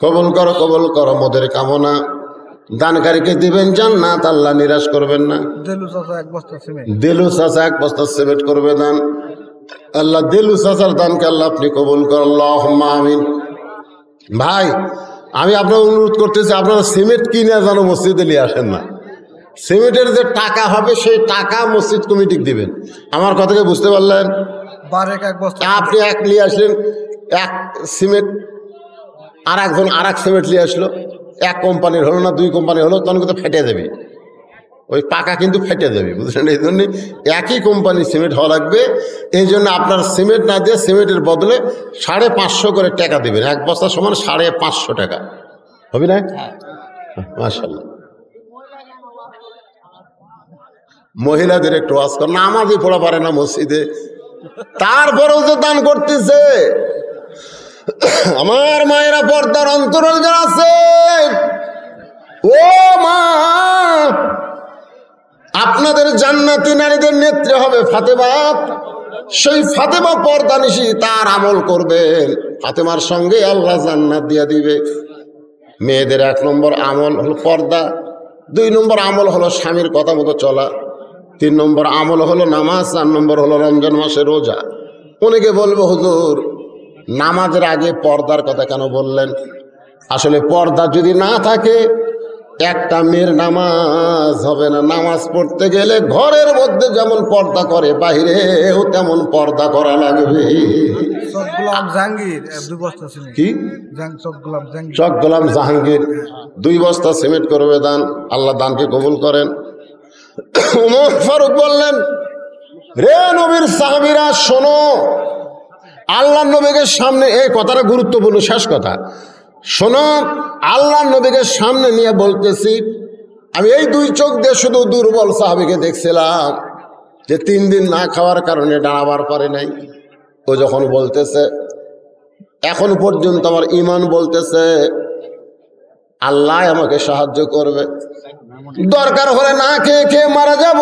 কবুল করো, কবুল করো মোদের কামনা। দানকারীকে দিবেন জান্নাত, আল্লাহ নিরাশ করবেন না। দেলু চাচা 1 বস্তা সিমেন্ট করবে দান। আল্লাহ দেলু চাচার দানকে আল্লাহ আপনি কবুল করো, আল্লাহুম্মা আমিন। ভাই, আমি আপনার অনুরোধ করতেছি, আপনারা সিমেন্ট কিনে যেন মসজিদে নিয়ে আসেন না। সিমেন্টের যে টাকা হবে সেই টাকা মসজিদ কমিটি দিবেন। আমার কথাকে বুঝতে পারলেন? আপনি 1 নিয়ে আসলেন, 1 সিমেন্ট, আর একজন আর 1 সিমেন্ট নিয়ে আসলো, 1 কোম্পানির হলো না 2 কোম্পানির হলো, তখন কিন্তু ফেটে যাবে। ওই পাকা কিন্তু ফেটে যাবে, বুঝলেন? এই জন্য একই কোম্পানির সিমেন্ট হওয়া লাগবে। এই জন্য আপনার সিমেন্ট না দিয়ে সিমেন্টের বদলে 550 করে টাকা দেবেন। এক বস্তা সমান 550 টাকা হবে না? মাশাআল্লাহ। মহিলাদের একটু ওয়াজ কর, নামাজই পড়া পারে না মসজিদে, তারপরেও যে দান করতেছে। আমার মায়েরা, পর্দার অন্তরাল যারা আছে, ও মা, আপনাদের জান্নাতি নারীদের নেত্রী হবে ফাতেমা। সেই ফাতেমা পর্দানিশী, তার আমল করবেন, ফাতেমার সঙ্গে আল্লাহ জান্নাত দিয়ে দিবে। মেয়েদের 1 নম্বর আমল হলো পর্দা, 2 নম্বর আমল হলো স্বামীর কথা মতো চলা, 3 নম্বর আমল হলো নামাজ, 4 নম্বর হলো রমজান মাসে রোজা। অনেকে বলবো হুজুর নামাজের আগে পর্দার কথা কেন বললেন? আসলে পর্দা যদি না থাকে একটা মেয়ের নামাজ হবে না। নামাজ পড়তে গেলে ঘরের মধ্যে যেমন পর্দা করে বাহিরেও তেমন পর্দা করা লাগবে। কি চক গোলাম জাহাঙ্গীর 2 বস্তা সিমেন্ট করবে দান, আল্লাহ দানকে কবুল করেন। ওমর ফারুক বললেন, রে নবীর সাহাবীরা শোনো, আল্লাহ নবীকে সামনে, এই কথাটা গুরুত্বপূর্ণ, শেষ কথা শোনো, আল্লাহ নবীকে সামনে নিয়ে বলতেছি, আমি এই 2 চোখ দিয়ে শুধু দুর্বল সাহাবীকে দেখছিলাম যে 3 দিন না খাওয়ার কারণে দাঁড়াবার পারে নাই। ও যখন বলতেছে এখন পর্যন্ত আমার ঈমান বলতেছে আল্লাহ আমাকে সাহায্য করবে, দরকার হলে না খেয়ে খেয়ে মারা যাব,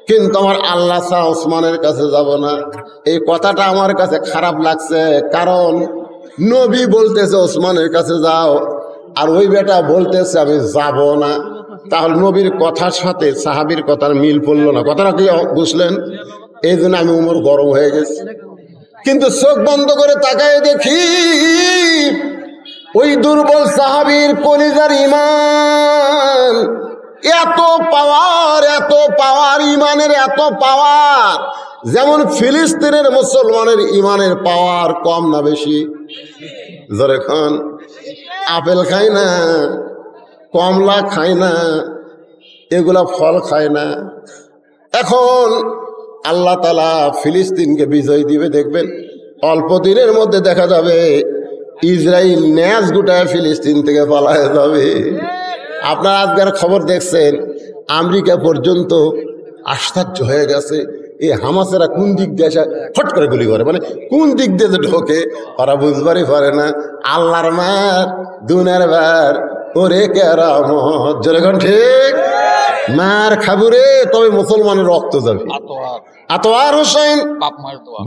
কিন্তু আমার আল্লাহ ছাড়া ওসমানের কাছে যাব না। এই কথাটা আমার কাছে খারাপ লাগছে, কারণ নবী বলতেছে ওসমানের কাছে যাও, আর ওই বেটা বলতেছে আমি যাব না। তাহলে নবীর কথার সাথে সাহাবীর কথার মিল পড়লো না। কথাটা কি বুঝলেন? এই জন্য আমি উমর গরম হয়ে গেছি। কিন্তু চোখ বন্ধ করে তাকায় দেখি ওই দুর্বল সাহাবীর কলিজার ঈমান এত পাওয়ার, এত পাওয়ার, ঈমানের এত পাওয়ার, যেমন ফিলিস্তিনের মুসলমানের ঈমানের পাওয়ার কম না বেশি? জোরে খান। আপেল খায় না, কমলা খায় না, এগুলা ফল খায় না। এখন আল্লাহ তাআলা ফিলিস্তিনকে বিজয় দিবে, দেখবেন অল্প দিনের মধ্যে দেখা যাবে ইসরায়েল ন্যাস গোটায় ফিলিস্তিন থেকে পালায় যাবে। আপনারা আজকের খবর দেখছেন, আমেরিকা পর্যন্ত আশ্চর্য হয়ে গেছে এই হামাসেরা কোন দিক দিয়ে এসে ফট করে গুলি করে, মানে কোন দিক দিয়ে যে ঢোকে ওরা বুঝবারই পারে না। আল্লাহর মার দুনের বার ওরে কেরামত, যেরকম ঠিক মার খাবুরে, তবে মুসলমানের রক্ত যাবে। আতোয়ার হোসেন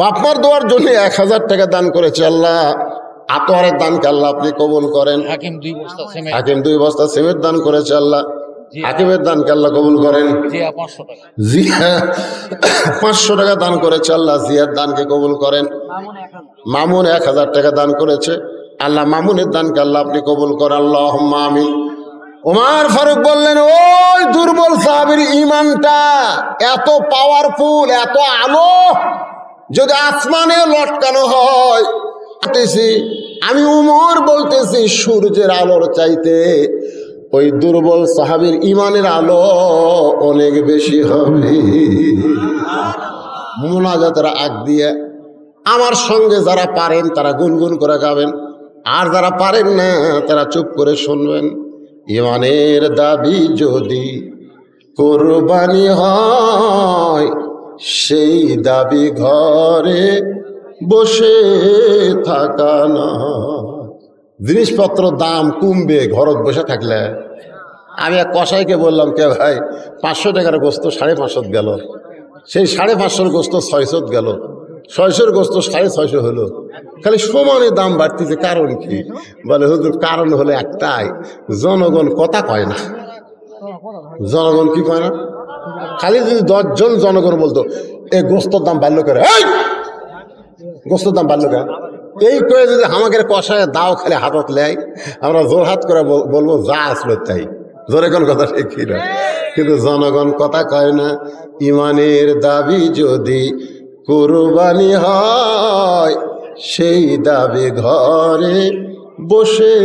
বাপমার দোয়ার জন্য 1000 টাকা দান করেছে আল্লাহ। আতোয়ারের দানকে আল্লাহ আপনি কবুল করেন। হাকিম 2 বস্তা সিমেন্ট, হাকিম 2 বস্তা সিমেন্ট দান করেছে আল্লাহ, হাকিমের দানকে আল্লাহ কবুল করেন। জিয়া 500 টাকা, জিয়া 500 টাকা দান করেছে আল্লাহ, জিয়ার দানকে কবুল করেন। মামুন 1000 টাকা দান করেছে আল্লাহ, মামুনের দানকে আল্লাহ আপনি কবুল করেন। আল্লাহুম্মা আমিন। ওমর ফারুক বললেন, ওই দুর্বল সাহাবীর ঈমানটা এত পাওয়ারফুল, এত আলো, যদি আসমানে লটকানো হয়, আমি উমর বলতেছি সূর্যের আলোর চাইতে ওই দুর্বল সাহাবীর ঈমানের আলো অনেক বেশি হবে। মুনাজাতের আগ দিয়ে আমার সঙ্গে যারা পারেন তারা গুনগুন করে গাবেন, আর যারা পারেন না তারা চুপ করে শুনবেন। ঈমানের দাবি যদি কুরবানি হয়, সেই দাবি ঘরে বসে থাকা না। জিনিসপত্র দাম কমবে ঘরত বসে থাকলে। আমি এক কসাইকে বললাম, কে ভাই 500 টাকার গোস্ত 550 গেল, সেই 550 গোস্ত 600 গেল, 600 গোস্ত 650 হলো, খালি সমানে দাম বাড়তেছে, কারণ কি? বলে হুজুর কারণ হলো একটাই, জনগণ কথা কয় না। জনগণ কি কয় না? খালি যদি 10 জন জনগণ বলতো এই গোস্তর দাম বাড়লো করে, এই গোস্তর দাম বাড়লো কেন, এই করে যদি আমাকে কষায় দাও খালি হাতত লেয়, আমরা জোর হাত করে বলবো যা আসলো তাই। জোরে কোন কথা ঠিক না, কিন্তু জনগণ কথা কয় না। ঈমানের দাবি যদি কুরবানি হয়, সেই দাবি ঘরে বসে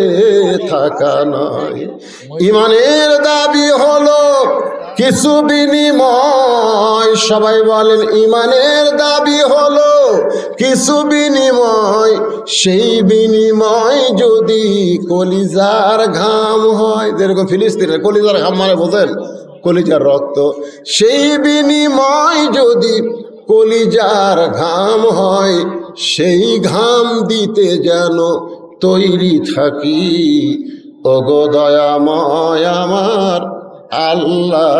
থাকা নয়। ঈমানের দাবি হলো কিছু বিনিময়, সবাই বলেন ইমানের দাবি হলো কিছু বিনিময়, সেই বিনিময় যদি কলিজার ঘাম হয়, যেরকম ফিলিস্তিনের কলিজার ঘাম মানে বোঝেন কলিজার রক্ত, সেই বিনিময় যদি কলিজার ঘাম হয়, সেই ঘাম দিতে যেন তৈরি থাকি। ওগো দয়াময় আমার আল্লাহ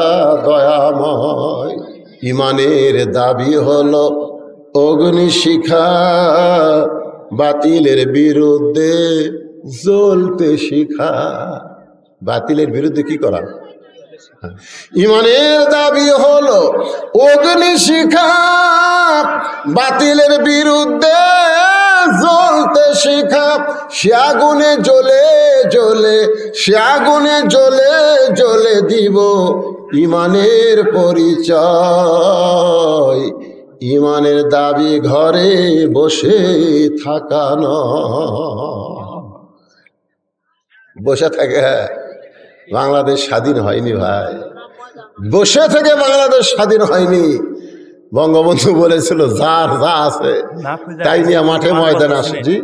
দয়াময়। ইমানের দাবি হলো অগ্নিশিখা, বাতিলের বিরুদ্ধে জ্বলতে শিখা। বাতিলের বিরুদ্ধে কি করা? ইমানের দাবি হলো অগ্নিশিখা, বাতিলের বিরুদ্ধে জ্বলতে শিখা। সে আগুনে জ্বলে জ্বলে, সে আগুনে জ্বলে জ্বলে দিব ইমানের পরিচয়। ইমানের দাবি ঘরে বসে থাকা নয়। বসে থাকে বাংলাদেশ স্বাধীন হয়নি ভাই, বসে থেকে বাংলাদেশ স্বাধীন হয়নি। বঙ্গবন্ধু বলেছিল যার যা আছে তাই নিয়ে মাঠে ময়দানে আসে। জি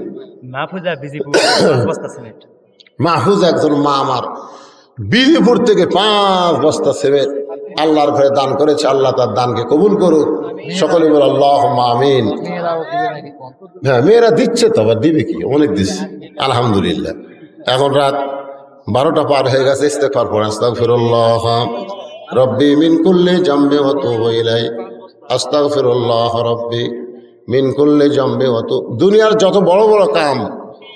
মাহফুজ একজন মা আমার বিজিপুর থেকে 5 বস্তা সিমেন্ট আল্লাহর ঘরে দান করেছে। আল্লাহ তার দানকে কবুল করুক। সকলে বলে আল্লাহুম্মা আমিন। হ্যাঁ মেয়েরা দিচ্ছে তো, আবার দিবে কি, অনেক দিচ্ছে আলহামদুলিল্লাহ। এখন রাত 12টা পার হয়ে গেছে। ইস্তেগফার পড়েন, আস্তাগফিরুল্লাহ রব্বি মিন কুল্লি জামবি ওয়া তুবু ইলাই, আস্তাগফিরুল্লাহ রব্বি মিন কুল্লি জামবি ওয়া তুবু। দুনিয়ার যত বড় বড় কাম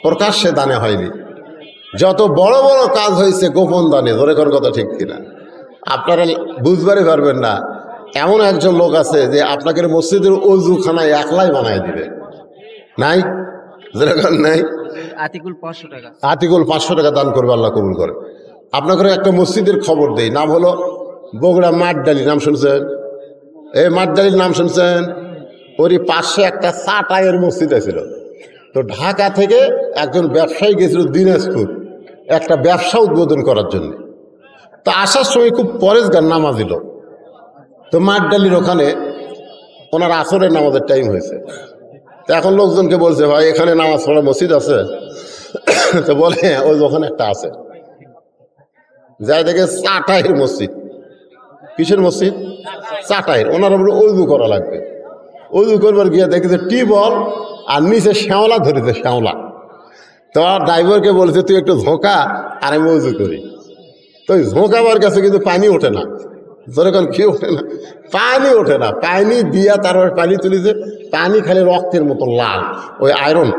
প্রকাশ্যে দানে হয়নি, যত বড় বড় কাজ হয়েছে গোপন দানে। ধরে কোন কথা ঠিক কিনা? আপনারা বুঝবারই পারবেন না। এমন একজন লোক আছে যে আপনাকে মসজিদের অজুখানা একলাই বানায় দিবে। নাই? যেরকম নাই, আতিকুল 500 টাকা, আতিকুল 500 টাকা দান করবে, আল্লাহ কবুল করে। আপনাকে একটা মসজিদের খবর দেই, নাম হলো বগুড়া মাঠডালি। নাম শুনছেন? এই মাঠডালির নাম শুনছেন? ওরই পাশে একটা চাটাইয়ের মসজিদ ছিল। তো ঢাকা থেকে একজন ব্যবসায়ী গেছিল দিনাজপুর একটা ব্যবসা উদ্বোধন করার জন্য। তো আসার সময় খুব পরেশগার নামাজ দিল। তো মাঠডালির ওখানে ওনার আসরের নামাজের টাইম হয়েছে। তো এখন লোকজনকে বলছে ভাই এখানে নামাজ পড়ার মসজিদ আছে? তো বলে ওই ওখানে একটা আছে। যাই দেখে চাটাইয়ের মসজিদ। কিসের মসজিদ? চাটাইয়ের। ওনার উপরে উজু করা লাগবে। উজু করবার গিয়ে দেখেছে টিউবওয়েল আর নিচে শ্যাওলা ধরেছে, শ্যাওলা। তো ড্রাইভারকে বলেছে তুই একটু ঝোঁকা আর আমি উজু করি। তো ওই ঝোঁকাবার কাছে কিন্তু পানি ওঠে না। যেরকম কি ওঠে না, পানি ওঠে না। পানি দিয়া তারপর পানি তুলিছে, পানি খালি রক্তের মতো লাল, ওই আয়রন।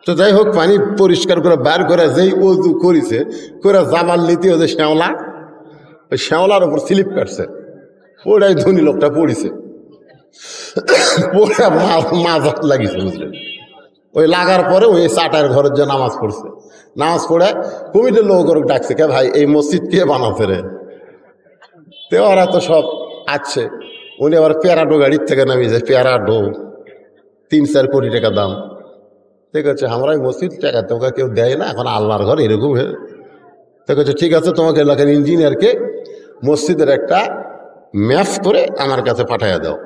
তো যাই হোক পানি পরিষ্কার করে বার করে যেই উজু করিছে করে জামাল নিতে ওই যে শ্যাওলা, ওই শ্যাওলার ওপর স্লিপ কাটছে। ওটাই ধনী লোকটা পড়িছে, পড়ে মাঝাত লাগিছে বুঝলেন। ওই লাগার পরে ওই চাটার ঘরের যে নামাজ পড়ছে, নামাজ পড়ে কমিটির লোক ডাকছে, কে ভাই এই মসজিদ কে বানাচ্ছে রে? তো ওরা তো সব আছে। উনি আবার প্যারাডো গাড়ির থেকে নামিয়েছে, প্যারাডো 3-4 কোটি টাকা দাম। ঠিক আছে, আমরা এই মসজিদ টাকা তোমাকে কেউ দেয় না, এখন আল্লাহর ঘর এরকম হয়ে। ঠিক আছে, ঠিক আছে, তোমাকে এলাকার ইঞ্জিনিয়ারকে মসজিদের একটা ম্যাপ করে আমার কাছে পাঠাইয়া দাও।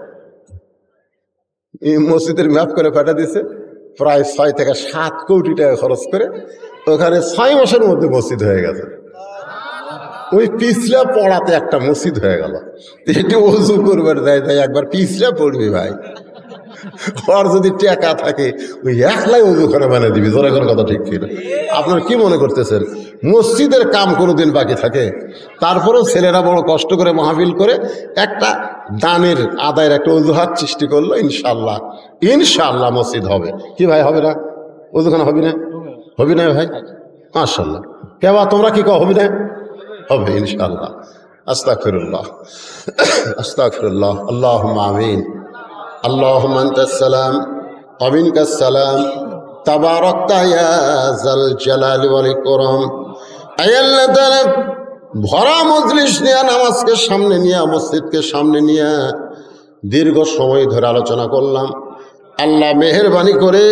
এই মসজিদের ম্যাপ করে পাঠিয়ে দিছে। প্রায় 6 থেকে 7 কোটি টাকা খরচ করে ওখানে 6 মাসের মধ্যে মসজিদ হয়ে গেছে। ওই পিছলা পড়াতে একটা মসজিদ হয়ে গেল। একটু ওযু করবার দেয় তাই একবার পিছলা পড়বি ভাই, আর যদি টাকা থাকে ওই একলাই ওযু করে বানিয়ে দিবি। জোরে করে কথা ঠিক ছিল। আপনার কি মনে করতেছেন মসজিদের কাম কোনোদিন বাকি থাকে? তারপরেও ছেলেরা বড় কষ্ট করে মাহফিল করে একটা দানের আদায়ের একটা অজুহাত সৃষ্টি করলো। ইনশাল্লাহ ইনশাল্লাহ মসজিদ হবে। কি ভাই হবে না? ওজুখানা হবে না? হবি না ভাই? মাশাআল্লাহ। কেবা তোমরা কি কও হবি না? হবে ইনশাআল্লাহ। আস্তাগফিরুল্লাহ আস্তাগফিরুল্লাহ। আল্লাহুম্মা আমিন। আল্লাহুম্মা আনতাস সালাম ওয়া মিনকাস সালাম তাবারাকতা ইয়া যাল জালালি ওয়াল ইকরাম। আয় আল্লাহ তাআলা ভরা মজলিস নিয়ে নামাজকে সামনে নিয়ে মসজিদকে সামনে নিয়ে দীর্ঘ সময় ধরে আলোচনা করলাম। আল্লাহ মেহেরবানি করে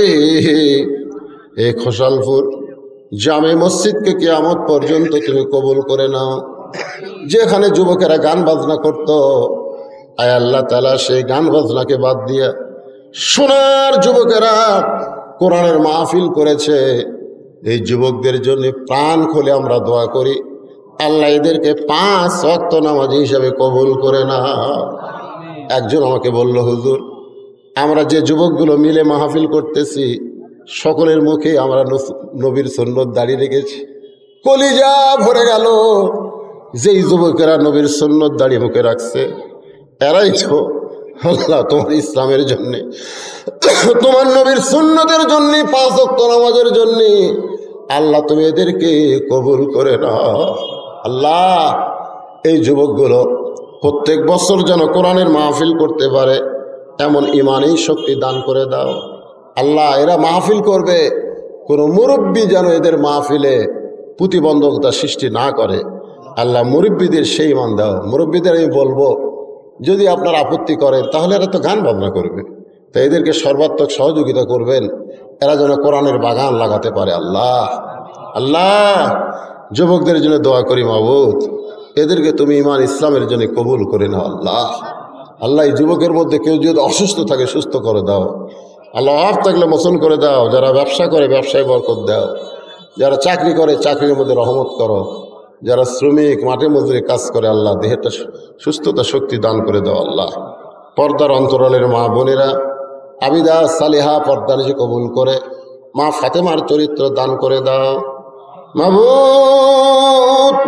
এই খোসালপুর জামে মসজিদকে কিয়ামত পর্যন্ত তুমি কবুল করে নাও। যেখানে যুবকেরা গান বাজনা করত, আয় আল্লাহ তাআলা সেই গান বাজনাকে বাদ দিয়া সোনার যুবকেরা কোরআনের মাহফিল করেছে। এই যুবকদের জন্য প্রাণ খুলে আমরা দোয়া করি, আল্লাহ এদেরকে 5 ওয়াক্ত নামাজি হিসাবে কবুল করে না। একজন আমাকে বলল, হুজুর আমরা যে যুবকগুলো মিলে মাহফিল করতেছি সকলের মুখে আমরা নবীর সুন্নত দাঁড়িয়ে রেখেছি। কলিজা ভরে গেল। যেই যুবকেরা নবীর সুন্নত দাঁড়িয়ে মুখে রাখছে এরাই তো আল্লাহ তোমার ইসলামের জন্যে, তোমার নবীর সুন্নতের জন্য, 5 ওয়াক্ত নামাজের জন্য আল্লাহ তুমি এদেরকে কবুল করে নাও। আল্লাহ এই যুবকগুলো প্রত্যেক বছর যেন কোরআনের মাহফিল করতে পারে এমন ইমানই শক্তি দান করে দাও। আল্লাহ এরা মাহফিল করবে, কোনো মুরব্বী যেন এদের মাহফিলে প্রতিবন্ধকতা সৃষ্টি না করে। আল্লাহ মুরব্বীদের সেই ইমান দাও। মুরব্বীদের আমি বলবো, যদি আপনার আপত্তি করেন তাহলে এরা তো গান বাজনা করবে, তো এদেরকে সর্বাত্মক সহযোগিতা করবেন, এরা যেন কোরআনের বাগান লাগাতে পারে। আল্লাহ আল্লাহ যুবকদের জন্য দোয়া করি, মাবুদ এদেরকে তুমি ইমান ইসলামের জন্য কবুল করে নাও। আল্লাহ আল্লাহ এই যুবকের মধ্যে কেউ যদি অসুস্থ থাকে সুস্থ করে দাও। আল্লাহ অভাব থাকলে মোচন করে দাও। যারা ব্যবসা করে ব্যবসায় বরকত দাও। যারা চাকরি করে চাকরির মধ্যে রহমত করো। যারা শ্রমিক মাঠে মজুরি কাজ করে আল্লাহ দেহেরটা সুস্থতা শক্তি দান করে দাও। আল্লাহ পর্দার অন্তরালের মা বোনেরা আবিদা সালিহা পর্দার যে কবুল করে, মা ফাতেমার চরিত্র দান করে দাও। মাবুদ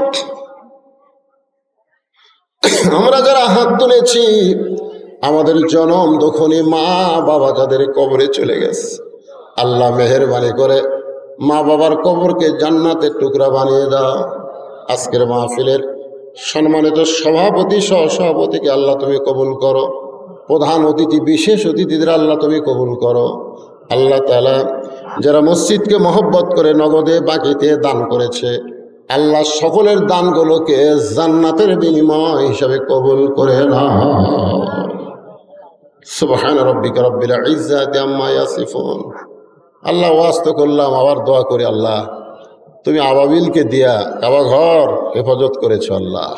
আমরা যারা হাত তুলেছি আমাদের জনম দখনি মা বাবা যাদের কবরে চলে গেছে, আল্লাহ মেহেরবানি করে মা বাবার কবরকে জান্নাতের টুকরা বানিয়ে দাও। আজকের মাহফিলের সম্মানিত সভাপতি সহ সভাপতিকে আল্লাহ তুমি কবুল করো। প্রধান অতিথি বিশেষ অতিথিদের আল্লাহ তুমি কবুল করো। আল্লাহ তাআলা যারা মসজিদকে মহব্বত করে নগদে বাকিতে দান করেছে, আল্লাহ সকলের দানগুলোকে জান্নাতের বিনিময় হিসাবে কবুল করে নাও। সুবহান রাব্বিকা রাব্বিল ইজ্জাতি আম্মা ইয়াসিফুন। আল্লাহ ওয়াস্ত করলাম, আবার দোয়া করি আল্লাহ তুমি আবাবিলকে দিয়া কাবা ঘর হেফাজত করেছ। আল্লাহ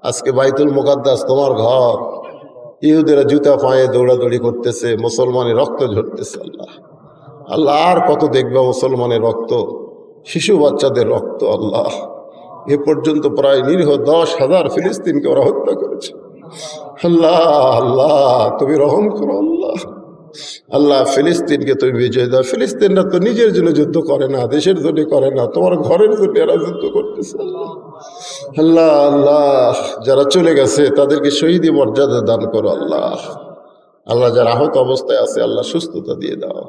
আজকে বাইতুল মুকাদ্দাস তোমার ঘর, ইহুদেরা জুতা পায়ে দৌড়াদৌড়ি করতেছে, মুসলমানের রক্ত ঝরতেছে। আল্লাহ আল্লাহ আর কত দেখবে মুসলমানের রক্ত, শিশু বাচ্চাদের রক্ত। আল্লাহ এ পর্যন্ত প্রায় নিরীহ 10,000 ফিলিস্তিনকে ওরা হত্যা করেছে। আল্লাহ আল্লাহ তুমি রহম করো। আল্লাহ আল্লাহ ফিলিস্তিনকে তুমি বিজয় দাও। ফিলিস্তিনরা তো নিজের জন্য যুদ্ধ করে না, দেশের জন্য করে না, তোমার ঘরের জন্য এরা যুদ্ধ করতেছে। আল্লাহ আল্লাহ যারা চলে গেছে তাদেরকে শহীদি মর্যাদা দান করো। আল্লাহ আল্লাহ যারা আহত অবস্থায় আছে আল্লাহ সুস্থতা দিয়ে দাও।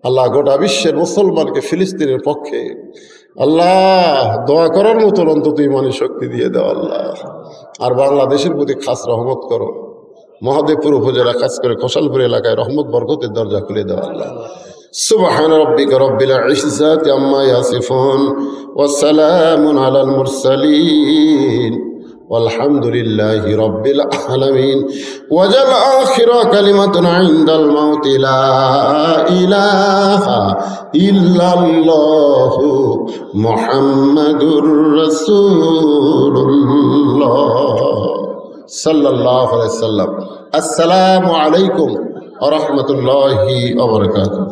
আল্লাহ গোটা বিশ্বের মুসলমানকে ফিলিস্তিনের পক্ষে আল্লাহ দোয়া করার মতন অন্তত ইমানি শক্তি দিয়ে দাও। আল্লাহ আর বাংলাদেশের প্রতি খাস রহমত করো। মহাদেবপুর উপজেলা কাজ করে খোসালপুর এলাকায় রহমত বরকতের দরজা খুলে দাও। আল্লাহ সুবহান রাব্বিকা রাব্বিল ইজ্জাতি আম্মা ইয়াসিফুন ওয়া সালামুন আলাল মুরসালিন walhamdulillahi rabbil alamin wajal akhira kalimatun indal maut la ilaha illallah muhammadur rasulullah sallallahu alaihi wasallam. Assalamu alaikum wa rahmatullahi wa barakatuh.